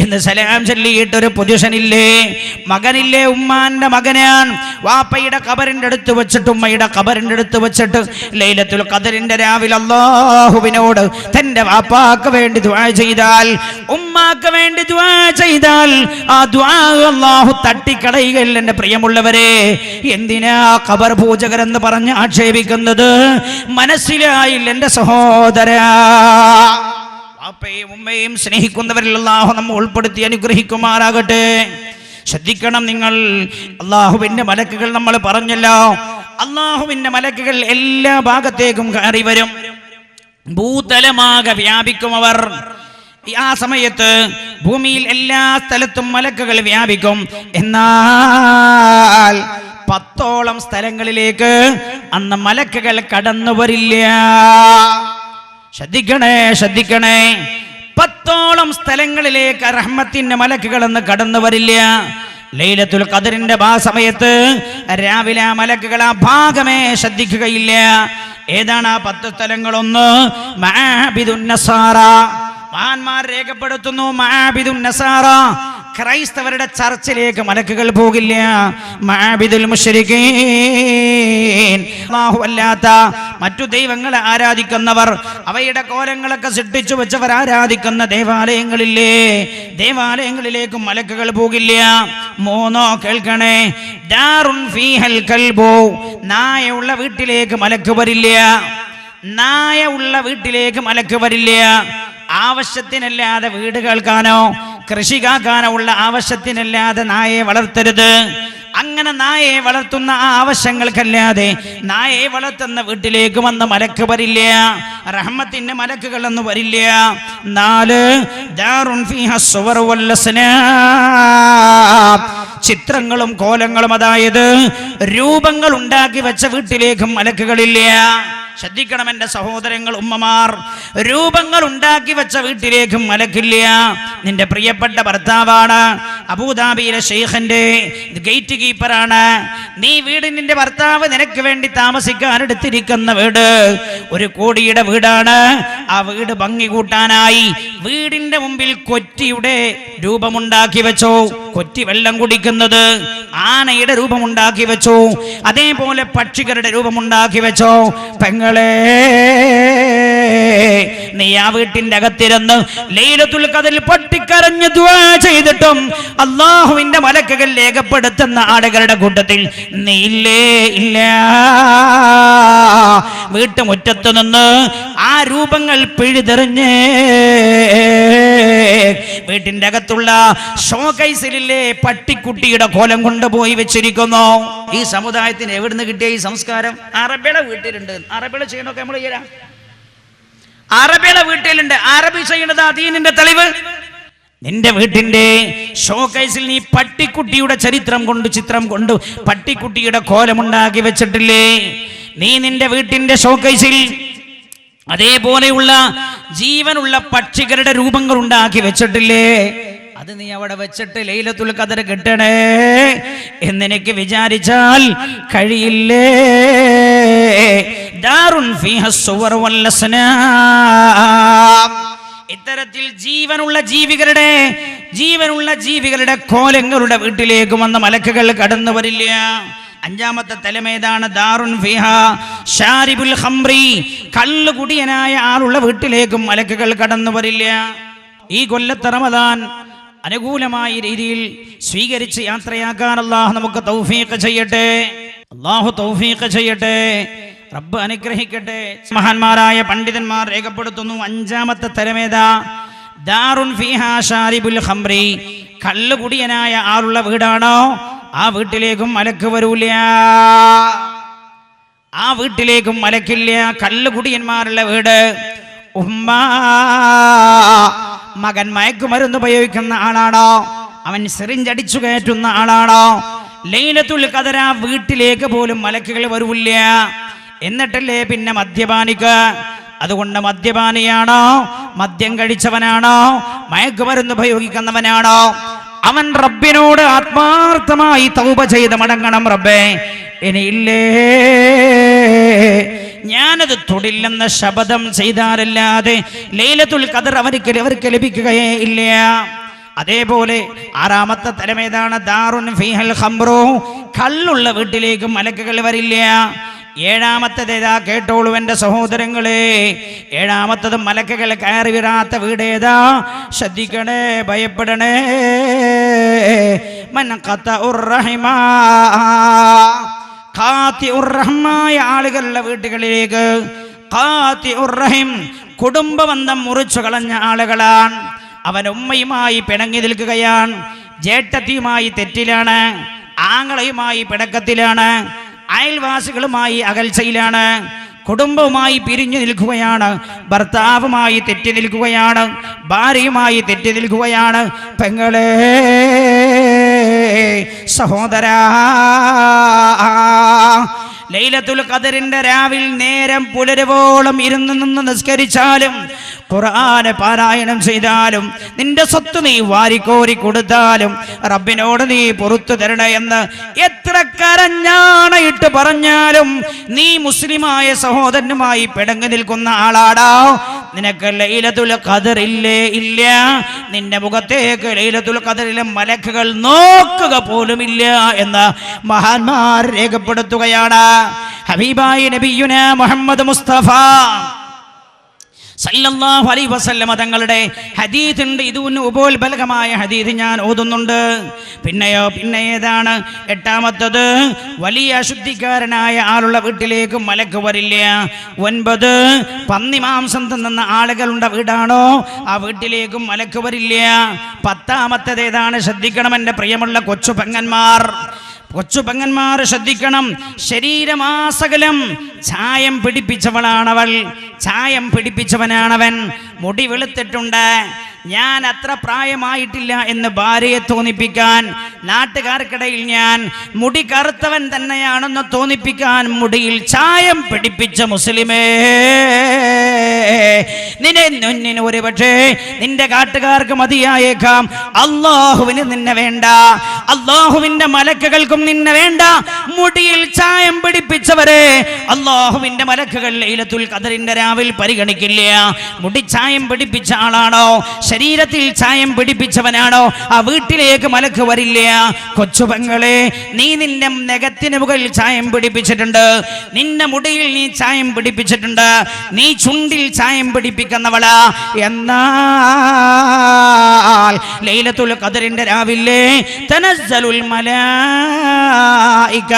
എന്ന് സലാം ചൊല്ലിയിട്ട് ഒരു പൊസിഷനില്ലേ, മകനില്ലേ, ഉമ്മാന്റെ മകനാണ്. വാപ്പയുടെ ഖബറിന്റെ അടുത്ത് വെച്ചിട്ട്, ഉമ്മയുടെ ഖബറിന്റെ അടുത്ത് വെച്ചിട്ട് ലൈലത്തുൽ ഖദറിന്റെ രാവിലെ അല്ലാഹുവിനോട് തന്റെ വാപ്പാക്ക് വേണ്ടി ദുആ ചെയ്താൽ, ഉമ്മാക്ക് വേണ്ടി ദുആ ചെയ്താൽ ആ ദുആ അല്ലാഹു തട്ടിക്കളയുകയില്ല. എന്റെ പ്രിയമുള്ളവരെ, എന്തിനാ ഖബർ പൂജകരെന്ന് പറഞ്ഞ് ആക്ഷേപിക്കുന്നത്? മനസ്സിലായില്ല എന്റെ സഹോദരാ. വാപ്പയും ഉമ്മയും സ്നേഹിക്കുന്നവരിൽ അല്ലാഹു നമ്മെ ഉൾപ്പെടുത്തി അനുഗ്രഹിക്കുമാറാകട്ടെ. ശ്രദ്ധിക്കണം നിങ്ങൾ, അല്ലാഹുവിന്റെ മലക്കുകൾ നമ്മൾ പറഞ്ഞല്ലോ, അല്ലാഹുവിന്റെ മലക്കുകൾ എല്ലാ ഭാഗത്തേക്കും കയറി വരും, ഭൂതലമാകെ വ്യാപിക്കും അവർ. ആ സമയത്ത് ഭൂമിയിൽ എല്ലാ സ്ഥലത്തും മലക്കുകൾ വ്യാപിക്കും. എന്നാൽ 10ഓളം സ്ഥലങ്ങളിലേക്ക് അന്ന് മലക്കുകൾ കടന്നു വരില്ല. ശ്രദ്ധിക്കണേ, ശ്രദ്ധിക്കണേ, 10ഓളം സ്ഥലങ്ങളിലേക്ക് റഹ്മത്തിന്റെ മലക്കുകൾ എന്ന് കടന്നു വരില്ല. ലൈലത്തുൽ ഖദറിന്റെ ആ സമയത്ത് രാവിലെ ആ മലക്കുകൾ ആ ഭാഗമേ ശ്രദ്ധിക്കുകയില്ല. ഏതാണ് ആ 10 സ്ഥലങ്ങളൊന്ന്? മഅബിദുൻ നസാറ, മഹാന്മാർ രേഖപ്പെടുത്തുന്നു, മഅബിദുൻ നസാറ, ക്രൈസ്തവരുടെ ചർച്ചിലേക്ക് മലക്കുകൾ പോകില്ല. മഅബിദുൽ മുശ്രികീൻ, അല്ലാഹു അല്ലാത്ത മറ്റു ദൈവങ്ങളെ ആരാധിക്കുന്നവർ, അവയുടെ കോലങ്ങളൊക്കെ സൃഷ്ടിച്ചു വെച്ചവർ ആരാധിക്കുന്ന ദേവാലയങ്ങളില്ലേ, ദേവാലയങ്ങളിലേക്കും മലക്കുകൾ പോകില്ല. 3 കേൾക്കണേ, ദാറുൻ ഫീഹൽ കൽബു, നായയുള്ള വീട്ടിലേക്ക് മലക്ക് വരില്ല. നായ ഉള്ള വീട്ടിലേക്ക് മലക്ക് വരില്ല. ആവശ്യത്തിനല്ലാതെ വീട് കേൾക്കാനോ കൃഷി കാക്കാനോ ഉള്ള ആവശ്യത്തിനല്ലാതെ നായയെ വളർത്തരുത്. അങ്ങനെ നായയെ വളർത്തുന്ന ആ ആവശ്യങ്ങൾക്കല്ലാതെ നായയെ വളർത്തുന്ന വീട്ടിലേക്ക് വന്ന് മലക്ക് വരില്ല. റഹ്മത്തിന്റെ മലക്കുകൾ എന്ന് വരില്ല. 4 ദാറുൻ ഫീഹ സുവർ വൽ അസ്നാം, ചിത്രങ്ങളും കോലങ്ങളും, അതായത് രൂപങ്ങൾ ഉണ്ടാക്കി വെച്ച വീട്ടിലേക്കും മലക്കുകളില്ല. ശ്രദ്ധിക്കണം എന്റെ സഹോദരങ്ങൾ, ഉമ്മമാർ, രൂപങ്ങൾ ഉണ്ടാക്കി വെച്ച വീട്ടിലേക്കും മലക്കില്ല. നിന്റെ പ്രിയപ്പെട്ട ഭർത്താവാണ്, അബൂദാബിയിലെ ഷെയ്ഖിന്റെ ഗേറ്റ് കീപ്പറാണ്. നീ വീട്, നിന്റെ ഭർത്താവ് നിനക്ക് വേണ്ടി താമസിക്കാൻ എടുത്തിരിക്കുന്ന വീട് 1 കോടിയുടെ വീടാണ്. ആ വീട് ഭംഗി കൂട്ടാനായി വീടിന്റെ മുമ്പിൽ കൊറ്റിയുടെ രൂപമുണ്ടാക്കി വെച്ചോ, കൊറ്റി വെള്ളം കുടിക്കുന്നത്, ആനയുടെ രൂപമുണ്ടാക്കി വെച്ചോ, അതേപോലെ പക്ഷികളുടെ രൂപമുണ്ടാക്കി വെച്ചോ. പെങ്ങളെ, നീ ആ വീട്ടിന്റെ അകത്തിരുന്ന് ലൈലത്തുൽ ഖദറിൽ പൊട്ടിക്കരഞ്ഞ് ദുആ ചെയ്തിട്ടും അല്ലാഹുവിന്റെ മലക്കുകൾ രേഖപ്പെടുത്തുന്ന ആളുകളുടെ കൂട്ടത്തിൽ നീ ഇല്ലേ? ഇല്ല. വീട്ടുമുറ്റത്ത് നിന്ന് ആ രൂപങ്ങൾ പിഴുതെറിഞ്ഞ് വീട്ടിന്റെ അകത്തുള്ള ഷോകൈസിലെ പട്ടിക്കുട്ടിയുടെ കോലം കൊണ്ടുപോയി വെച്ചിരിക്കുന്നു. ഈ സമുദായത്തിന് എവിടുന്ന് കിട്ടിയ ഈ സംസ്കാരം? അറബിയുടെ വീട്ടിലുണ്ട്. അറബിയുടെ ചെയ്യണമൊക്കെ നമ്മൾ ചെയ്യാം. അറബിയുടെ വീട്ടിലുണ്ട്. അറബി ചെയ്യണത് ദീനിന്റെ തെളിവ്. നിന്റെ വീട്ടിന്റെ ഷോകൈസിൽ നീ പട്ടിക്കുട്ടിയുടെ ചിത്രം കൊണ്ട് പട്ടിക്കുട്ടിയുടെ കോലമുണ്ടാക്കി വെച്ചിട്ടില്ലേ? നീ നിന്റെ വീട്ടിന്റെ ഷോകൈസിൽ അതേപോലെയുള്ള ജീവനുള്ള പക്ഷികളുടെ രൂപങ്ങൾ ഉണ്ടാക്കി വെച്ചിട്ടില്ലേ? അത് നീ അവിടെ വെച്ചിട്ട് ലൈലത്തുൽ ഖദർ കിട്ടണേ എന്നെനിക്ക് വിചാരിച്ചാൽ കഴിയില്ലേ? ദാറുൻ ഫീഹ സുവർ വൽ അസ്നാം, ഇത്തരത്തിൽ ജീവനുള്ള ജീവികളുടെ കോലങ്ങളുടെ വീട്ടിലേക്ക് വന്ന മലക്കുകൾ കടന്നു വരില്ല. 5ാമത്തെ തലമേതാണ്? ദാറുൻ ഫീഹാ ശാരിബുൽ ഖംറി, കള്ളുകുടിയനായ ആളുള്ള വീട്ടിലേക്കും മലക്കുകൾ കടന്നു വരില്ല. ഈ കൊല്ലത്തെ റമദാൻ അനുകൂലമായ രീതിയിൽ സ്വീകരിച്ച് യാത്രയാക്കാൻ അല്ലാഹു നമുക്ക് തൗഫീഖ് ചെയ്യട്ടെ. അല്ലാഹു തൗഫീഖ് ചെയ്യട്ടെ. റബ്ബ് അനുഗ്രഹിക്കട്ടെ. മഹാന്മാരായ പണ്ഡിതന്മാർ രേഖപ്പെടുത്തുന്നു, 5ാമത്തെ തലമേതാ? ദാറുൻ ഫീഹാ ശാരിബുൽ ഖംറി, കള്ളുകുടിയനായ ആളുള്ള വീടാണോ ആ വീട്ടിലേക്കും മലക്ക് വരൂല. ആ വീട്ടിലേക്കും മലക്കില്ല. കള്ളുകുടിയന്മാരുള്ള വീട്. ഉമ്മ, മകൻ മയക്കുമരുന്ന് ഉപയോഗിക്കുന്ന ആളാണോ? അവൻ സിറിഞ്ചടിച്ചു കയറ്റുന്ന ആളാണോ? ലൈലത്തുൽ ഖദർ ആ വീട്ടിലേക്ക് പോലും മലക്കുകൾ വരൂല്ല. എന്നിട്ടല്ലേ പിന്നെ മദ്യപാനിക്ക്. അതുകൊണ്ട് മദ്യപാനിയാണോ, മദ്യം കഴിച്ചവനാണോ, മയക്കുമരുന്ന് ഉപയോഗിക്കുന്നവനാണോ, അവൻ റബ്ബിനോട് ആത്മാർത്ഥമായി തൗബ ചെയ്ത് മടങ്ങണം. റബ്ബേ, ഇനിയില്ലേ ഞാനത് തൊടില്ലെന്ന ശപഥം ചെയ്താലല്ലാതെ ലൈലത്തുൽ ഖദർ അവർക്ക് ലഭിക്കുകയേ ഇല്ല. അതേപോലെ ആറാമത്തെ തലമേതാണ് ദാറുൻ ഫീഹൽ ഖംറു, കള്ളുള്ള വീട്ടിലേക്ക് മലക്കുകൾ വരില്ല. ഏഴാമത്തേതാ കേട്ടോളൂ എൻ്റെ സഹോദരങ്ങളെ, ഏഴാമത്തത് മലക്കുകൾ കയറി വരാത്ത വീടേതാ? ശ്രദ്ധിക്കണേ, ഭയപ്പെടണേ. മൻ ഖതഉർ റഹിമ, ഖാതിഉർ റഹ്മായ ആളുകളുടെ വീടുകളിലേക്ക്, ഖാതിഉർ റഹിം കുടുംബബന്ധം മുറിച്ചു കളഞ്ഞ ആളുകളാണ്. അവൻ ഉമ്മയുമായി പിണങ്ങി നിൽക്കുകയാണ്, ജേട്ടത്തിയുമായി തെറ്റിലാണ്, ആങ്ങളയുമായി പിണക്കത്തിലാണ്, അയൽവാസികളുമായി അകൽച്ചയിലാണ്, കുടുംബവുമായി പിരിഞ്ഞു നിൽക്കുകയാണ്, ഭർത്താവുമായി തെറ്റി നിൽക്കുകയാണ്, ഭാര്യയുമായി തെറ്റി നിൽക്കുകയാണ്. പെങ്ങളെ, സഹോദരാ, ലൈലത്തുൽ ഖദറിന്റെ രാവിൽ നേരം പുലരുവോളം ഇരുന്ന് നിന്ന് നിസ്കരിച്ചാലും ഖുർആന് പാരായണം ചെയ്താലും നിന്റെ സ്വത്ത് നീ വാരിക്കോരി കൊടുത്താലും റബ്ബിനോട് നീ പുറത്തു തരണേ എന്ന് എത്ര കരഞ്ഞാണയിട്ട് പറഞ്ഞാലും നീ മുസ്ലിമായ സഹോദരനുമായി പിണങ്ങി നിൽക്കുന്ന ആളാടാ. നിനക്ക് ലൈലത്തുൽ ഖദർ ഇല്ലേ? ഇല്ല. നിന്റെ മുഖത്തേക്ക് ലൈലത്തുൽ ഖദറിലെ മലക്കുകൾ നോക്കുക പോലുമില്ല എന്ന് മഹാന്മാർ രേഖപ്പെടുത്തുകയാണ്. ഹബീബായ നബിയുനാ മുഹമ്മദ് മുസ്തഫ സല്ലല്ലാഹു അലൈഹി വസല്ലമ തങ്ങളുടെ ഹദീസ് ഉണ്ട്. ഇതിന് ഉപോത്ബലകമായ ഹദീസ് ഞാൻ ഓതുന്നുണ്ട്. പിന്നെ ഏതാണ്? എട്ടാമത്തത്, വലിയ അശുദ്ധിക്കാരനായ ആളുള്ള വീട്ടിലേക്ക് മലക്ക് വരില്ല. 9, പന്നി മാംസം തിന്നുന്ന ആളുകളുടെ വീടാണോ ആ വീട്ടിലേക്കും മലക്ക് വരില്ല. 10ാമത്തേത് ഏതാണ്? ശ്രദ്ധിക്കണം എൻ്റെ പ്രിയമുള്ള കൊച്ചു പെങ്ങന്മാർ ശ്രദ്ധിക്കണം. ശരീരമാസകലം ചായം പിടിപ്പിച്ചവളാണവൾ, ചായം പിടിപ്പിച്ചവനാണവൻ. മുടി വെളുത്തിട്ടുണ്ട്, ഞാൻ അത്ര പ്രായമായിട്ടില്ല എന്ന് ഭാര്യയെ തോന്നിപ്പിക്കാൻ, നാട്ടുകാർക്കിടയിൽ ഞാൻ മുടി കറുത്തവൻ തന്നെയാണെന്ന് തോന്നിപ്പിക്കാൻ മുടിയിൽ ചായം പിടിപ്പിച്ച മുസ്ലിമേ, നിന്നെ ഒരു പക്ഷേ നിന്റെ കാട്ടുകാർക്ക് മതിയായേക്കാം, അള്ളാഹുവിന് നിന്നെ വേണ്ട, അള്ളാഹുവിന്റെ മലക്കുകൾക്കും നിന്നെ വേണ്ട. മുടിയിൽ ചായം പിടിപ്പിച്ചവരെ അള്ളാഹുവിന്റെ മലക്കുകൾ ലൈലത്തുൽ ഖദറിന്റെ രാവിൽ പരിഗണിക്കില്ല. മുടി ചായം പിടിപ്പിച്ച ആളാണോ, ശരീരത്തിൽ ചായം പിടിപ്പിച്ചവനാണോ ആ വീട്ടിലേക്ക് മലക്ക് വരില്ല. കൊച്ചുപെങ്ങളെ, നീ നിന്റെ നഖത്തിന് മുകളിൽ ചായം പിടിപ്പിച്ചിട്ടുണ്ട്, നിന്റെ മുടിയിൽ നീ ചായം പിടിപ്പിച്ചിട്ടുണ്ട്, നീ ചുണ്ടിൽ ചായം പിടിപ്പിക്കുന്നവളാ. എന്നാൽ ലൈലത്തുൽ ഖദറിന്റെ രാവിലെ തനസ്സലുൽ മലായിക,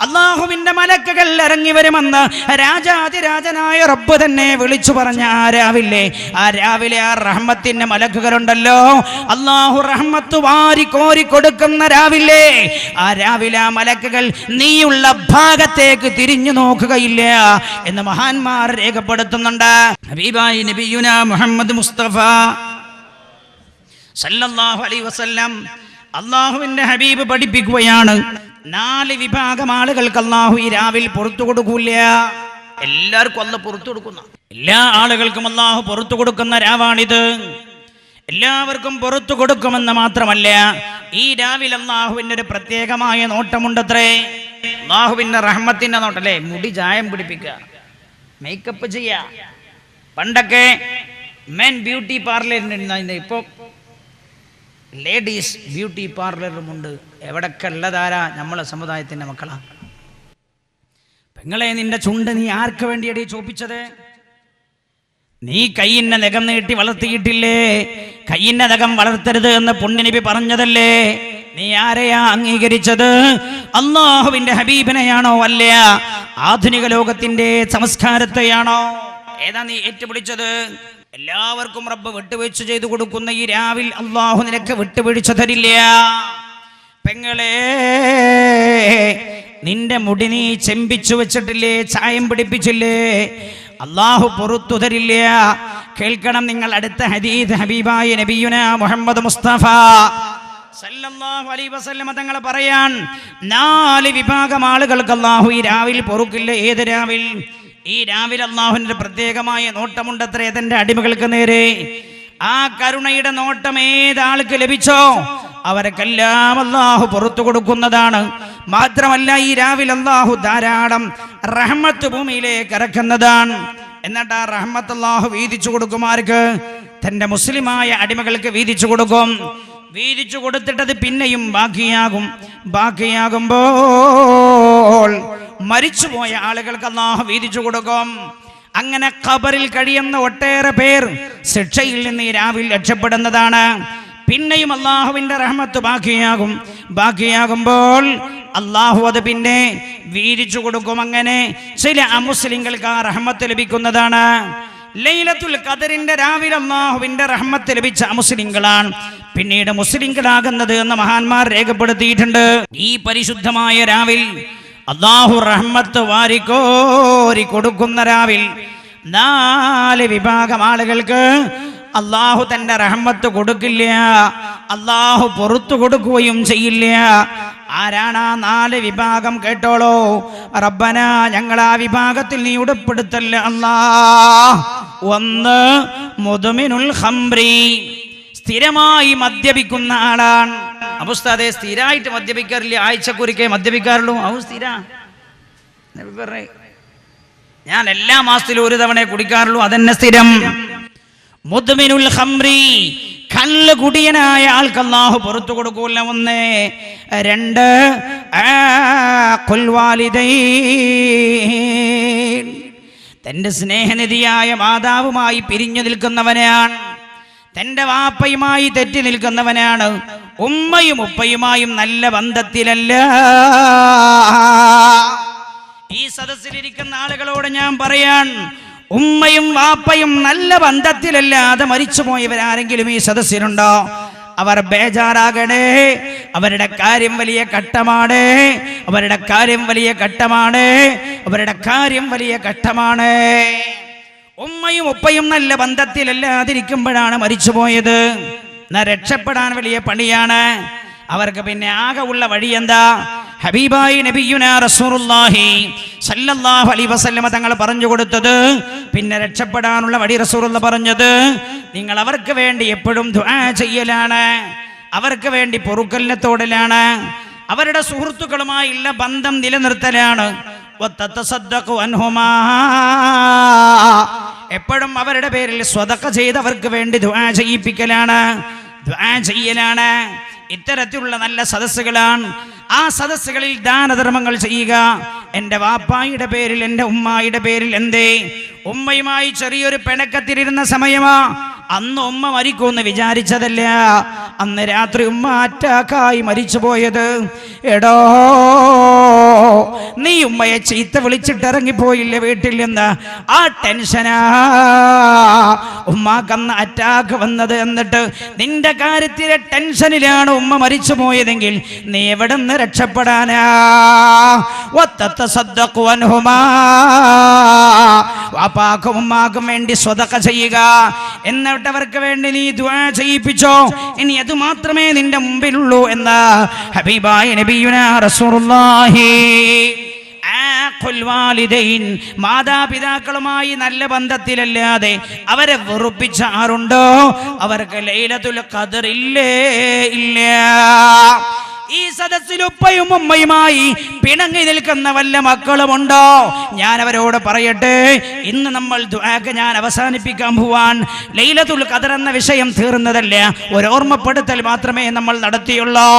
അല്ലാഹുവിന്റെ മലക്കുകൾ ഇറങ്ങി വരുമെന്ന് രാജാതിരാജനായ റബ്ബ് തന്നെ വിളിച്ചു പറഞ്ഞ ആ രാവിലെ ആ റഹ്മത്തിന്റെ മലക്കുകളുണ്ടല്ലോ, അല്ലാഹു റഹ്മത്ത് വാരി കോരി കൊടുക്കുന്ന രാവിലെ ആ മലക്കുകൾ നീയുള്ള ഭാഗത്തേക്ക് തിരിഞ്ഞു നോക്കുകയില്ല എന്ന് മഹാന്മാർ രേഖപ്പെടുത്തുന്നുണ്ട്. ഹബീബായി നബിയുനാ മുഹമ്മദ് മുസ്തഫ സല്ലല്ലാഹു അലൈഹി വസല്ലം അല്ലാഹുവിന്റെ ഹബീബ് പഠിപ്പിക്കുകയാണ്, 4 വിഭാഗം ആളുകൾക്ക് അല്ലാഹു ഈ രാവിൽ പുറത്തു കൊടുക്കൂല. എല്ലാവർക്കും അല്ല പുറത്തു കൊടുക്കുന്ന, എല്ലാ ആളുകൾക്കും അല്ലാഹു പുറത്തു കൊടുക്കുന്ന രാവാണിത്. എല്ലാവർക്കും പുറത്തു കൊടുക്കുമെന്ന് മാത്രമല്ല, ഈ രാവിൽ അല്ലാഹുവിന്റെ ഒരു പ്രത്യേകമായ നോട്ടമുണ്ടത്രേ. അല്ലാഹുവിന്റെ റഹ്മത്തിന്റെ നോട്ടല്ലേ, മുടി ചായം പിടിപ്പിക്കുക, മേക്കപ്പ് ചെയ്യുക. പണ്ടൊക്കെ മെൻ ബ്യൂട്ടി പാർലറിന്, ഇപ്പോൾ ലേഡീസ് ബ്യൂട്ടി പാർലറുമുണ്ട്. എവിടൊക്കെ ഉള്ളതാരാ? നമ്മളെ സമുദായത്തിന്റെ മക്കളാ. പെങ്ങളെ, നിന്റെ ചുണ്ട് നീ ആർക്ക് വേണ്ടിയടി ചോപ്പിച്ചത്? നീ കയ്യിന്റെ നഖം നീട്ടി വളർത്തിയിട്ടില്ലേ? കയ്യിന്റെ നഖം വളർത്തരുത് എന്ന് പുണ്യനബി പറഞ്ഞതല്ലേ? നീ ആരെയാ അംഗീകരിച്ചത്? അല്ലാഹുവിന്റെ ഹബീബിനെയാണോ? അല്ല, ആധുനിക ലോകത്തിന്റെ സംസ്കാരത്തെയാണോ? ഏതാ നീ ഏറ്റുപിടിച്ചത്? എല്ലാവർക്കും റബ്ബ് വിട്ടുവീഴ്ച ചെയ്തു കൊടുക്കുന്ന ഈ രാവിൽ അല്ലാഹു നിനക്ക് വിട്ടുവീഴ്ച തരില്ല. പെങ്ങളെ, നിന്റെ മുടി നീ ചെമ്പിച്ചു വെച്ചിട്ടില്ലേ? ചായം പിടിപ്പിച്ചില്ലേ? അല്ലാഹു പുറത്തു തരില്ല. കേൾക്കണം നിങ്ങൾ അടുത്ത ഹദീസ്. ഹബീബായ നബിയുനാ മുഹമ്മദ് മുസ്തഫ സല്ലല്ലാഹു അലൈഹി വസല്ലം തങ്ങൾ പറയാൻ, 4 വിഭാഗം ആളുകൾക്ക് അല്ലാഹു ഈ രാവിൽ പൊറുക്കില്ല. ഏത് രാവിൽ? ഈ രാവിലെ അല്ലാഹുവിന്റെ പ്രത്യേകമായ നോട്ടമുണ്ടത്രേ തന്റെ അടിമകൾക്ക് നേരെ. ആ കരുണയുടെ നോട്ടം ഏതാൾക്ക് ലഭിച്ചോ അവർക്കെല്ലാം അല്ലാഹു പുറത്തു കൊടുക്കുന്നതാണ്. മാത്രമല്ല ഈ രാവിൽ അല്ലാഹു ധാരാളം റഹ്മത്ത് ഭൂമിയിലേക്ക് ഇറക്കുന്നതാണ്. എന്നിട്ട് ആ റഹ്മത്ത് അല്ലാഹു വീതിച്ചു കൊടുക്കുമാർക്ക് തന്റെ മുസ്ലിമായ അടിമകൾക്ക് വീതിച്ചു കൊടുക്കും. വീതിച്ചു കൊടുത്തിട്ടത് പിന്നെയും ബാക്കിയാകുമ്പോൾ മരിച്ചുപോയ ആളുകൾക്ക് അല്ലാഹു വീതിച്ചു കൊടുക്കും. അങ്ങനെ ഖബറിൽ കഴിയുന്ന ഒട്ടേറെ പേർ ശിക്ഷയിൽ നിന്ന് ഈ രാവിൽ രക്ഷപ്പെടുന്നതാണ്. പിന്നെയും അല്ലാഹുവിന്റെ റഹ്മത്ത് ബാക്കിയാകുമ്പോൾ അല്ലാഹു അത് പിന്നെ വീതിച്ചു കൊടുക്കും. അങ്ങനെ ചില അമുസ്ലിങ്ങൾക്ക് ആ റഹ്മത്ത് ലഭിക്കുന്നതാണ്. ലൈലത്തുൽ ഖദറിന്റെ രാവിലെ അല്ലാഹുവിന്റെ റഹ്മത്ത് ലഭിച്ച മുസ്ലിങ്ങളാണ് പിന്നീട് മുസ്ലിങ്ങളാകുന്നത് എന്ന് മഹാന്മാർ രേഖപ്പെടുത്തിയിട്ടുണ്ട്. ഈ പരിശുദ്ധമായ രാവിൽ അല്ലാഹു റഹ്മത്ത് വാരിക്കോരി കൊടുക്കുന്ന രാവിൽ 4 വിഭാഗം ആളുകൾക്ക് അല്ലാഹു തന്റെ റഹ്മത്ത് കൊടുക്കില്ല, അല്ലാഹു പുറത്തു കൊടുക്കുകയും ചെയ്യില്ല. ആരാണ് ആ 4 വിഭാഗം? കേട്ടോളൂ. റബ്ബന, ഞങ്ങൾ ആ വിഭാഗത്തിൽ നീ ഉൾപ്പെടുത്തല്ല അല്ലാ. 1, മുദ്മിനുൽ ഖംറി, സ്ഥിരമായി മദ്യപിക്കുന്ന ആളാണ്. അബുസ്താദെ സ്ഥിരമായിട്ട് മദ്യപിക്കാറില്ല, ആഴ്ചക്കുറിക്കേ മദ്യപിക്കാറുള്ളൂ. ഞാൻ എല്ലാ മാസത്തിലും ഒരു തവണ കുടിക്കാറുള്ളൂ, അതെന്നെ സ്ഥിരം. മുദ്മിനുൽ ഖംറി, കള്ള് കുടിയനായ ആൾക്ക് അല്ലാഹു പുറത്തു കൊടുക്കൂല. 1. 2, ആഖുൽ വാലിദൈൻ, തന്റെ സ്നേഹനിധിയായ മാതാവുമായി പിരിഞ്ഞു നിൽക്കുന്നവനാണ്, തന്റെ വാപ്പയുമായി തെറ്റി നിൽക്കുന്നവനാണ്, ഉമ്മയും ഉപ്പയുമായും നല്ല ബന്ധത്തിലല്ല. ഈ സദസ്സിലിരിക്കുന്ന ആളുകളോട് ഞാൻ പറയാൻ, ഉമ്മയും വാപ്പയും നല്ല ബന്ധത്തിലല്ലാതെ മരിച്ചുപോയവരാരെങ്കിലും ഈ സദസ്സിലുണ്ടോ? അവർ ബേജാറാകണേ. അവരുടെ കാര്യം വലിയ ഘട്ടമാണ്. ഉമ്മയും ഉപ്പയും നല്ല ബന്ധത്തിലല്ലാതിരിക്കുമ്പോഴാണ് മരിച്ചുപോയത്. രക്ഷപ്പെടാൻ വലിയ പണിയാണ്. അവർക്ക് പിന്നെ ആകെ ഉള്ള വഴി എന്താ? ഹബീബായി നബിയുനാ റസൂലുള്ളാഹി സല്ലല്ലാഹു അലൈഹി വസല്ലമ തങ്ങൾ പറഞ്ഞു കൊടുത്തത്, പിന്നെ രക്ഷപ്പെടാനുള്ള വഴി റസൂലുള്ള പറഞ്ഞത്, നിങ്ങൾ അവർക്ക് വേണ്ടി എപ്പോഴും ദുആ ചെയ്യലാണ്, അവർക്ക് വേണ്ടി പൊറുക്കലിനെ തോടലാണ്, അവരുടെ സുഹൃത്തുക്കളുമായുള്ള ബന്ധം നിലനിർത്തലാണ്. എപ്പോഴും അവരുടെ പേരിൽ സ്വതക്ക ചെയ്തവർക്ക് വേണ്ടി ദുആ ചെയ്യലാണ്. ഇത്തരത്തിലുള്ള നല്ല സദസ്സുകളാണ്. ആ സദസ്സുകളിൽ ദാനധർമ്മങ്ങൾ ചെയ്യുക. എൻ്റെ വാപ്പായുടെ പേരിൽ, എൻ്റെ ഉമ്മായുടെ പേരിൽ. എന്തേ? ഉമ്മയുമായി ചെറിയൊരു പിണക്കത്തിലിരുന്ന സമയമാ. അന്ന് ഉമ്മ മരിക്കുമെന്ന് വിചാരിച്ചതല്ല, അന്ന് രാത്രി ഉമ്മ അറ്റാക്കായി മരിച്ചു പോയത്. എടോ, നീ ഉമ്മയെ ചീത്ത വിളിച്ചിട്ടിറങ്ങിപ്പോയില്ല വീട്ടിൽ നിന്ന്. ആ ടെൻഷനാ ഉമ്മാക്കന്ന് അറ്റാക്ക് വന്നത്. എന്നിട്ട് നിന്റെ കാര്യത്തിലെ ടെൻഷനിലാണ് ഉമ്മ മരിച്ചു പോയതെങ്കിൽ നീ എവിടെ നിന്ന് രക്ഷപ്പെടാനാ? വാപ്പാക്കും ഉമ്മാക്കും വേണ്ടി സ്വതക്ക ചെയ്യുക. എന്നിട്ട് അവർക്ക് വേണ്ടി നീ ദുആ ചെയ്യിപ്പിച്ചോ. ഇനി അത് മാത്രമേ നിന്റെ മുമ്പിലുള്ളൂ എന്ന് ഹബീബായ നബിയുനാ റസൂലുള്ളാഹി. മാതാപിതാക്കളുമായി നല്ല ബന്ധത്തിലല്ലാതെ അവരെ വെറുപ്പിച്ച ആരുണ്ടോ അവർക്ക് ലൈലത്തുൽ ഖദർ ഇല്ല. ഈ സദസ്സിൽ ഉപ്പയും ഉമ്മയുമായി പിണങ്ങി നിൽക്കുന്ന വല്ല മക്കളുമുണ്ടോ? ഞാൻ അവരോട് പറയട്ടെ, ഇന്ന് നമ്മൾ ദുആക്ക് ഞാൻ അവസാനിപ്പിക്കാൻ പോവാൻ. ലൈലത്തുൽ ഖദർ എന്ന വിഷയം തീർന്നതല്ല, ഒരു ഓർമ്മപ്പെടുത്തൽ മാത്രമേ നമ്മൾ നടത്തിയുള്ളൂ.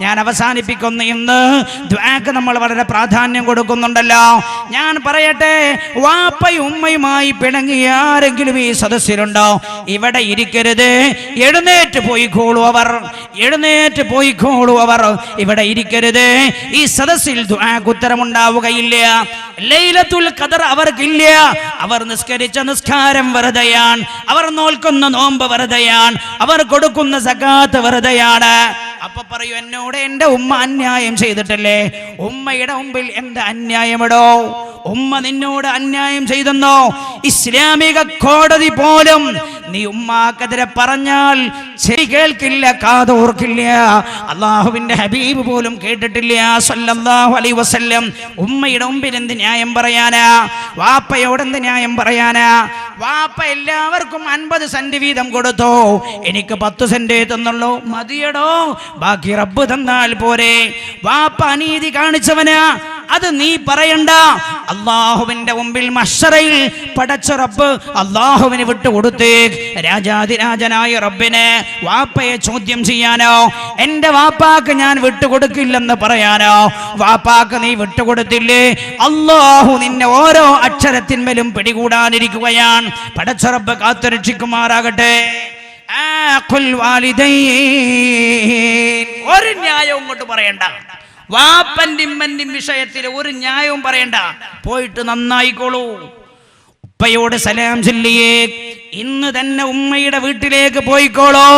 ഞാൻ അവസാനിപ്പിക്കുന്ന ഇന്ന് ദുആക്ക് നമ്മൾ വളരെ പ്രാധാന്യം കൊടുക്കുന്നുണ്ടല്ലോ. ഞാൻ പറയട്ടെ, വാപ്പയും ഉമ്മയുമായി പിണങ്ങി ആരെങ്കിലും ഈ സദസ്സിലുണ്ടോ? ഇവിടെ ഇരിക്കരുത്, എഴുന്നേറ്റ് പോയിക്കോളൂ അവർ. ഇവിടെ ഇരിക്കരുത്. ഈ സദസ്സിൽ ദുആക്ക് ഉത്തരമുണ്ടാവുകയില്ല. ലൈലത്തുൽ ഖദർ അവർക്കില്ല. അവർ നിസ്കരിച്ച നിസ്കാരം വെറുതെയാണ്, അവർ നോൽക്കുന്ന നോമ്പ് വെറുതെയാണ്, അവർ കൊടുക്കുന്ന സകാത്ത് വെറുതെയാണ്. അപ്പൊ പറയൂ, എന്നോട് എൻ്റെ ഉമ്മ അന്യായം ചെയ്തിട്ടല്ലേ? ഉമ്മയുടെ മുമ്പിൽ എന്ത് അന്യായമിടോ? ഉമ്മ നിന്നോട് അന്യായം ചെയ്തെന്നോ? ഇസ്ലാമിക കോടതി പോലും നീ ഉമ്മാക്കെതിരെ പറഞ്ഞാൽ ചെവി കേൾക്കില്ല, കാതോർക്കില്ല. അള്ളാഹുവിന്റെ ഹബീബ് പോലും കേട്ടിട്ടില്ല സല്ലല്ലാഹു അലൈഹി വസല്ലം. ഉമ്മയുടെ മുമ്പിൽ എന്ത് ന്യായം പറയാനാ? വാപ്പയോട് എന്ത് ന്യായം പറയാനാ? വാപ്പ എല്ലാവർക്കും 50 സെന്റ് വീതം കൊടുത്തു, എനിക്ക് 10 സെന്റ് തന്നുള്ളൂ. മതിയടോ, ബാക്കി റബ്ബ് തന്നാൽ പോരെ. വാപ്പ അനീതി കാണിച്ചവനാ, അത് നീ പറയണ്ട. അള്ളാഹുവിന്റെ മുമ്പിൽ മഹ്ശറയിൽ പടച്ച റബ്ബ് അള്ളാഹുവിന് വിട്ടുകൊടുത്തേ. രാജാതിരാജനായ റബ്ബിനെ വാപ്പയെ ചോദ്യം ചെയ്യാനോ, എന്റെ വാപ്പാക്ക് ഞാൻ വിട്ടുകൊടുക്കില്ലെന്ന് പറയാനോ? വാപ്പാക്ക് നീ വിട്ടുകൊടുത്തില്ലേ, അള്ളാഹു നിന്നെ ഓരോ അക്ഷരത്തിന്മേലും പിടികൂടാനിരിക്കുകയാണ്. പടച്ച റബ്ബ് കാത്തുരക്ഷിക്കുമാറാകട്ടെ. ഒരു ന്യായവും കൊണ്ട് പറയണ്ട, വാപ്പന്റെ ഇമ്മന്റെ വിഷയത്തിൽ ഒരു ന്യായവും പറയണ്ട, പോയിട്ട് നന്നായിക്കോളൂ. ഉപ്പയോട് സലാം ചൊല്ലിയേ, ഇന്ന് തന്നെ ഉമ്മയുടെ വീട്ടിലേക്ക് പോയിക്കോളൂ.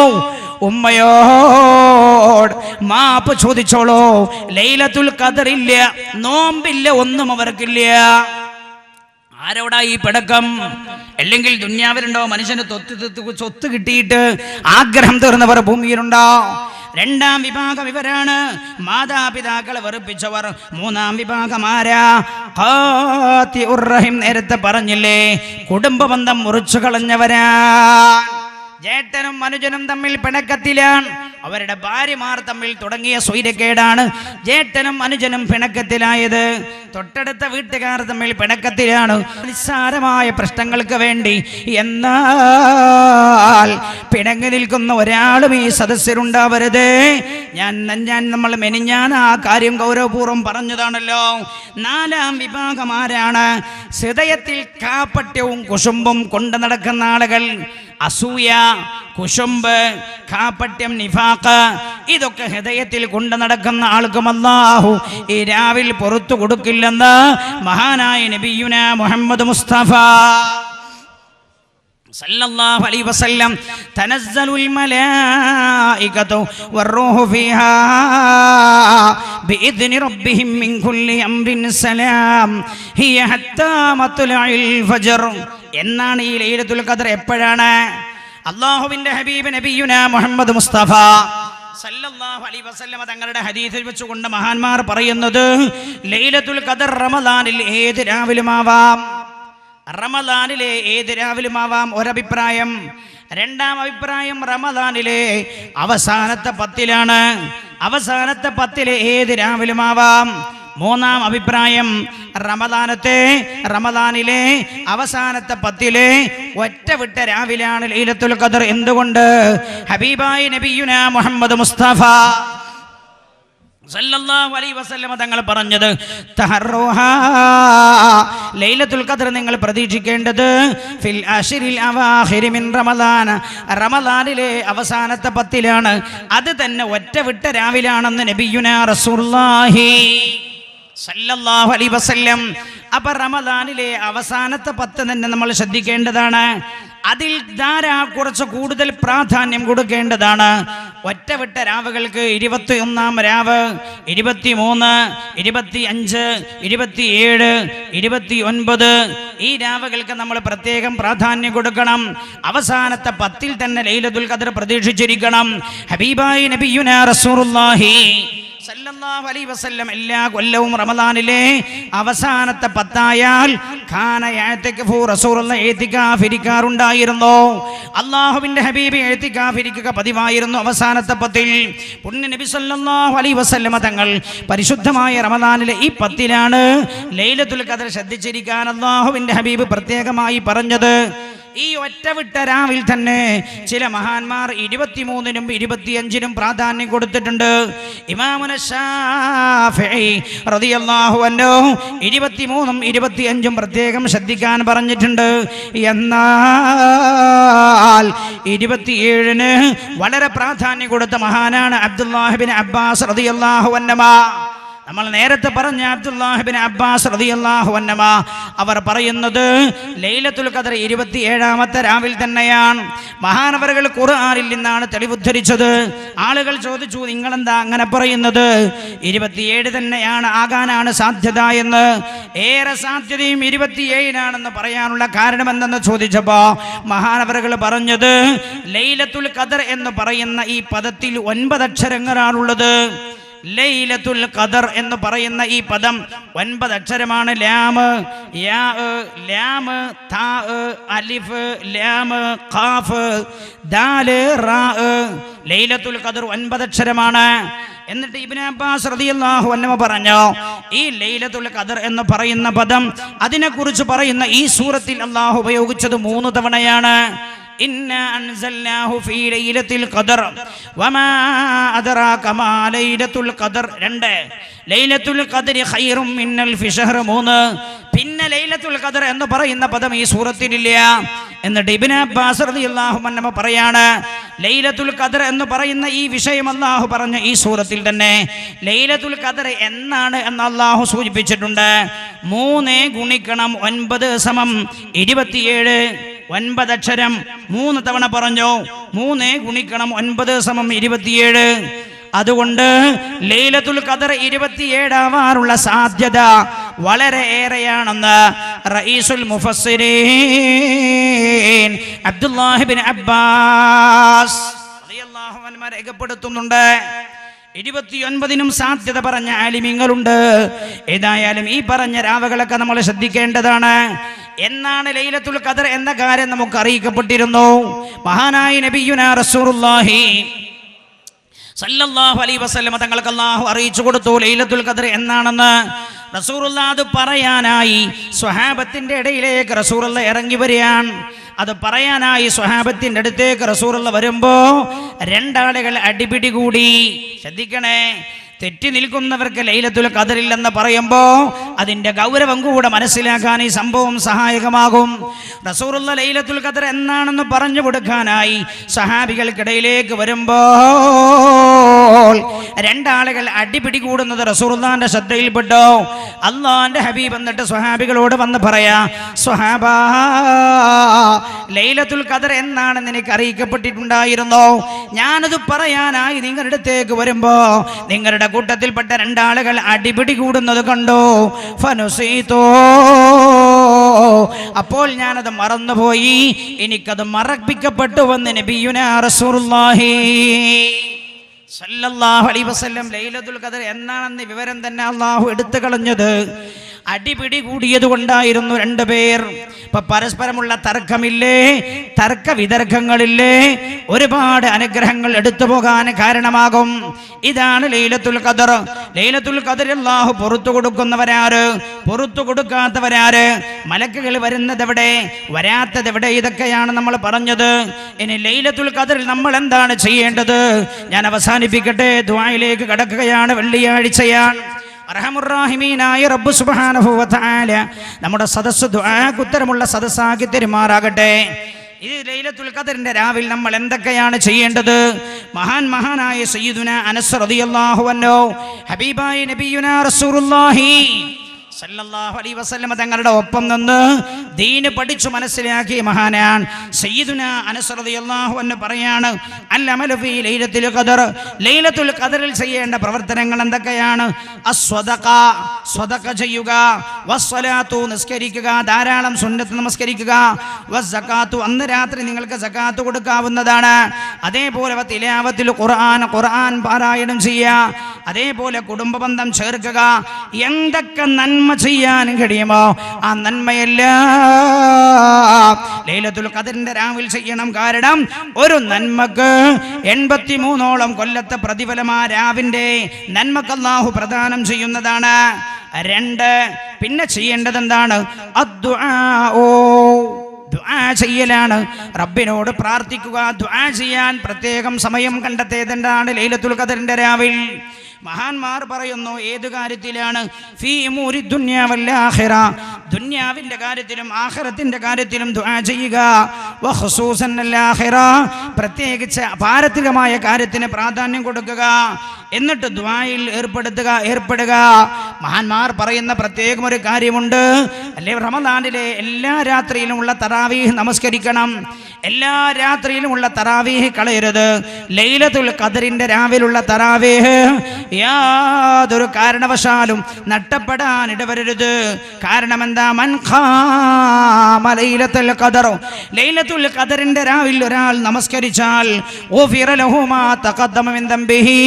ഉമ്മയോട് മാപ്പ് ചോദിച്ചോളൂ. ലൈലത്തുൽ ഖദർ ഇല്ല, നോമ്പില്ല, ഒന്നും അവർക്കില്ല. ആരോടാ ഈ പിടക്കം? അല്ലെങ്കിൽ ദുന്യാവിലുണ്ടോ മനുഷ്യന് സ്വത്ത് കിട്ടിയിട്ട് ആഗ്രഹം തീർന്നവർ ഭൂമിയിലുണ്ടോ? രണ്ടാം വിഭാഗം ഇവരാണ്, മാതാപിതാക്കളെ വെറുപ്പിച്ചവർ. മൂന്നാം വിഭാഗം ആരാ? ഖാതിഉർ റഹിം. നേരത്തെ പറഞ്ഞില്ലേ, കുടുംബ ബന്ധം മുറിച്ചു കളഞ്ഞവരാ. ജേട്ടനും അനുജനും തമ്മിൽ പിണക്കത്തിലാണ്, അവരുടെ ഭാര്യമാർ തമ്മിൽ തുടങ്ങിയ സ്വൈരക്കേടാണ് ജേട്ടനും അനുജനും പിണക്കത്തിലായത്. തൊട്ടടുത്ത വീട്ടുകാർ തമ്മിൽ പിണക്കത്തിലാണ്, നിസ്സാരമായ പ്രശ്നങ്ങൾക്ക് വേണ്ടി. എന്നാൽ പിണങ്ങി നിൽക്കുന്ന ഒരാളും ഈ സദസ്സിലുണ്ടാവരുത്. നമ്മൾ മെനിഞ്ഞാൻ ആ കാര്യം ഗൗരവപൂർവ്വം പറഞ്ഞതാണല്ലോ. നാലാം വിഭാഗം ആരാണ്? ഹൃദയത്തിൽ കാപ്പട്യവും കുശുമ്പും കൊണ്ടു നടക്കുന്ന ആളുകൾ. അസൂയ, കുശുമ്പ്, കാപ്പട്യം, നിഫാഖ്, ഇതൊക്കെ ഹൃദയത്തിൽ കൊണ്ടു നടക്കുന്ന ആൾക്കും അല്ലാഹു ഈ രാവിൽ പുറത്തു കൊടുക്കില്ലെന്ന് മഹാനായ നബിയുനാ മുഹമ്മദ് മുസ്തഫ സല്ലല്ലാഹു അലൈഹി വസല്ലം. തനസ്സലുൽ മലായികതു വറൂഹു ഫീഹാ ബിഇദ്നി റബ്ബിഹിം മിൻ കുല്ലി അംരിൻ സലാം ഹിയ ഹത്താ മത്ലഇൽ ഫജ്ർ. എന്നാണ് ഈ ലൈലത്തുൽ ഖദർ? എപ്പോഴാണ്? അല്ലാഹുവിന്റെ ഹബീബ് നബിയുനാ മുഹമ്മദ് മുസ്തഫ സല്ലല്ലാഹു അലൈഹി വസല്ലം തങ്ങളുടെ ഹദീസിൽ വെച്ചുകൊണ്ട് മഹാന്മാർ പറയുന്നത്, ലൈലത്തുൽ ഖദർ റമദാനിൽ ഏത് രാവിലുമാവാം. റമദാനിലെ ഏത് രാവിലുമാവാം, ഒരഭിപ്രായം. രണ്ടാം അഭിപ്രായം, റമദാനിലെ അവസാനത്തെ 10ലാണ്. അവസാനത്തെ 10 ഏത് രാവിലുമാവാം. മൂന്നാം അഭിപ്രായം, റമദാനിലെ അവസാനത്തെ 10 ഒറ്റ വിട്ട രാവിലാണ് ലൈലത്തുൽ ഖദർ. എന്തുകൊണ്ട്? ഹബീബായ നബിയുനാ മുഹമ്മദ് മുസ്തഫ സല്ലല്ലാഹു അലൈഹി വസല്ലം തങ്ങൾ പറഞ്ഞത്, തഹറുഹാ, ലൈലത്തുൽ ഖദർ നിങ്ങൾ പ്രതീക്ഷിക്കേണ്ടത് ഫിൽ അശ്രിൽ അവാഖിരി മിൻ റമദാൻ, റമദാനിലെ അവസാനത്തെ 10ലാണ്. അത് തന്നെ ഒറ്റ വിട്ട രാവിലാണെന്ന് നബിയുനാ റസൂലുള്ളാഹി സല്ലല്ലാഹു അലൈഹി വസല്ലം. അപ്പൊ റമദാനിലെ അവസാനത്തെ 10 തന്നെ നമ്മൾ ശ്രദ്ധിക്കേണ്ടതാണ്. അതിൽ കുറച്ച് കൂടുതൽ പ്രാധാന്യം കൊടുക്കേണ്ടതാണ്. ഒറ്റവിട്ട രാവുകൾക്ക് 21-ാം രാവ്, 23, 25, 27, 29 ഈ രാവുകൾക്ക് നമ്മൾ പ്രത്യേകം പ്രാധാന്യം കൊടുക്കണം. അവസാനത്തെ 10 തന്നെ ലൈലത്തുൽ ഖദർ പ്രതീക്ഷിച്ചിരിക്കണം. ഹബീബായ നബിയുനാ റസൂലുള്ളാഹി സല്ലല്ലാഹു അലൈഹി വസല്ലം എല്ലാ കൊല്ലവും റമദാനിലെ അവസാനത്തെ 10 ആയാൽ റസൂലുള്ളാഹി ഇഅ്തികാഫ് ഇരിക്കാറുണ്ടായിരുന്നു. അല്ലാഹുവിന്റെ ഹബീബ് ഇഅ്തികാഫ് ഇരിക്കുക പതിവായിരുന്നു അവസാനത്തെ 10-ൽ. പുണ്യ നബി സല്ലല്ലാഹു അലൈഹി വസല്ലം തങ്ങൾ പരിശുദ്ധമായ റമദാനിലെ ഈ 10-ലാണ് ലൈലത്തുൽ ഖദർ ശ്രദ്ധിച്ചിരിക്കാൻ അല്ലാഹുവിന്റെ ഹബീബ് പ്രത്യേകമായി പറഞ്ഞത്. ഈ ഒറ്റവിട്ട രാവിൽ തന്നെ ചില മഹാന്മാർ 23-നും 25-നും പ്രാധാന്യം കൊടുത്തിട്ടുണ്ട്. ഇമാമുന ശാഫിഈ റളിയല്ലാഹു അൻഹു 23-നും 25-ഉം പ്രത്യേകം ശ്രദ്ധിക്കാൻ പറഞ്ഞിട്ടുണ്ട്. എന്നാൽ 27-ന് വളരെ പ്രാധാന്യം കൊടുത്ത മഹാനാണ് അബ്ദുല്ലാഹ് ഇബ്നു അബ്ബാസ് റളിയല്ലാഹു അൻഹു. നമ്മൾ നേരത്തെ പറഞ്ഞ അബ്ദുല്ലാഹ് ഇബ്നു അബ്ബാസ് റളിയല്ലാഹു അൻഹു അവർ പറയുന്നത് ലൈലത്തുൽ ഖദർ 27-ാമത്തെ രാവിൽ തന്നെയാണ്. മഹാനവറുകൾ ഖുർആനിൽ നിന്നാണ് തെളിവുദ്ധരിച്ചത്. ആളുകൾ ചോദിച്ചു, നിങ്ങളെന്താ അങ്ങനെ പറയുന്നത്? 27 തന്നെയാണ് ആകാനാണ് സാധ്യത എന്ന്. ഏറെ സാധ്യതയും 27-നാണെന്ന് പറയാനുള്ള കാരണം എന്തെന്ന് ചോദിച്ചപ്പോ മഹാനവറുകൾ പറഞ്ഞത്, ലൈലത്തുൽ ഖദർ എന്ന് പറയുന്ന ഈ പദത്തിൽ 9 അക്ഷരങ്ങളാണുള്ളത്. ലൈലത്തുൽ ഖദർ എന്ന് പറയുന്ന ഈ പദം 9 അക്ഷരമാണ്. ലാമ്, യാ, ലാമ്, താ, അലിഫ്, ലാമ്, ഖാഫ്, ദാല്, റാ. ലൈലത്തുൽ ഖദർ 9 അക്ഷരമാണ്. എന്നിട്ട് ഇബ്നു അബ്ബാസ് റളിയല്ലാഹു അൻഹു പറഞ്ഞു, ഈ ലൈലത്തുൽ ഖദർ എന്ന് പറയുന്ന പദം അതിനെക്കുറിച്ച് പറയുന്ന ഈ സൂറത്തിൽ അല്ലാഹു ഉപയോഗിച്ചത് 3 തവണയാണ്. ഇന്നാ അൻസൽനാഹു ഫീ ലൈലത്തുൽ ഖദർ വമാ അദ്റാക മാ ലൈലത്തുൽ ഖദർ 2, ലൈലത്തുൽ ഖദരി ഖൈറും മിനൽ ഫിശഹർ 3. പിന്നെ ലൈലത്തുൽ ഖദർ എന്ന് പറയുന്ന പദം ഈ സൂറത്തിലില്ല. എന്നിട്ട് ഇബ്നു അബ്ബാസ് റളിയല്ലാഹു അൻഹു പറയാണ്, ലൈലത്തുൽ ഖദർ എന്ന് പറയുന്ന ഈ വിഷയം അല്ലാഹു പറഞ്ഞ ഈ സൂറത്തിൽ തന്നെ ലൈലത്തുൽ ഖദർ എന്നാണ് എന്ന് അല്ലാഹു സൂചിപ്പിച്ചിട്ടുണ്ട്. 3 ഗുണിക്കണം 9 സമം 27. 9 അക്ഷരം 3 തവണ പറഞ്ഞു. 3 ഗുണിക്കണം 9 സമം 27. അതുകൊണ്ട് ലൈലത്തുൽ ഖദർ 27 ആവാനുള്ള സാധ്യത വളരെ ഏറെയാണെന്ന് റഈസുൽ മുഫസ്സിരീൻ അബ്ദുല്ലാഹി ഇബ്നു അബ്ബാസ് റളിയല്ലാഹു അൻഹു രേഖപ്പെടുത്തുന്നുണ്ട്. 29നും സാധ്യത പറഞ്ഞ ആലിമീങ്ങളുണ്ട്. ഏതായാലും ഈ പറഞ്ഞ രാവുകളൊക്കെ നമ്മൾ ശ്രദ്ധിക്കേണ്ടതാണ്. എന്നാണ് ലൈലത്തുൽ ഖദർ എന്ന കാര്യം നമുക്ക് അറിയിക്കപ്പെട്ടിരുന്നു. മഹാനായ നബിയുനാ റസൂലുള്ളാഹി സല്ലല്ലാഹു അലൈഹി വസല്ലം തങ്ങൾക്ക് അല്ലാഹു അറിയിച്ചു കൊടുത്തു ലൈലത്തുൽ ഖദർ എന്നാണെന്ന്. റസൂലുള്ളാഹി അത് പറയാനായി സ്വഹാബത്തിന്റെ ഇടയിലേക്ക് റസൂലുള്ളാഹി ഇറങ്ങി വരികയാണ്. അത് പറയാനായി സ്വഹാബത്തിന്റെ അടുത്തേക്ക് റസൂലുള്ളാഹി വരുമ്പോ 2 ആളുകൾ അടിപിടി കൂടി. ശ്രദ്ധിക്കണേ, തെറ്റി നിൽക്കുന്നവർക്ക് ലൈലത്തുൽ ഖദറില്ലെന്ന് പറയുമ്പോൾ അതിന്റെ ഗൗരവം കൂടെ മനസ്സിലാക്കാൻ ഈ സംഭവം സഹായകമാകും. റസൂലുള്ളാഹി ലൈലത്തുൽ ഖദർ എന്നാണെന്ന് പറഞ്ഞു കൊടുക്കാനായി സഹാബികൾക്കിടയിലേക്ക് വരുമ്പോൾ 2 ആളുകൾ അടിപിടി കൂടുന്നത് റസൂലുള്ളാഹിന്റെ ശ്രദ്ധയിൽപ്പെട്ടു. അല്ലാഹുവിന്റെ ഹബീബ് എന്നിട്ട് സ്വഹാബികളോട് വന്ന് പറയാ, സ്വഹാബാ, ലൈലത്തുൽ ഖദർ എന്നാണെന്ന് എനിക്ക് അറിയിക്കപ്പെട്ടിട്ടുണ്ടായിരുന്നു. ഞാനത് പറയാനായി നിങ്ങളുടെ അടുത്തേക്ക് വരുമ്പോ നിങ്ങളുടെ കൂട്ടത്തിൽപ്പെട്ട 2 ആളുകൾ അടിപിടി കൂടുന്നത് കണ്ടു. ഫനുസീതോ, അപ്പോൾ ഞാനത് മറന്നുപോയി. എനിക്കത് മറപ്പിക്കപ്പെട്ടുവെന്ന് നബിയുനാ റസൂലുള്ളാഹി സല്ലല്ലാഹു അലൈഹി വസല്ലം ലൈലത്തുൽ ഖദർ എന്നാണെന്ന് വിവരം തന്നെ അല്ലാഹു എടുത്തു കളഞ്ഞത് അടിപിടി കൂടിയത് കൊണ്ടായിരുന്നു. 2 പേർ. ഇപ്പൊ പരസ്പരമുള്ള തർക്കമില്ലേ, തർക്ക വിതർക്കങ്ങളില്ലേ, ഒരുപാട് അനുഗ്രഹങ്ങൾ എടുത്തു പോകാൻ കാരണമാകും. ഇതാണ് ലൈലത്തുൽ ഖദർ. ലൈലത്തുൽ ഖദർ അല്ലാഹു പുറത്തു കൊടുക്കുന്നവരാര്, പുറത്തു കൊടുക്കാത്തവരാര്, മലക്കുകൾ വരുന്നതെവിടെ, വരാത്തതെവിടെ, ഇതൊക്കെയാണ് നമ്മൾ പറഞ്ഞത്. ഇനി ലൈലത്തുൽ ഖദറിൽ നമ്മൾ എന്താണ് ചെയ്യേണ്ടത്? ഞാൻ അവസാനിപ്പിക്കട്ടെ. ദുആയിലേക്ക് കടക്കുകയാണ്. വെള്ളിയാഴ്ചയാണ്. അർഹമുർറാഹിമീനായ റബ്ബ് സുബ്ഹാനഹു വ തആല നമ്മുടെ സദസ്സ് ദുആക്ക് ഉത്തരമുള്ള സദസ്സാക്കി തരുമാറാകട്ടെ. ഇത് ലൈലത്തുൽ ഖദറിന്റെ രാവിൽ നമ്മൾ എന്തൊക്കെയാണ് ചെയ്യേണ്ടത്? മഹാനായ സയ്യിദുനാ അനസ് റളിയല്ലാഹു അൻഹു ഹബീബായ നബിയുനാ റസൂലുള്ളാഹി സല്ലല്ലാഹു അലൈഹി വസല്ലം തങ്ങളുടെ ഒപ്പം നിന്ന് ദീന് പഠിച്ചു മനസ്സിലാക്കിയ മഹാനാണ് സയ്യിദുനാ അനസ് റളിയല്ലാഹു അൻഹു പറയാണ്, അൽ അമലു ഫീ ലൈലത്തുൽ ഖദർ, ലൈലത്തുൽ ഖദറിൽ ചെയ്യേണ്ട പ്രവർത്തനങ്ങൾ എന്തൊക്കെയാണ്? അസ്സദഖ, സ്വദഖ ചെയ്യുക, വസ്സലാത്തു, നിസ്കരിക്കുക, ധാരാളം സുന്നത്ത് നമസ്കരിക്കുക, വസ്സകാത്തു, അന്ന് രാത്രി നിങ്ങൾക്ക് സകാത്ത് കൊടുക്കാവുന്നതാണ്. അതേപോലെ തിലാവത്തുൽ ഖുർആൻ, ഖുർആൻ പാരായണം ചെയ്യുക, അതേപോലെ കുടുംബബന്ധം ചേർക്കുക. എന്തൊക്കെ നന്മ ചെയ്യാൻ കഴിയുമോ ആ നന്മയെല്ലാം ലൈലത്തുൽ ഖദറിന്റെ രാവിൽ ചെയ്യണം. കാരണം ഒരു നന്മക്ക് 83ഓളം കൊല്ലത്തെ പ്രതിഫലം ആ രാവിന്റെ നന്മക്ക് അല്ലാഹു പ്രദാനം ചെയ്യുന്നതാണ്. 2, പിന്നെ ചെയ്യേണ്ടത് എന്താണ്? ദുആ ചെയ്യലാണ്. റബ്ബിനോട് പ്രാർത്ഥിക്കുക, ദുആ ചെയ്യാൻ പ്രത്യേകം സമയം കണ്ടെത്തേണ്ടതാണ് ലൈലത്തുൽ ഖദറിന്റെ രാവിൽ. മഹാന്മാർ പറയുന്നു, ഏത് കാര്യത്തിലാണ്? ഫീ ഉമൂരി ദുനിയ വൽ ആഖിറ, ദുനിയാവിന്റെ കാര്യത്തിലും ആഖിറത്തിന്റെ കാര്യത്തിലും ദുആ ചെയ്യുക. വഖുസൂസൻ അൽ ആഖിറ, പ്രത്യേകിച്ച് പാരത്രികമായ കാര്യത്തിന് പ്രാധാന്യം കൊടുക്കുക. എന്നിട്ട് ദുആയിൽ ഏർപ്പെടുക. മഹാന്മാർ പറയുന്ന പ്രത്യേകം ഒരു കാര്യമുണ്ട്. അല്ലേ, റമദാനിലെ എല്ലാ രാത്രിയിലുമുള്ള തറാവീഹ് നമസ്കരിക്കണം. എല്ലാ രാത്രിയിലുമുള്ള തറാവീഹ് കളയരുത്. ലൈലത്തുൽ ഖദറിന്റെ രാവിലുള്ള തറാവീഹ് യാതൊരു കാരണവശാലും നഷ്ടപ്പെടാൻ ഇടവരരുത്. കാരണം എന്താ? മൻ ഖാമ ലൈലത്തുൽ ഖദർ, ലൈലത്തുൽ ഖദറിന്റെ രാവിൽ ഒരാൾ നമസ്കരിച്ചാൽ ഗുഫിറ ലഹു മാ തഖദ്ദമ മിൻ ദംബിഹി,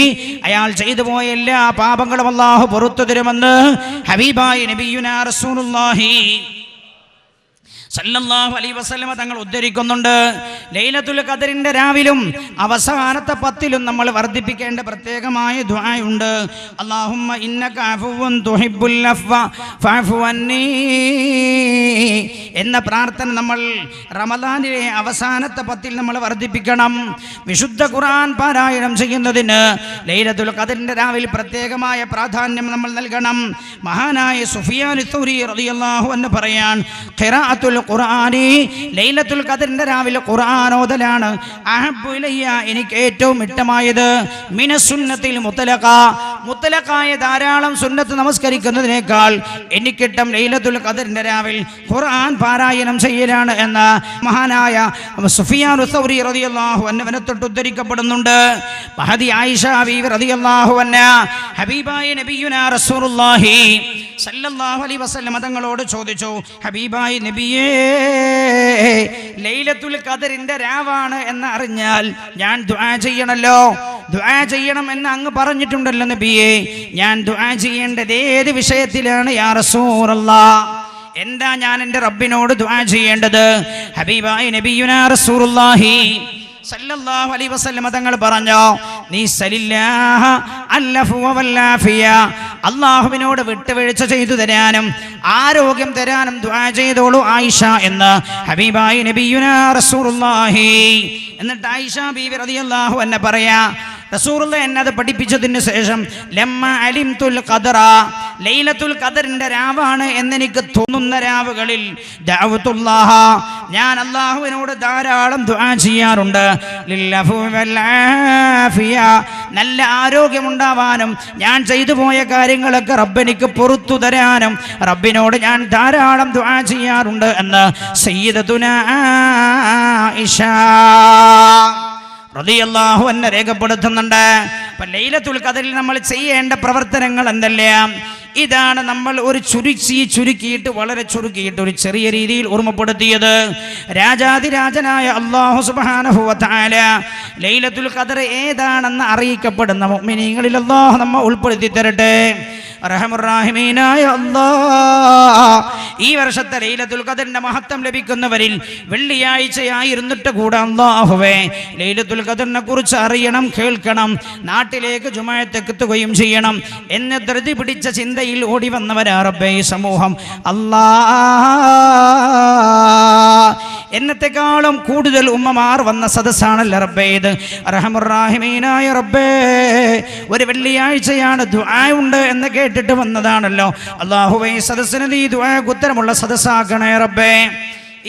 അയാൾ ചെയ്തു പോയ എല്ലാ പാപങ്ങളും അല്ലാഹു പുറത്തു തരുമെന്ന് ഹബീബായ നബിയുനാ റസൂലുള്ളാഹി സല്ലല്ലാഹു അലൈഹി വസല്ലമ തങ്ങൾ ഉദ്ധരിക്കുന്നുണ്ട്. ലൈലത്തുൽ ഖദറിന്റെ രാവിലും അവസാനത്തെ 10ലും നമ്മൾ വർദ്ധിപ്പിക്കേണ്ട പ്രത്യേകമായ ദുആയുണ്ട്. അല്ലാഹുമ്മ ഇന്നക അഫുവ്വുൻ തുഹിബ്ബുൽ അഫ്വ ഫഅഫു അന്നീ എന്ന പ്രാർത്ഥന നമ്മൾ റമദാനിലെ അവസാനത്തെ 10ൽ നമ്മൾ വർദ്ധിപ്പിക്കണം. വിശുദ്ധ ഖുർആൻ പാരായണം ചെയ്യുന്നതിന് ലൈലത്തുൽ ഖദറിന്റെ രാവിൽ പ്രത്യേകമായ പ്രാധാന്യം നമ്മൾ നൽകണം. മഹാനായ സുഫിയാൻ സൗരി റളിയല്ലാഹു അൻഹു പറയാൻ, ഖിറാഅത്തുൽ ഖുർആനി ലൈലത്തുൽ ഖദറിന്റെ രാവിലെ ഖുർആൻ ഓതലാണ് അഹബ്ബു ഇലയ്യ എനിക്ക് ഏറ്റവും ഇഷ്ടമായത് മിനസ് സുന്നത്തിൽ മുത്തലഖായ ധാരാളം സുന്നത്ത് നമസ്കരിക്കുന്നതിനേക്കാൾ എനിക്കിഷ്ടം ലൈലത്തുൽ ഖദറിന്റെ രാവിൽ ഖുർആൻ പാരായണം ചെയ്യലാണ് എന്ന മഹാനായ സുഫിയാൻ സൗരി റളിയല്ലാഹു അൻഹുവിനെ തൊട്ട് ഉദ്ധരിക്കപ്പെടുന്നുണ്ട്. മഹദി ആയിഷ ബീവി റളിയല്ലാഹു അൻഹ ഹബീബായ നബിയുനാ റസൂലുള്ളാഹി സല്ലല്ലാഹു അലൈഹി വസല്ലം തങ്ങളോട് ചോദിച്ചു, ഹബീബായ നബിയേ, ലൈലത്തുൽ ഖദറിന്റെ രാവാണ് എന്ന് അറിഞ്ഞാൽ ഞാൻ ദുആ ചെയ്യണല്ലോ, ദുആ ചെയ്യണം എന്ന് അങ്ങ് പറഞ്ഞിട്ടുണ്ടല്ലോ നബിയേ, ഞാൻ ദുആ ചെയ്യേണ്ടത് ഏത് വിഷയത്തിലാണ് യാ റസൂലല്ലാഹ്? എന്താ ഞാൻ എൻ്റെ റബ്ബിനോട് ദുആ ചെയ്യേണ്ടത്? ഹബീബായ നബിയുനാ റസൂലുള്ളാഹി സല്ലല്ലാഹു അലൈഹി വസല്ലം തങ്ങൾ പറഞ്ഞു, നീ സലില്ലാഹ അല്ലഫു വല്ലാഫിയ, അല്ലാഹുവിനോട് വിട്ടുവീഴ്ച ചെയ്തു തരാനും ആരോഗ്യം തരാനും ദുആ ചെയ്തോളൂ ആയിഷ എന്ന് ഹബീബായ നബിയുനാ റസൂലുള്ളാഹി. എന്നിട്ട് ആയിഷ ബീവി റളിയല്ലാഹു അൻഹ പറയാ, റസൂലുള്ളാഹി എന്നത് പഠിപ്പിച്ചതിന് ശേഷം ലമ്മ അലിംതുൽ ഖദറ, ലൈലത്തുൽ ഖദറിന്റെ രാവാണ് എന്നെനിക്ക് തോന്നുന്ന രാവുകളിൽ ദഅവതുല്ലാഹ, ഞാൻ അല്ലാഹുവിനോട് ധാരാളം ദുആ ചെയ്യാറുണ്ട്. ലില്ലഫു വൽആഫിയ, നല്ല ആരോഗ്യമുണ്ടാവാനും ഞാൻ ചെയ്തു പോയ കാര്യങ്ങളൊക്കെ റബ്ബെനിക്ക് പുറത്തു തരാനും റബ്ബിനോട് ഞാൻ ധാരാളം ദുആ ചെയ്യാറുണ്ട് എന്ന് സയ്യിദത്തുനാ ആയിഷ റളിയല്ലാഹു അൻഹ രേഖപ്പെടുത്തുന്നുണ്ട്. അപ്പം ലൈലത്തുൽ ഖദറിൽ നമ്മൾ ചെയ്യേണ്ട പ്രവർത്തനങ്ങൾ എന്തെല്ലാം? ഇതാണ് നമ്മൾ ഒരു ചുരുക്കിയിട്ട് വളരെ ചുരുക്കിയിട്ട് ഒരു ചെറിയ രീതിയിൽ ഓർമ്മപ്പെടുത്തിയത്. രാജാതിരാജനായ അല്ലാഹു സുബ്ഹാനഹു വ തആല ലൈലത്തുൽ ഖദർ ഏതാണെന്ന് അറിയിക്കപ്പെടുന്ന മുഅ്മിനീങ്ങളിൽ അല്ലാഹു നമ്മെ ഉൾപ്പെടുത്തി തരട്ടെ. റഹ്മുർറഹീമീനായ അല്ലാഹ്, ഈ വർഷത്തെ ലൈലത്തുൽ ഖദറിന്റെ മഹത്വം ലഭിക്കുന്നവരിൽ വെള്ളിയാഴ്ചയായിരുന്നിട്ട് കൂടെ അല്ലാഹുവേ ലൈലത്തുൽ ഖദറിനെ കുറിച്ച് അറിയണം, കേൾക്കണം, നാട്ടിലേക്ക് ജുമുഅത്തേക്ക് എത്തുകയും ചെയ്യണം എന്ന് ധൃതി പിടിച്ച ചിന്തയിൽ ഓടി വന്നവരാ റബ്ബേ ഈ സമൂഹം. അല്ലാഹ്, എന്നത്തെക്കാളും കൂടുതൽ ഉമ്മമാർ വന്ന സദസ്സാണല്ലോ റബ്ബേ ഇത്. റഹ്മുർറഹീമീനായ റബ്ബേ, ഒരു വെള്ളിയാഴ്ചയാണ് ദുആ ഉണ്ട് എന്ന് കേട്ടിട്ട് വന്നതാണല്ലോ. അല്ലാഹുവേ സദസ്സിന് നീ ദുആക്ക് ഉത്തരമുള്ള സദസ്സാക്കണേ റബ്ബേ.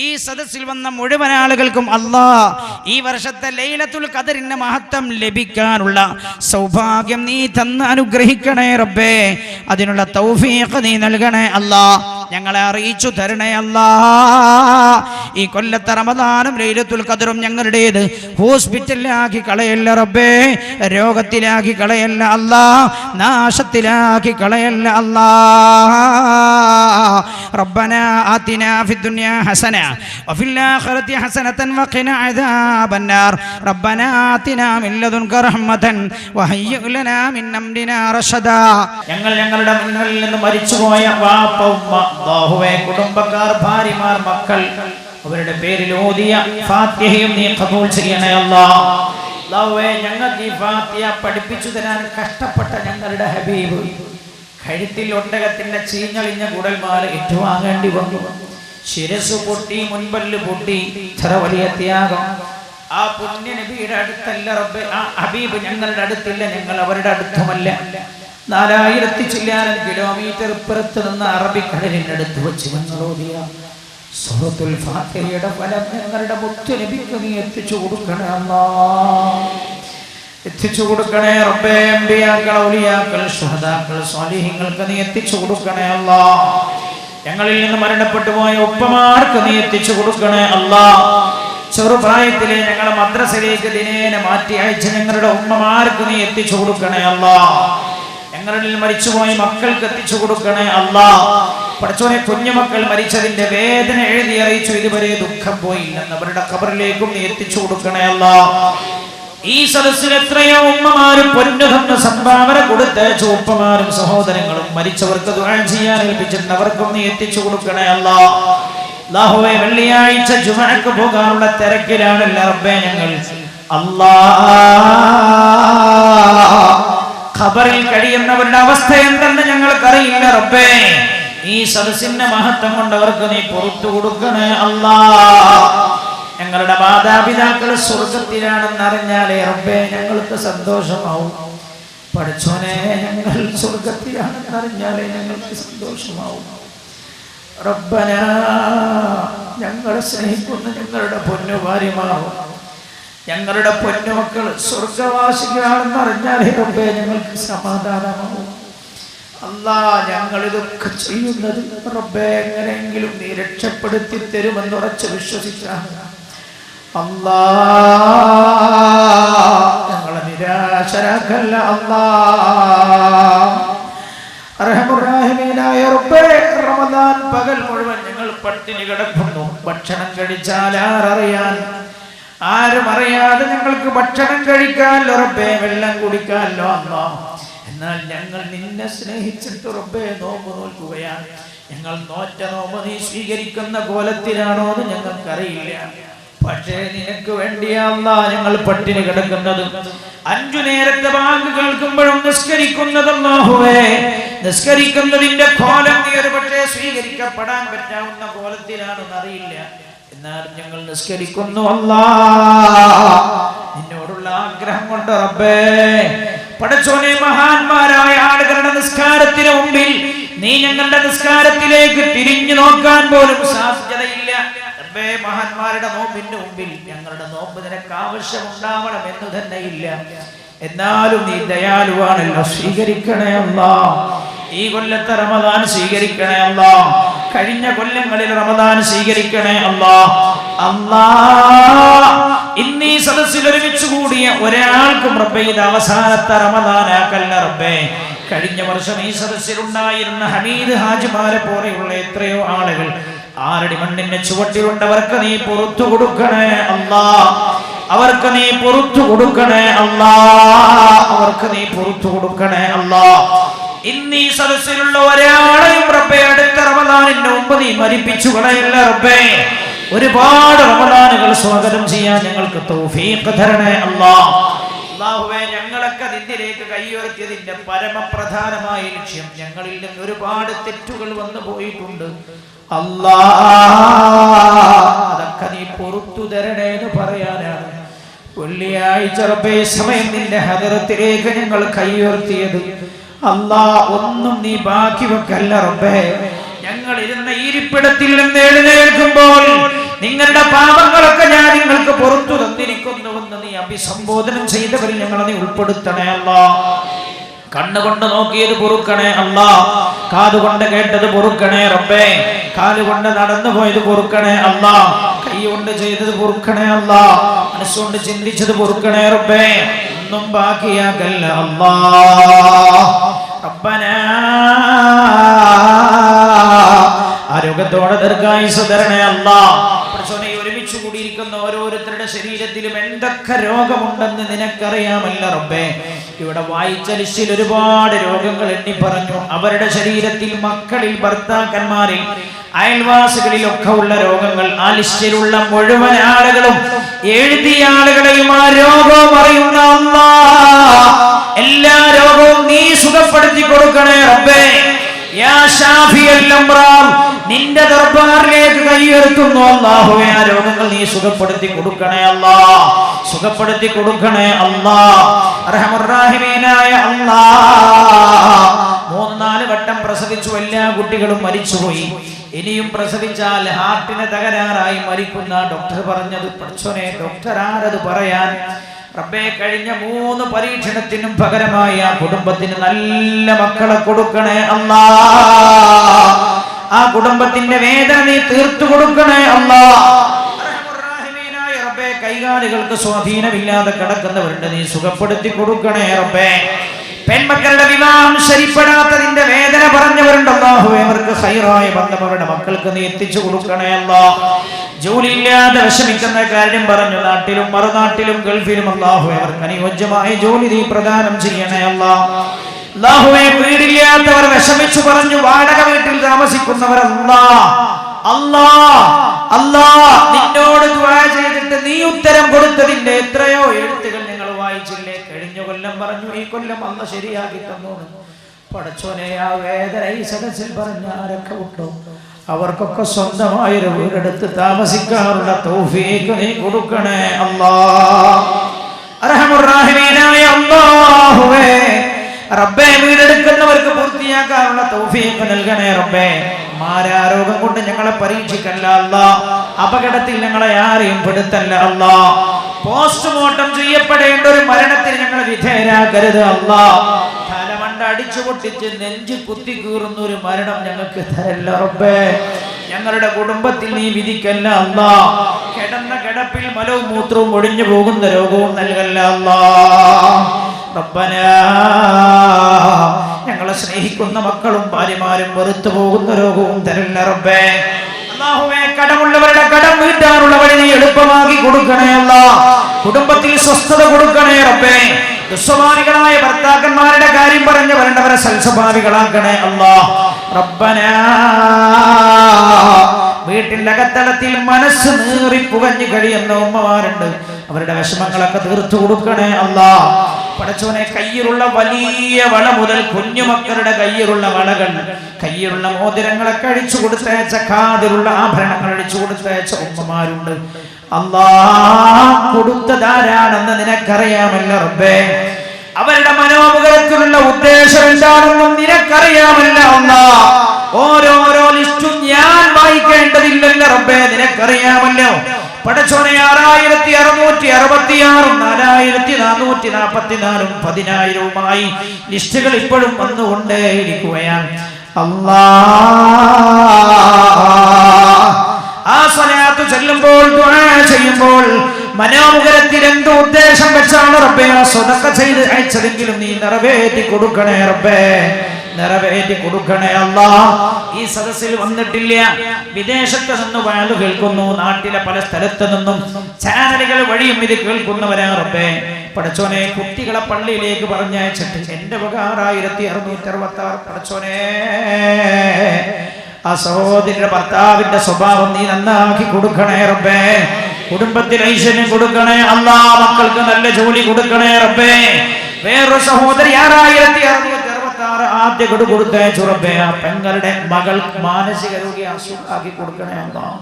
ഈ സദസ്സിൽ വന്ന മുഴുവൻ ആളുകൾക്കും അല്ലാഹ് ഈ വർഷത്തെ ലൈലത്തുൽ ഖദറിന്റെ മഹത്വം ലഭിക്കാനുള്ള സൗഭാഗ്യം നീ തന്ന് അനുഗ്രഹിക്കണേ റബ്ബേ. അതിനുള്ള തൗഫീഖ് നീ നൽകണേ അല്ലാഹ്, ഞങ്ങളെ അറിയിച്ചു തരണേ അല്ലാഹ്. ഈ കൊല്ലത്തെ റമദാനും ലൈലത്തുൽ ഖദറും ഞങ്ങളുടേത് ഹോസ്പിറ്റലിലാക്കി കളയല്ല റബ്ബേ, രോഗത്തിലാക്കി കളയല്ല അല്ലാഹ്, നാശത്തിലാക്കി കളയല്ല അല്ലാഹ്. റബ്ബനാ ആതിനാ ഫിദ്ദുനിയാ ഹസന വഫിൽ ആഖിറതി ഹസനതൻ വഖിനാ അദാബന്നാർ. റബ്ബനാ ആതിനാ മിൻ ലദുൻക റഹ്മതൻ വഹയ്യിഉ ലനാ മിൻ അംരിനാ റശദാ. ഞങ്ങളുടെ മുന്നിൽ നിന്ന് മരിച്ചുപോയ വാപ്പ, ഉമ്മ, അല്ലാഹുവേ കുടുംബക്കാർ, ഭാര്യമാർ, മക്കൾ, അവരുടെ പേരിൽ ഓതിയ ഫാത്തിഹയും നീ ഖബൂൽ ചെയ്യണേ അല്ലാഹ്. അല്ലാഹുവേ ഞങ്ങൾക്ക് ഈ ഫാത്തിഹ പഠിപ്പിച്ചു തരാൻ കഷ്ടപ്പെട്ട ഞങ്ങളുടെ ഹബീബ് കഴുത്തിൽ ഒട്ടകത്തിന്റെ ചീഞ്ഞളിഞ്ഞ കുടൽമാല ഏറ്റുവാങ്ങേണ്ടി വന്നു. ശിരസ് പൊട്ടി, മുൻപല്ല് പൊട്ടി, ഇത്ര വലിയ ത്യാഗം ആ പുണ്യ നബിയുടെ അടുത്തല്ല റബ്ബേ. ആ ഹബീബ് ഞങ്ങളുടെ അടുത്തില്ല, ഞങ്ങൾ അവരുടെ അടുത്തുമല്ല. 4000 ചില്ലാനം കിലോമീറ്റർ ഇപ്പുറത്ത് നിന്ന് അറബിക്കടലിനടുത്ത് വെച്ച് ഞങ്ങൾ ഓതിയ സൂറത്തുൽ ഫാത്തിഹയുടെ ഫലം ഞങ്ങളുടെ മുത്തു നബിക്ക് നീ എത്തിച്ചു കൊടുക്കണേ അല്ലാഹ്, എത്തിച്ചു കൊടുക്കണേ റബ്ബേ. അമ്പിയാക്കൾ, ഔലിയാക്കൾ, ശുഹദാക്കൾ, സ്വാലിഹീങ്ങൾക്ക് നീ എത്തിച്ചു കൊടുക്കണേ അല്ലാഹ്. ഞങ്ങളിൽ നിന്ന് മരണപ്പെട്ടു പോയ ഉപ്പമാർക്ക് നീ എത്തിച്ചു കൊടുക്കണേ അല്ലാഹ്. ചെറുപ്രായത്തിലെ ഞങ്ങളെ മദ്രസയിലേക്ക് ദിനേന മാറ്റി അയച്ച ഞങ്ങളുടെ ഉമ്മമാർക്ക് നീ എത്തിച്ചു കൊടുക്കണേ അല്ലാഹ്. ഞങ്ങളിൽ മരിച്ചുപോയ മക്കൾക്ക് എത്തിച്ചു കൊടുക്കണേ അല്ലാഹ്. പടച്ചോനെ, കുഞ്ഞുമക്കൾ മരിച്ചതിന്റെ വേദന എഴുതി അറിയിച്ചു, ഇതുവരെ ദുഃഖം പോയില്ലെന്ന് അവരുടെ ഖബറിലേക്കും നീ എത്തിച്ചു കൊടുക്കണേ അല്ലാഹ്. ഈ ഈ സദസ്സിൽ എത്രയോ ഉമ്മമാരും പൊന്നു തന്ന സംഭാവന കൊടുത്ത് ഉപ്പമാരും സഹോദരങ്ങളും മരിച്ചവർക്ക് ദുആ ചെയ്യാൻ ഏൽപ്പിച്ചിട്ടുണ്ട്. അവർക്കും നീ എത്തിച്ചു കൊടുക്കണേ അല്ലാഹ്. അല്ലാഹുവേ, വെള്ളിയാഴ്ച ജുമുഅക്ക് പോകാനുള്ള തിരക്കിലാണല്ലോ റബ്ബേ ഞങ്ങൾ. ഖബറിൽ കഴിയുന്നവരുടെ അവസ്ഥ എന്തെന്ന് ഞങ്ങൾക്കറിയില്ല റബ്ബേ. ഈ സദസ്സിന്റെ മഹത്വം കൊണ്ട് അവർക്ക് നീ പുറത്തു കൊടുക്കണേ അല്ലാഹ്. ഞങ്ങളുടെ മാതാപിതാക്കൾ സ്വർഗത്തിലാണെന്ന് അറിഞ്ഞാലേ റബ്ബേ ഞങ്ങൾക്ക് സന്തോഷമാവും. പഠിച്ചോനെ, ഞങ്ങൾ സ്വർഗത്തിലാണെന്ന് അറിഞ്ഞാലേ ഞങ്ങൾക്ക് സന്തോഷമാവും. റബ്ബന, ഞങ്ങളെ സ്നേഹിക്കുന്ന ഞങ്ങളുടെ പൊന്നുഭാര്യമാവും ഞങ്ങളുടെ പൊന്നുമക്കൾ സ്വർഗവാസികളാണെന്ന് അറിഞ്ഞാലേ റബ്ബേ ഞങ്ങൾക്ക് സമാധാനമാവും. അല്ലാഹ്, ഞങ്ങൾ ഇതൊക്കെ ചെയ്യുന്നത് റബ്ബേ എങ്ങനെയെങ്കിലും നീ രക്ഷപ്പെടുത്തി തരുമെന്ന് ഉറച്ച് വിശ്വസിച്ചാണ്. അല്ലാഹ്, ഞങ്ങളെ നിരാശരാക്കല്ല അല്ലാഹ്. റഹ്മാനായ റബ്ബേ, റമദാൻ പകൽ മുഴുവൻ ഞങ്ങൾ പട്ടിണി കിടക്കുന്നു. ഭക്ഷണം കഴിച്ചാൽ ആരും അറിയാതെ ഞങ്ങൾക്ക് ഭക്ഷണം കഴിക്കാമല്ലോ റബ്ബേ, വെള്ളം കുടിക്കാമല്ലോ അല്ലാഹ്. എന്നാൽ ഞങ്ങൾ നിന്നെ സ്നേഹിച്ചിട്ട് റബ്ബേ നോമ്പ് നോൽക്കുകയാണ്. ഞങ്ങൾ നോറ്റ നോമ്പ് നീ സ്വീകരിക്കുന്ന കോലത്തിലാണോ എന്ന് ഞങ്ങൾക്കറിയില്ല. പക്ഷേ നിനക്ക് വേണ്ടിയാ അല്ലാഹ് ഞങ്ങൾ പട്ടിണി കിടക്കുന്നത്. 5 നേരത്തെ ബാങ്ക് കേൾക്കുമ്പോഴും നിസ്കരിക്കുന്നത് അല്ലാഹുവേ, നിസ്കരിക്കുന്നതിന്റെ കോലം നീ ഒരു പക്ഷേ സ്വീകരിക്കപ്പെടാൻ പറ്റാവുന്ന കോലത്തിലാണെന്ന് അറിയില്ല. എന്നാലും ഞങ്ങൾ നിസ്കരിക്കുന്നു അല്ലാഹ്, നിന്നോടുള്ള ആഗ്രഹം കൊണ്ട് റബ്ബേ. പടച്ചോനെ, മഹാന്മാരായ ആളുകളുടെ നിസ്കാരത്തിന് മുമ്പിൽ നീ ഞങ്ങളുടെ നിസ്കാരത്തിലേക്ക് തിരിഞ്ഞു നോക്കാൻ പോലും സാധ്യതയില്ല റബ്ബേ. മഹാന്മാരുടെ നോമ്പിന്റെ മുമ്പിൽ ഞങ്ങളുടെ നോമ്പ് നിനക്ക് ആവശ്യമുണ്ടാവണം എന്ന് തന്നെ ഇല്ല. എന്നാലും നീ ദയാലുവാണല്ലോ, സ്വീകരിക്കണേ അല്ലാഹ്. ഈ കൊല്ലത്തെ റമദാൻ സ്വീകരിക്കണേ അല്ലാഹ്. കഴിഞ്ഞ കൊല്ലങ്ങളിൽ റമദാൻ സ്വീകരിക്കണേ അല്ലാഹ്. അല്ലാഹ്, ഇന്നീ സദസ്സിൽ ഒരുമിച്ച് കൂടിയ ഒരാൾക്കും റബ്ബേ ഇത് അവസാനത്തെ റമദാനാക്കല്ല റബ്ബേ. കഴിഞ്ഞ വർഷം ഈ സദസ്സിലുണ്ടായിരുന്ന ഹമീദ് ഹാജിമാരെ പോലെയുള്ള എത്രയോ ആളുകൾ ആരടി മണ്ണിന്റെ ചുവട്ടിലുണ്ടവർക്ക് നീ പുറത്തു കൊടുക്കണേ അല്ലാഹ്. അവർക്ക് നീ പുറത്തു കൊടുക്കണേ അല്ലാഹ്. അവർക്ക് നീ പുറത്തു കൊടുക്കണേ അല്ലാഹ്. ഇന്നീ സദസ്സിലുള്ള ഒരാളെയും റബ്ബേ അടുത്ത റമദാനിന്റെ മുമ്പ് നീ മരിപ്പിച്ചു കളയല്ല റബ്ബേ. ഒരുപാട് റമദാനുകൾ സ്വാഗതം ചെയ്യാൻ ഞങ്ങൾക്ക് തൗഫീഖ് തരണേ അല്ലാഹ്. അല്ലാഹുവേ, ഞങ്ങളൊക്കെ നിന്നിലേക്ക് കൈയുയർത്തിയതിന്റെ പരമപ്രധാനമായ ലക്ഷ്യം, ഞങ്ങളിൽ നിന്ന് ഒരുപാട് തെറ്റുകൾ വന്നു പോയിട്ടുണ്ട് അല്ലാഹ്. അതൊക്കെ നീ പുറത്തു തരണേ എന്ന് പറയാനാണ് വെള്ളിയാഴ്ച റബ്ബേ സമയം നിന്റെ ഹദറത്തിലേക്ക് ഞങ്ങൾ കൈയുയർത്തിയത്. അല്ലാഹ്, ഒന്നും നീ ബാക്കി വെക്കല്ല റബ്ബേ. ഞങ്ങൾ ഇരുന്ന ഇരിപ്പിടത്തിൽ നിന്ന് എഴുന്നേൽക്കുമ്പോൾ നിങ്ങളുടെ പാപങ്ങളൊക്കെ ഞാൻ നിങ്ങൾക്ക് പുറത്തു തന്നിരിക്കുന്നുവെന്ന് നീ അഭിസംബോധനം ചെയ്തവരിൽ ഞങ്ങളെ നീ ഉൾപ്പെടുത്തണേ അല്ലാഹ്. കണ്ണുകൊണ്ട് നോക്കിയത് പൊറുക്കണേ അല്ലാഹ്. കാതുകൊണ്ട് കേട്ടത് പൊറുക്കണേ റബ്ബേ. കാലുകൊണ്ട് നടന്നു പോയത് പൊറുക്കണേ അല്ലാഹ്. കൈ കൊണ്ട് ചെയ്തത് പൊറുക്കണേ അല്ലാഹ്. മനസ്സുകൊണ്ട് ചിന്തിച്ചത് പൊറുക്കണേ റബ്ബേ. ഒന്നും ബാക്കിയാക്കല്ല അല്ലാഹ്. റബ്ബനാ, ആരോഗ്യത്തോടെ ദീർഘായുസ്സ് തരണേ അല്ലാഹ്. ഒരുമിച്ച് കൂടിയിരിക്കുന്ന ഓരോരുത്തരുടെ ശരീരത്തിലും എന്തൊക്കെ രോഗമുണ്ടെന്ന് നിനക്കറിയാമല്ല റബ്ബേ. ഇവിടെ വായിച്ച ലിസ്റ്റിൽ ഒരുപാട് രോഗങ്ങൾ എണ്ണി പറഞ്ഞു. അവരുടെ ശരീരത്തിൽ, മക്കളിൽ, ഭർത്താക്കന്മാരിൽ, അയൽവാസികളിലൊക്കെ ഉള്ള രോഗങ്ങൾ ആ ലിസ്റ്റിലുള്ള മുഴുവൻ ആളുകളും എഴുതിയ ആളുകളെയും ആ രോഗവും അറിയുന്ന അല്ലാഹ് എല്ലാ രോഗവും നീ സുഖപ്പെടുത്തി കൊടുക്കണേ റബ്ബേ. യാ ഷാഫിയൽ അംറാദ്, നിന്റെ ദർബാറിലേക്ക് കൈയുയർത്തുന്നു അല്ലാഹുവേ. ആ രോഗങ്ങൾ നീ സുഖപ്പെടുത്തി കൊടുക്കണേ അല്ലാഹ്. സുഖപ്പെടുത്തി കൊടുക്കണേ അല്ലാഹ്. അർഹമർ റഹീമീനായ അല്ലാഹ്, 3-4 വട്ടം പ്രസവിച്ചു എല്ലാ കുട്ടികളും മരിച്ചുപോയി. ഇനിയും പ്രസവിച്ചാൽ ഹാർട്ടിന് തകരാറായി മരിക്കുന്ന ഡോക്ടർ പറഞ്ഞത്. പഠിച്ചോനെ, ഡോക്ടർ ആരത് പറയാൻ റബ്ബേ. കഴിഞ്ഞ 3 പരീക്ഷണത്തിനും പകരമായി ആ കുടുംബത്തിന് നല്ല മക്കളെ കൊടുക്കണേ അല്ലാഹ്. ആ കുടുംബത്തിന്റെ വേദന നീ തീർത്തു കൊടുക്കണേ അല്ലാഹ്. റബ്ബേ, കൈകാലുകൾക്ക് സ്വാധീനമില്ലാതെ കിടക്കുന്നവരുണ്ട്, നീ സുഖപ്പെടുത്തി കൊടുക്കണേ റബ്ബേ. പെൺമക്കളുടെ വിവാഹം ശരിപ്പെടാത്തതിന്റെ വേദന പറഞ്ഞവരുണ്ട് അല്ലാഹുവേ. അവർക്ക് ഖൈറായ ബന്ധം അവരുടെ മക്കൾക്ക് നീ എത്തിച്ചു കൊടുക്കണേ അല്ലാഹ്. ജോലിയില്ലാതെ വിഷമിക്കുന്ന കാര്യം പറഞ്ഞു. നാട്ടിലും മറുനാട്ടിലും ഗൾഫിലും അല്ലാഹുവേ അവർക്ക് അനുയോജ്യമായ ജോലി നീ പ്രദാനം ചെയ്യണേ അല്ലാഹ്. അല്ലാഹുവേ വീടില്ലാത്തവർ വിഷമിച്ചു പറഞ്ഞു വാടക വീട്ടിൽ താമസിക്കുന്നവർ നിന്നോട് ദുആ ചെയ്തിട്ട് നീ ഉത്തരം കൊടുത്തതിന്റെ എത്രയോ എഴുത്തുകൾ നിങ്ങൾ വായിച്ചില്ലേ? കഴിഞ്ഞ കൊല്ലം പറഞ്ഞു, ഈ കൊല്ലം അല്ലാഹ് ശരിയാക്കി തന്നു. പടച്ചോനെ ആ വേദന ഈ സദസ്സിൽ പറഞ്ഞ ആരൊക്കെ ഉണ്ടോ അവർക്കൊക്കെ സ്വന്തമായൊരു വീടെടുത്ത് താമസിക്കാനുള്ള തൗഫീഖ് നീ കൊടുക്കണേ അല്ലാഹ്. അർഹമുർ റഹീമീനായ അല്ലാഹുവേ റബ്ബേ വീടെടുക്കുന്നവർക്ക് പൂർത്തിയാക്കാനുള്ള തൗഫീഖ് നൽകണേ റബ്ബേ. മാരാരോഗം കൊണ്ട് ഞങ്ങളെ പരീക്ഷിക്കല്ല അല്ലാഹ്. അപകടത്തിൽ ഞങ്ങളെ ആരെയും പെടുത്തല്ല അല്ലാഹ്. പോസ്റ്റ്മോർട്ടം ചെയ്യപ്പെടേണ്ട ഒരു മരണത്തിന് ഞങ്ങളെ വിധേയരാക്കരുത് അല്ലാഹ്. തലമണ്ട അടിച്ചു പൊട്ടിച്ച് നെഞ്ച് കുത്തി കീറുന്ന ഒരു മരണം ഞങ്ങൾക്ക് തരല്ല റബ്ബേ. ഞങ്ങളുടെ കുടുംബത്തിൽ നീ വിധിക്കല്ല അല്ലാഹ്. കിടന്ന കിടപ്പിൽ മലവും മൂത്രവും ഒഴിഞ്ഞു പോകുന്ന രോഗവും നൽകല്ല അല്ലാഹ്. റബ്ബനാ ഞങ്ങളെ സ്നേഹിക്കുന്ന മക്കളും ഭാര്യമാരും വെറുത്തു പോകുന്ന രോഗവും തരല്ല റബ്ബേ. അല്ലാഹുവേ കടമുള്ളവരുടെ കടം വീട്ടാനുള്ള വഴി നീ എളുപ്പമാക്കി കൊടുക്കണേ അല്ലാഹ്. കുടുംബത്തിൽ സ്വസ്ഥത കൊടുക്കണേ റബ്ബേ. ദുസ്വഭാവികളായ ഭർത്താക്കന്മാരുടെ കാര്യം പറഞ്ഞു വരേണ്ടവരെ സൽസ്വഭാവികളാക്കണേ അല്ലാഹ്. റബ്ബനാ വീട്ടിന്റെ അകത്തളത്തിൽ മനസ്സ് നീറി പുകഞ്ഞു കഴിയുന്ന ഉമ്മമാരുണ്ട്, അവരുടെ വിഷമങ്ങളൊക്കെ തീർത്തു കൊടുക്കണേ അല്ലാഹ്. പടച്ചോനെ കയ്യിലുള്ള വലിയ വള മുതൽ കുഞ്ഞുമക്കളുടെ കയ്യിലുള്ള വളകൾ, കയ്യിലുള്ള മോതിരങ്ങളൊക്കെ അഴിച്ചു കൊടുത്തയച്ച, കാതിലുള്ള ആഭരണങ്ങൾ അഴിച്ചു കൊടുത്തയച്ച ഉമ്മമാരുണ്ട്. അല്ലാഹ് കൊടുത്തതാരാണെന്ന് നിനക്കറിയാമല്ലോ റബ്ബേ. അവരുടെ മനോമുഖത്തിലുള്ള ഉദ്ദേശം എന്താണെന്നും നിനക്കറിയാമല്ലോ അല്ലാഹ്. ഓരോരോ ലിസ്റ്റും ഞാൻ വായിക്കേണ്ടതില്ലല്ലോ റബ്ബേ, നിനക്കറിയാമല്ലോ. പടച്ചോനെ 6666 4444 10,000 ലിസ്റ്റുകൾ ഇപ്പോഴും വന്നുകൊണ്ടേയിരിക്കുകയാണ് അല്ലാഹ്. ആ സ്വലാത്ത് ചൊല്ലുമ്പോൾ ദുആ ചെയ്യുമ്പോൾ മനോമുഖരത്തിൽ എന്ത് ഉദ്ദേശം വെച്ചാണ് റബ്ബേ ആ സ്വതക്ക ചെയ്ത് അയച്ചതെങ്കിലും നീ നിറവേറ്റി കൊടുക്കണേ റബ്ബേ, നിറവേറ്റി കൊടുക്കണേ അല്ലാഹ്. ഈ സദസ്സിൽ വന്നിട്ടില്ല, വിദേശത്ത് നിന്ന് വാഴ കേൾക്കുന്നു, നാട്ടിലെ പല സ്ഥലത്ത് നിന്നും ചാനലുകൾ വഴിയും ഇത് കേൾക്കുന്നവരാ റബ്ബേ. പടച്ചോനെ കുട്ടികളെ പള്ളിയിലേക്ക് പറഞ്ഞയച്ചിട്ട് എന്റെ വക 6666 പടച്ചോനെ ആ സഹോദരിയുടെ ഭർത്താവിന്റെ സ്വഭാവം നീ നന്നാക്കി കൊടുക്കണേ റബ്ബേ. കുടുംബത്തിൽ ഐശ്വര്യം കൊടുക്കണേ അല്ലാഹ്. മക്കൾക്ക് നല്ല ജോലി കൊടുക്കണേ റബ്ബേ. വേറൊരു സഹോദരി 6666 ആദ്യ ഗഡു കൊടുത്തയച്ചു റബ്ബേ. ആ പെങ്ങളുടെ മകൾക്ക് മാനസിക രോഗി സുഖാക്കി കൊടുക്കണേ അല്ലാഹ്,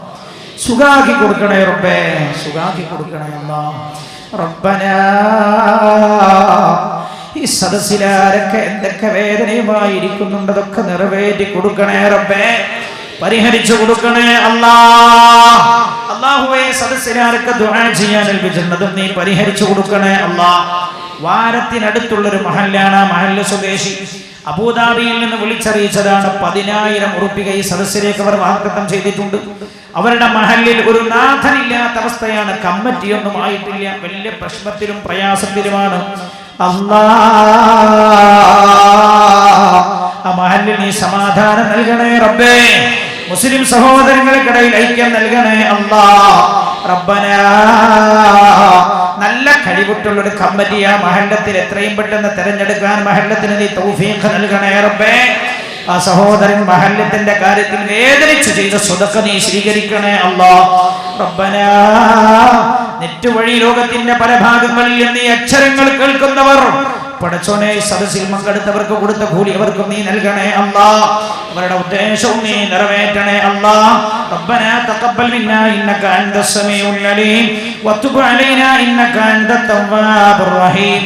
സുഖാക്കി കൊടുക്കണേ റബ്ബേ, സുഖാക്കി കൊടുക്കണേ അല്ലാഹ്. റബ്ബനാ ഈ സദസ്സിലാരൊക്കെ എന്തൊക്കെ വേദനയുമായിരിക്കുന്നുണ്ട് അതൊക്കെ നിറവേറ്റി കൊടുക്കണേ റബ്ബേ, പരിഹരിച്ചു കൊടുക്കണേ അല്ലാഹ്. അല്ലാഹുവേ സദസ്സിലാരൊക്കെ ദുആ ചെയ്യാൻ ഏൽപ്പിച്ചിട്ടുണ്ടതും നീ പരിഹരിച്ചു കൊടുക്കണേ അല്ലാഹ്. വാരത്തിനടുത്തുള്ളൊരു മഹല്ലാണ്, മഹല്ല് സ്വദേശി അബൂദാബിയിൽ നിന്ന് വിളിച്ചറിയിച്ചതാണ്. 10,000 ഉറുപ്പിക ഈ സദസ്സിലേക്ക് അവർ വാഗ്ദത്തം ചെയ്തിട്ടുണ്ട്. അവരുടെ മഹല്ലിൽ ഒരു നാഥനില്ലാത്ത അവസ്ഥയാണ്, കമ്മിറ്റിയൊന്നും ആയിട്ടില്ല, വലിയ പ്രശ്നത്തിലും പ്രയാസത്തിലുമാണ്. അല്ലാഹ് ആ മഹല്ലിൽ നീ സമാധാനം നൽകണേ റബ്ബേ. മുസ്ലിം സഹോദരങ്ങൾക്കിടയിൽ ഐക്യം നൽകണേ അല്ലാഹ്. റബ്ബനാ നല്ല കഴിവുറ്റുള്ള ഒരു കമ്മിറ്റി ആ മഹല്ലത്തിൽ എത്രയും പെട്ടെന്ന് തെരഞ്ഞെടുക്കാൻ മഹല്ലത്തിന് നീ തൗഫീഖ് നൽകണേ റബ്ബേ. ആ സഹോദരൻ മഹല്ലത്തിന്റെ കാര്യത്തിൽ വേദനിച്ചു ചെയ്ത സ്വതക്ക നീ സ്വീകരിക്കണേ അല്ലാഹ്. റബ്ബനാ നെറ്റ് വഴി ലോകത്തിന്റെ പല ഭാഗങ്ങളിൽ നിന്ന് ഈ അക്ഷരങ്ങൾ കേൾക്കുന്നവർ പടച്ചോനെ സദസ്സിൽ പങ്കെടുത്തവർക്ക് കൊടുത്ത കൂലി അവർക്കും നീ നൽകണേ അല്ലാഹ്. അവരുടെ ഉദ്ദേശവും നീ നിറവേറ്റണേ അല്ലാഹ്. റബ്ബനാ തഖബ്ബൽ മിന്നാ ഇന്നക അൻതസ് സമീഉൽ അലീം വതുബ് അലൈനാ ഇന്നക അൻതത് തവ്വാബുർ റഹീം.